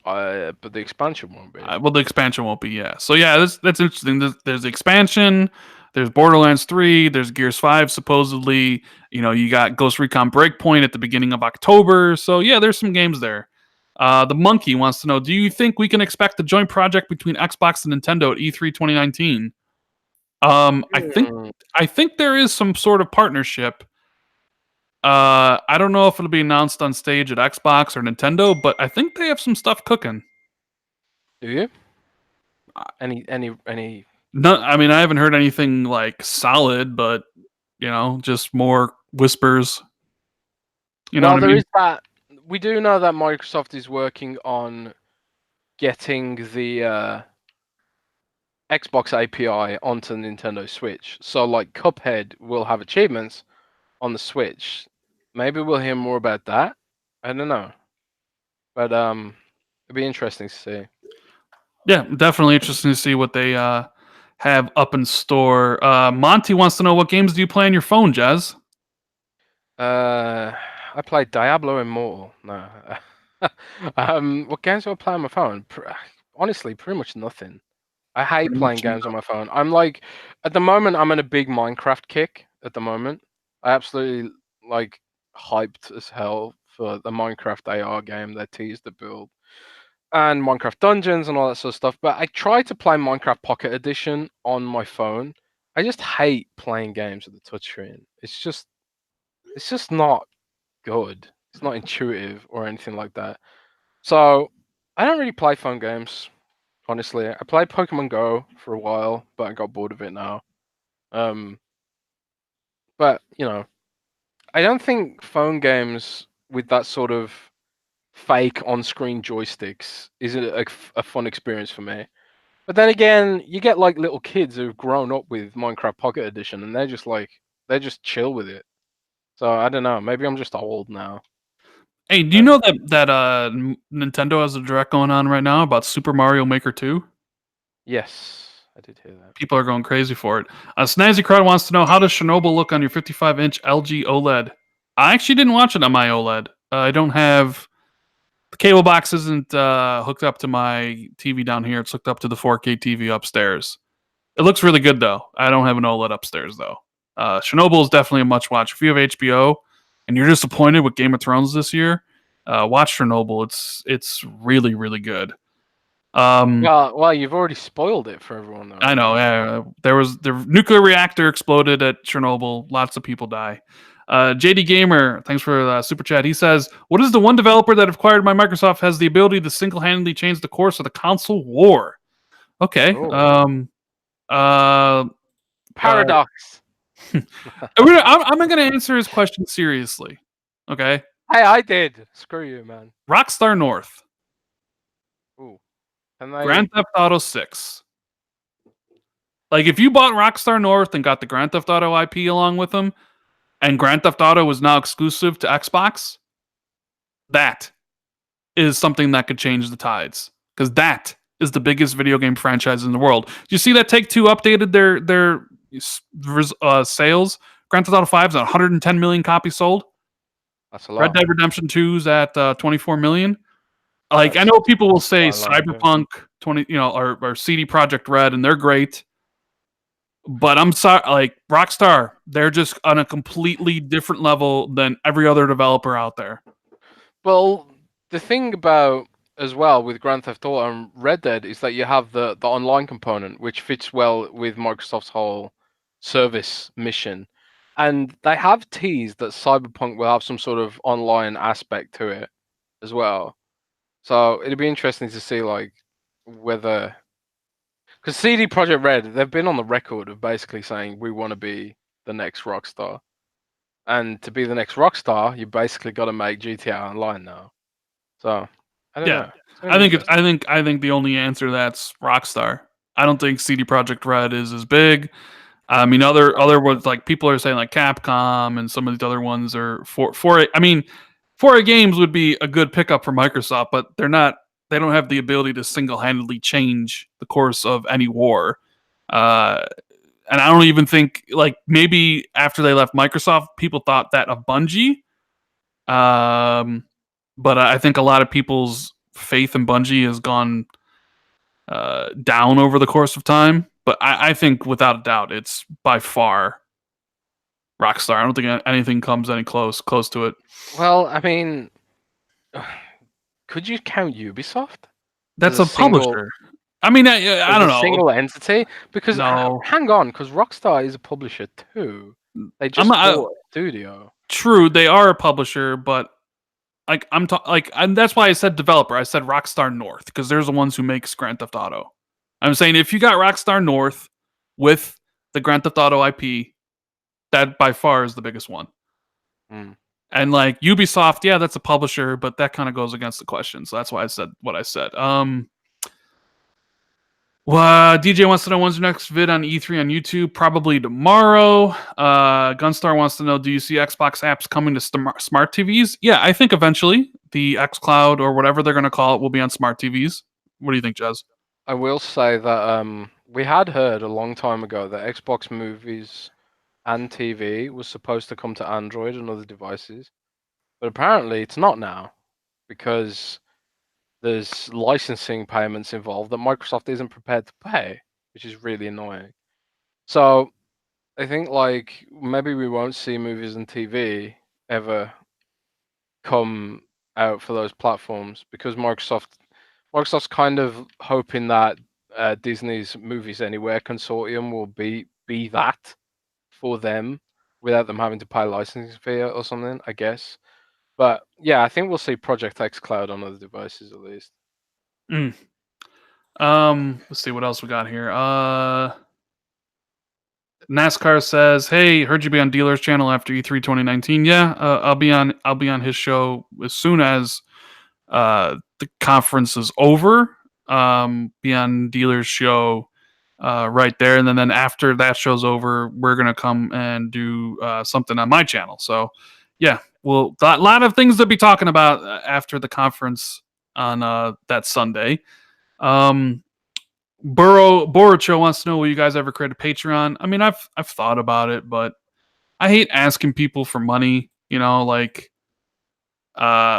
But the expansion won't be. Well, the expansion won't be, yeah. So yeah, that's interesting. There's the expansion. There's Borderlands 3. There's Gears 5, supposedly. You got Ghost Recon Breakpoint at the beginning of October. So yeah, there's some games there. The Monkey wants to know, do you think we can expect a joint project between Xbox and Nintendo at E3 2019? I think there is some sort of partnership. I don't know if it'll be announced on stage at Xbox or Nintendo, but I think they have some stuff cooking. Do you? Any? No, I mean I haven't heard anything like solid, but just more whispers. There is that we do know that Microsoft is working on getting the Xbox API onto Nintendo Switch. So like Cuphead will have achievements on the Switch. Maybe we'll hear more about that. I don't know. But it'd be interesting to see. Yeah, definitely interesting to see what they have up in store. Monty wants to know, what games do you play on your phone, Jazz? I played Diablo Immortal. No. What games do I play on my phone? Honestly, pretty much nothing. I hate playing games on my phone. I'm like, at the moment, I'm in a big Minecraft kick. At the moment, I absolutely like hyped as hell for the Minecraft AR game that Tease the build and Minecraft Dungeons and all that sort of stuff. But I tried to play Minecraft Pocket Edition on my phone. I just hate playing games with the touchscreen. It's just not good. It's not intuitive or anything like that. So I don't really play phone games. Honestly, I played Pokemon Go for a while, but I got bored of it now. Um, but I don't think phone games with that sort of fake on-screen joysticks is a fun experience for me. But then again, you get like little kids who've grown up with Minecraft Pocket Edition, and they're just chill with it. So I don't know. Maybe I'm just old now. Hey, do you know that Nintendo has a direct going on right now about Super Mario Maker 2? Yes, I did hear that. People are going crazy for it. Snazzy Crowd wants to know, how does Chernobyl look on your 55-inch LG OLED? I actually didn't watch it on my OLED. I don't have the cable box isn't hooked up to my TV down here. It's hooked up to the 4K TV upstairs. It looks really good though. I don't have an OLED upstairs though. Chernobyl is definitely a must watch. If you have HBO and you're disappointed with Game of Thrones this year, watch Chernobyl. It's really really good. Well, you've already spoiled it for everyone, though. I know. Yeah, there was the nuclear reactor exploded at Chernobyl. Lots of people die. JD Gamer, thanks for the super chat. He says, "What is the one developer that acquired by Microsoft has the ability to single-handedly change the course of the console war?" Okay. Oh. Uh, Paradox. I'm going to answer his question seriously. Okay. Hey, I did. Screw you, man. Rockstar North, Ooh. And Grand Theft Auto 6. Like, if you bought Rockstar North and got the Grand Theft Auto IP along with them, and Grand Theft Auto is now exclusive to Xbox, that is something that could change the tides. Because that is the biggest video game franchise in the world. Do you see that Take-Two updated their sales? Grand Theft Auto 5 is at 110 million copies sold. that's a lot. Red Dead Redemption 2 is at 24 million. Like, I know people will say Cyberpunk 20, or CD Projekt Red, and they're great. But I'm sorry, like Rockstar, they're just on a completely different level than every other developer out there. Well, the thing about as well with Grand Theft Auto and Red Dead is that you have the online component, which fits well with Microsoft's whole service mission. And they have teased that Cyberpunk will have some sort of online aspect to it as well. So it'd be interesting to see like whether, because CD Projekt Red, they've been on the record of basically saying we want to be the next Rockstar, and to be the next Rockstar, you basically got to make GTA Online now. So I don't know. I think the only answer to that's Rockstar. I don't think CD Projekt Red is as big. I mean, other ones, like people are saying like Capcom and some of these other ones are for it. I mean, 4A Games would be a good pickup for Microsoft, but they're not. They don't have the ability to single-handedly change the course of any war. And I don't even think, like, maybe after they left Microsoft, people thought that of Bungie. But I think a lot of people's faith in Bungie has gone down over the course of time. But I think without a doubt, it's by far Rockstar. I don't think anything comes any close to it. Well, I mean, could you count Ubisoft? That's a publisher. I mean, I don't know. Single entity? Because no, hang on, because Rockstar is a publisher too. They just bought a studio. True, they are a publisher, but like and that's why I said developer. I said Rockstar North because they're the ones who makes Grand Theft Auto. I'm saying if you got Rockstar North with the Grand Theft Auto IP, that by far is the biggest one. And like Ubisoft, yeah, that's a publisher, but that kind of goes against the question. So that's why I said what I said. Well, DJ wants to know when's your next vid on E3 on YouTube? Probably tomorrow. Gunstar wants to know, do you see Xbox apps coming to smart TVs? Yeah, I think eventually the xCloud or whatever they're going to call it will be on smart TVs. What do you think, Jez? I will say that we had heard a long time ago that Xbox movies and TV was supposed to come to Android and other devices, but apparently it's not now because there's licensing payments involved that Microsoft isn't prepared to pay, which is really annoying. So I think like maybe we won't see movies and TV ever come out for those platforms because Microsoft's kind of hoping that Disney's Movies Anywhere consortium will be that for them without them having to pay a licensing fee or something, I guess. But yeah, I think we'll see Project X Cloud on other devices at least. Mm. Let's see what else we got here. NASCAR says, "Hey, heard you be on Dealer's channel after E3 2019. Yeah, I'll be on his show as soon as the conference is over. Be on Dealer's show right there, and then after that show's over, we're gonna come and do something on my channel. So, yeah, well, a lot of things to be talking about after the conference on that Sunday. Um, Borocho wants to know, will you guys ever create a Patreon? I mean, I've thought about it, but I hate asking people for money. You know, like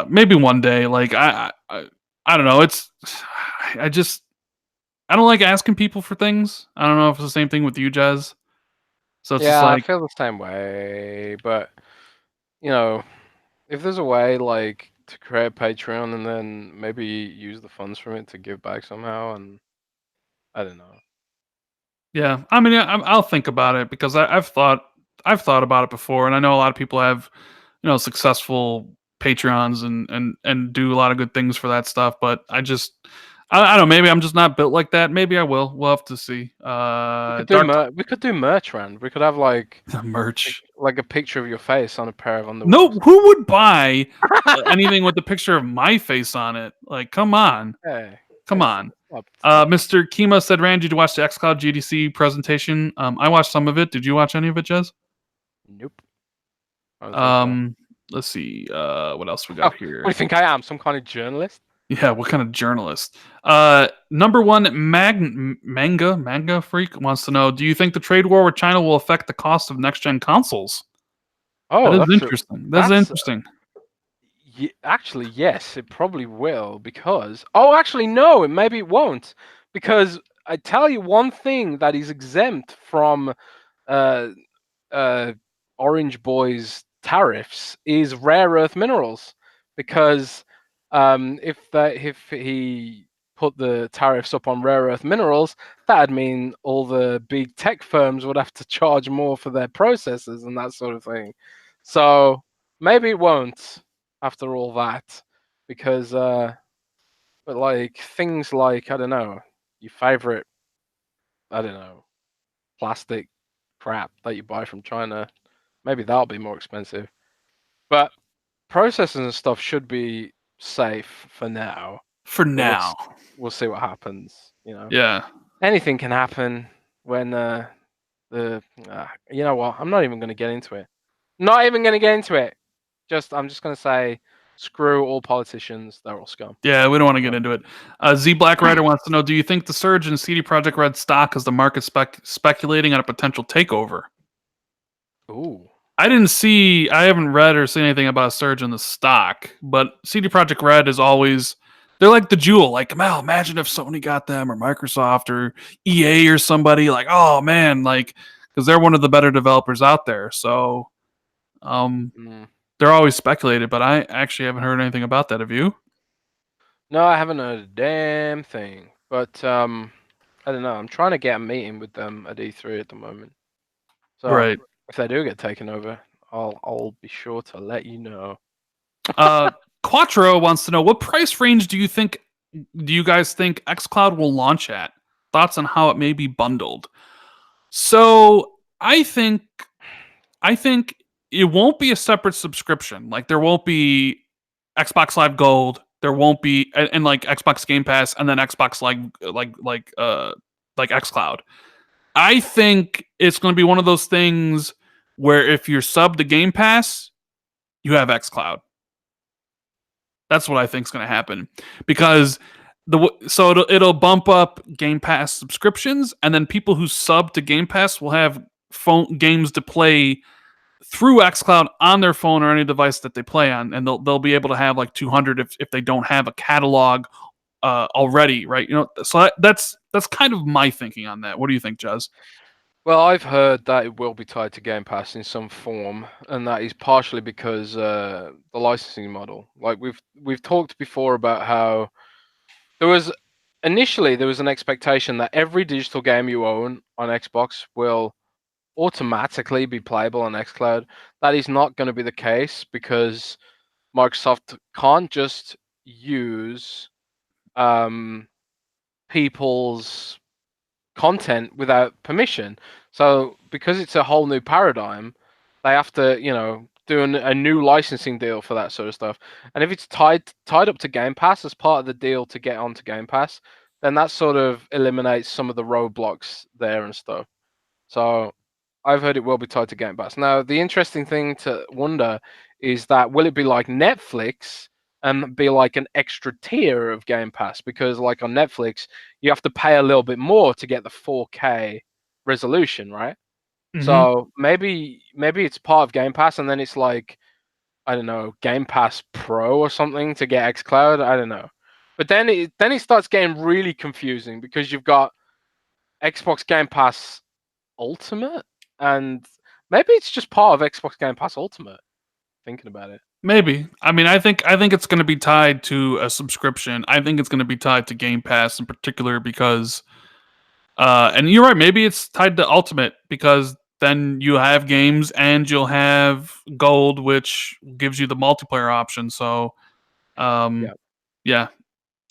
maybe one day. Like I don't know. It's I just I don't like asking people for things. I don't know if it's the same thing with you, Jez. So it's just Yeah, I like, feel the same way, but you know, if there's a way like to create a Patreon and then maybe use the funds from it to give back somehow, and I don't know. yeah. I mean, yeah, I'll think about it because I've thought about it before, and I know a lot of people have successful Patreons and do a lot of good things for that stuff. But I don't know. Maybe I'm just not built like that. Maybe I will. We'll have to see. Dark We could do merch, Rand. We could have like merch. like a picture of your face on a pair of underwear. No, who would buy anything with the picture of my face on it? Like, come on, Hey, come it's on. not funny. Mr. Kima said, Rand, did you watch the xCloud GDC presentation? I watched some of it. Did you watch any of it, Jez? Nope. I don't think so. Let's see. What else we Oh, got what do here? you think I am? Some kind of journalist? Yeah, what kind of journalist? Number one, manga freak wants to know: do you think the trade war with China will affect the cost of next gen consoles? That Oh, is interesting. That's that's interesting. actually yes, it probably will because oh, actually no, maybe it won't because I tell you one thing that is exempt from uh uh Orange Boy's tariffs is rare earth minerals because if he put the tariffs up on rare earth minerals, that'd mean all the big tech firms would have to charge more for their processors and that sort of thing. So maybe it won't after all that because but like things like I don't know, your favorite I don't know, plastic crap that you buy from China, maybe that'll be more expensive. But processors and stuff should be safe for now. For But now. we'll see what happens. You know, Yeah. anything can happen when you know what? I'm not even going to get into it. Not even going to get into it. I'm just going to say, screw all politicians. They're all scum. Yeah, we don't want to get into it. Z Black Rider wants to know: do you think the surge in CD Projekt Red stock is the market speculating on a potential takeover? Ooh. I haven't read or seen anything about a surge in the stock, but CD Projekt Red is always, they're like the jewel. Like, Mel, imagine if Sony got them or Microsoft or EA or somebody. Like, oh man, like, because they're one of the better developers out there. So, um, Mm. they're always speculated, but I actually haven't heard anything about that. Have you? No, I haven't heard a damn thing. But I don't know. I'm trying to get a meeting with them at E3 at the moment. So Right. if they do get taken over, I'll be sure to let you know. Quattro wants to know, what price range do you guys think xCloud will launch at? Thoughts on how it may be bundled. So I think it won't be a separate subscription. Like there won't be Xbox Live Gold. There won't be and like Xbox Game Pass and then Xbox like XCloud. I think it's going to be one of those things where if you're sub to Game Pass, you have XCloud. That's what I think is going to happen because it'll bump up Game Pass subscriptions, and then people who sub to Game Pass will have phone games to play through XCloud on their phone or any device that they play on, and they'll be able to have like 200 if they don't have a catalog already, right? You know, so that's kind of my thinking on that. What do you think, Jez? Well, I've heard that it will be tied to Game Pass in some form, and that is partially because the licensing model. Like we've talked before about how initially there was an expectation that every digital game you own on Xbox will automatically be playable on xCloud. That is not going to be the case because Microsoft can't just use people's content without permission. So because it's a whole new paradigm, they have to, do a new licensing deal for that sort of stuff. And if it's tied up to Game Pass as part of the deal to get onto Game Pass, then that sort of eliminates some of the roadblocks there and stuff. So I've heard it will be tied to Game Pass. Now, the interesting thing to wonder is that will it be like Netflix and be like an extra tier of Game Pass? Because like on Netflix, you have to pay a little bit more to get the 4K resolution, right? Mm-hmm. So maybe it's part of Game Pass, and then it's like, I don't know, Game Pass Pro or something to get xCloud. I don't know. But then it starts getting really confusing because you've got Xbox Game Pass Ultimate, and maybe it's just part of Xbox Game Pass Ultimate. Thinking about it. Maybe. I mean, I think it's going to be tied to a subscription. I think it's going to be tied to Game Pass in particular because, and you're right. Maybe it's tied to Ultimate because then you have games and you'll have Gold, which gives you the multiplayer option. So, yeah.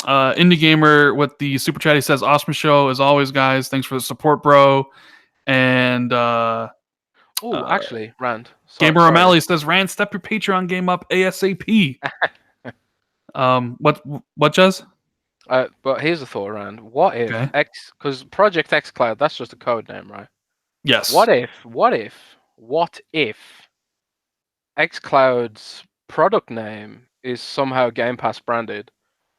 Indie Gamer with the super chat, he says, "Awesome show as always, guys. Thanks for the support, bro." And actually, Rand. Gamer Sorry. O'Malley says, "Rand, step your Patreon game up ASAP." What, Jez? But here's a thought, Rand. What if because Project xCloud, that's just a code name, right? Yes. What if xCloud's product name is somehow Game Pass branded?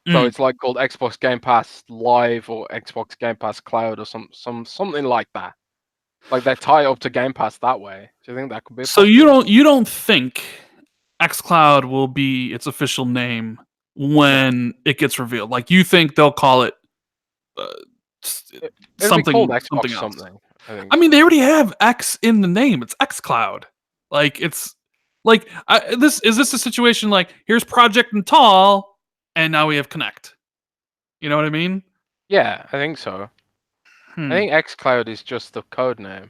So it's like called Xbox Game Pass Live or Xbox Game Pass Cloud or something like that. Like they tie up to Game Pass that way. Do you think that could be? So you don't think xCloud will be its official name when it gets revealed? Like you think they'll call it something Xbox else? Something. I mean, they already have X in the name. It's xCloud. Like it's like this a situation like here's Project Natal, and now we have Connect. You know what I mean? Yeah, I think so. I think xCloud is just the code name.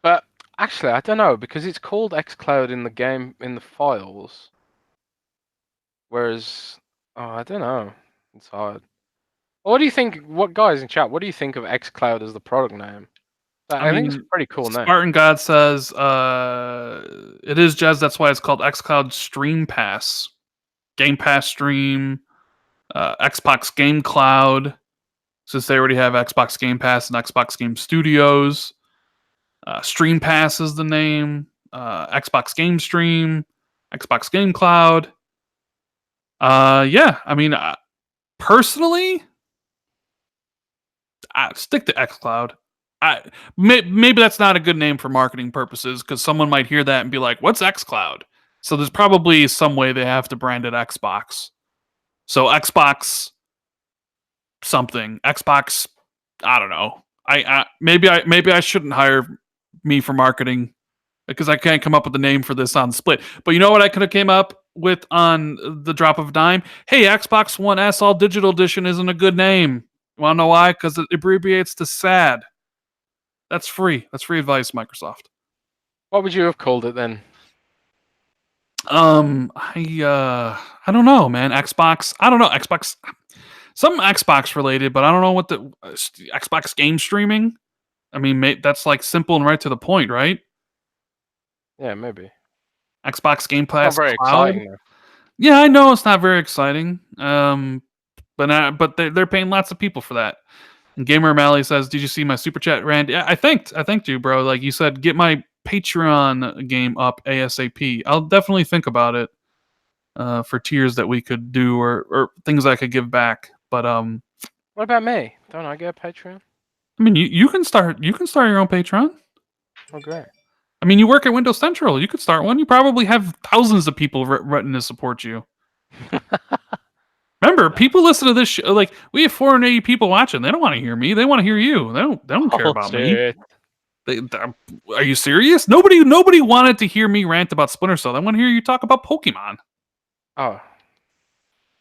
But actually, I don't know because it's called xCloud in the game in the files. Whereas, I don't know. It's hard. What do you think? What guys in chat? What do you think of xCloud as the product name? I think it's a pretty cool name. Spartan God says it is Jez. That's why it's called xCloud Stream Pass, Game Pass Stream, Xbox Game Cloud. Since they already have Xbox Game Pass and Xbox Game Studios, Stream Pass is the name. Xbox Game Stream, Xbox Game Cloud. Yeah, I mean, personally, I stick to xCloud. Maybe that's not a good name for marketing purposes because someone might hear that and be like, "What's xCloud?" So there's probably some way they have to brand it Xbox. So Xbox something, Xbox. I don't know. Maybe I shouldn't hire me for marketing because I can't come up with a name for this on Split. But you know what I could have came up with on the drop of a dime? Hey, Xbox One S All Digital Edition isn't a good name. You want to know why? Because it abbreviates to SAD. That's free. That's free advice, Microsoft. What would you have called it then? I don't know, man. Xbox. I don't know. Xbox. Something Xbox related, but I don't know what the Xbox game streaming. I mean, that's like simple and right to the point, right? Yeah, maybe. Xbox Game It's not Pass very Cloud. exciting though. Yeah, I know it's not very exciting. But they're paying lots of people for that. And Gamer O'Malley says, "Did you see my super chat, Rand?" Yeah, I thanked you, bro. Like you said, get my Patreon game up ASAP. I'll definitely think about it for tiers that we could do or things I could give back. But What about me? Don't I get a Patreon? I mean, you can start your own Patreon. Oh, great. I mean, you work at Windows Central. You could start one. You probably have thousands of people written to support you. Remember, people listen to this show. Like we have 480 people watching. They don't want to hear me. They want to hear you. They don't care about me. Are you serious? Nobody wanted to hear me rant about Splinter Cell. They want to hear you talk about Pokemon. Oh,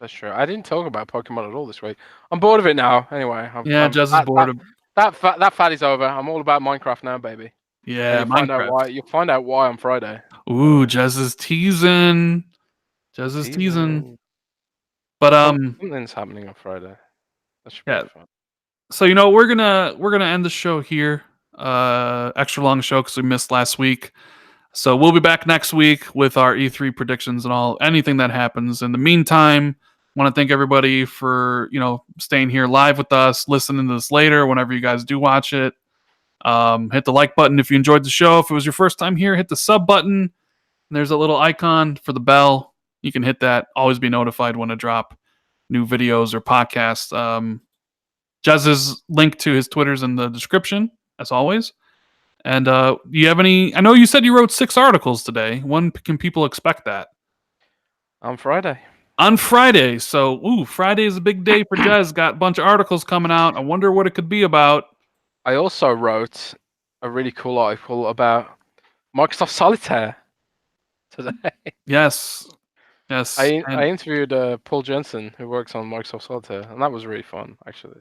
that's true. I didn't talk about Pokemon at all this week. I'm bored of it now. Anyway, Jez is bored of. That fad is over. I'm all about Minecraft now, baby. Yeah, you'll find out why. You'll find out why on Friday. Ooh, Jez is teasing. Jez is teasing. But something's happening on Friday. That should be fun. So we're gonna end the show here. Extra long show because we missed last week. So we'll be back next week with our E3 predictions and anything that happens. In the meantime, want to thank everybody for staying here live with us, listening to this later whenever you guys do watch it. Hit the like button if you enjoyed the show. If it was your first time here, hit the sub button. There's a little icon for the bell. You can hit that. Always be notified when I drop new videos or podcasts. Jez's link to his Twitter's in the description, as always. And do you have any? I know you said you wrote 6 articles today. When can people expect that? On Friday. On Friday. So, Friday is a big day for Jez. Got a bunch of articles coming out. I wonder what it could be about. I also wrote a really cool article about Microsoft Solitaire today. Yes. I interviewed Paul Jensen, who works on Microsoft Solitaire, and that was really fun, actually.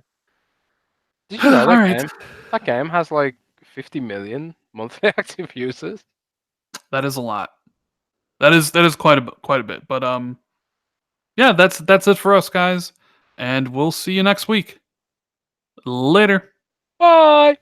Did you know that game has like 50 million monthly active users? That is a lot. That is quite a bit. But yeah, that's it for us, guys, and we'll see you next week. Later. Bye.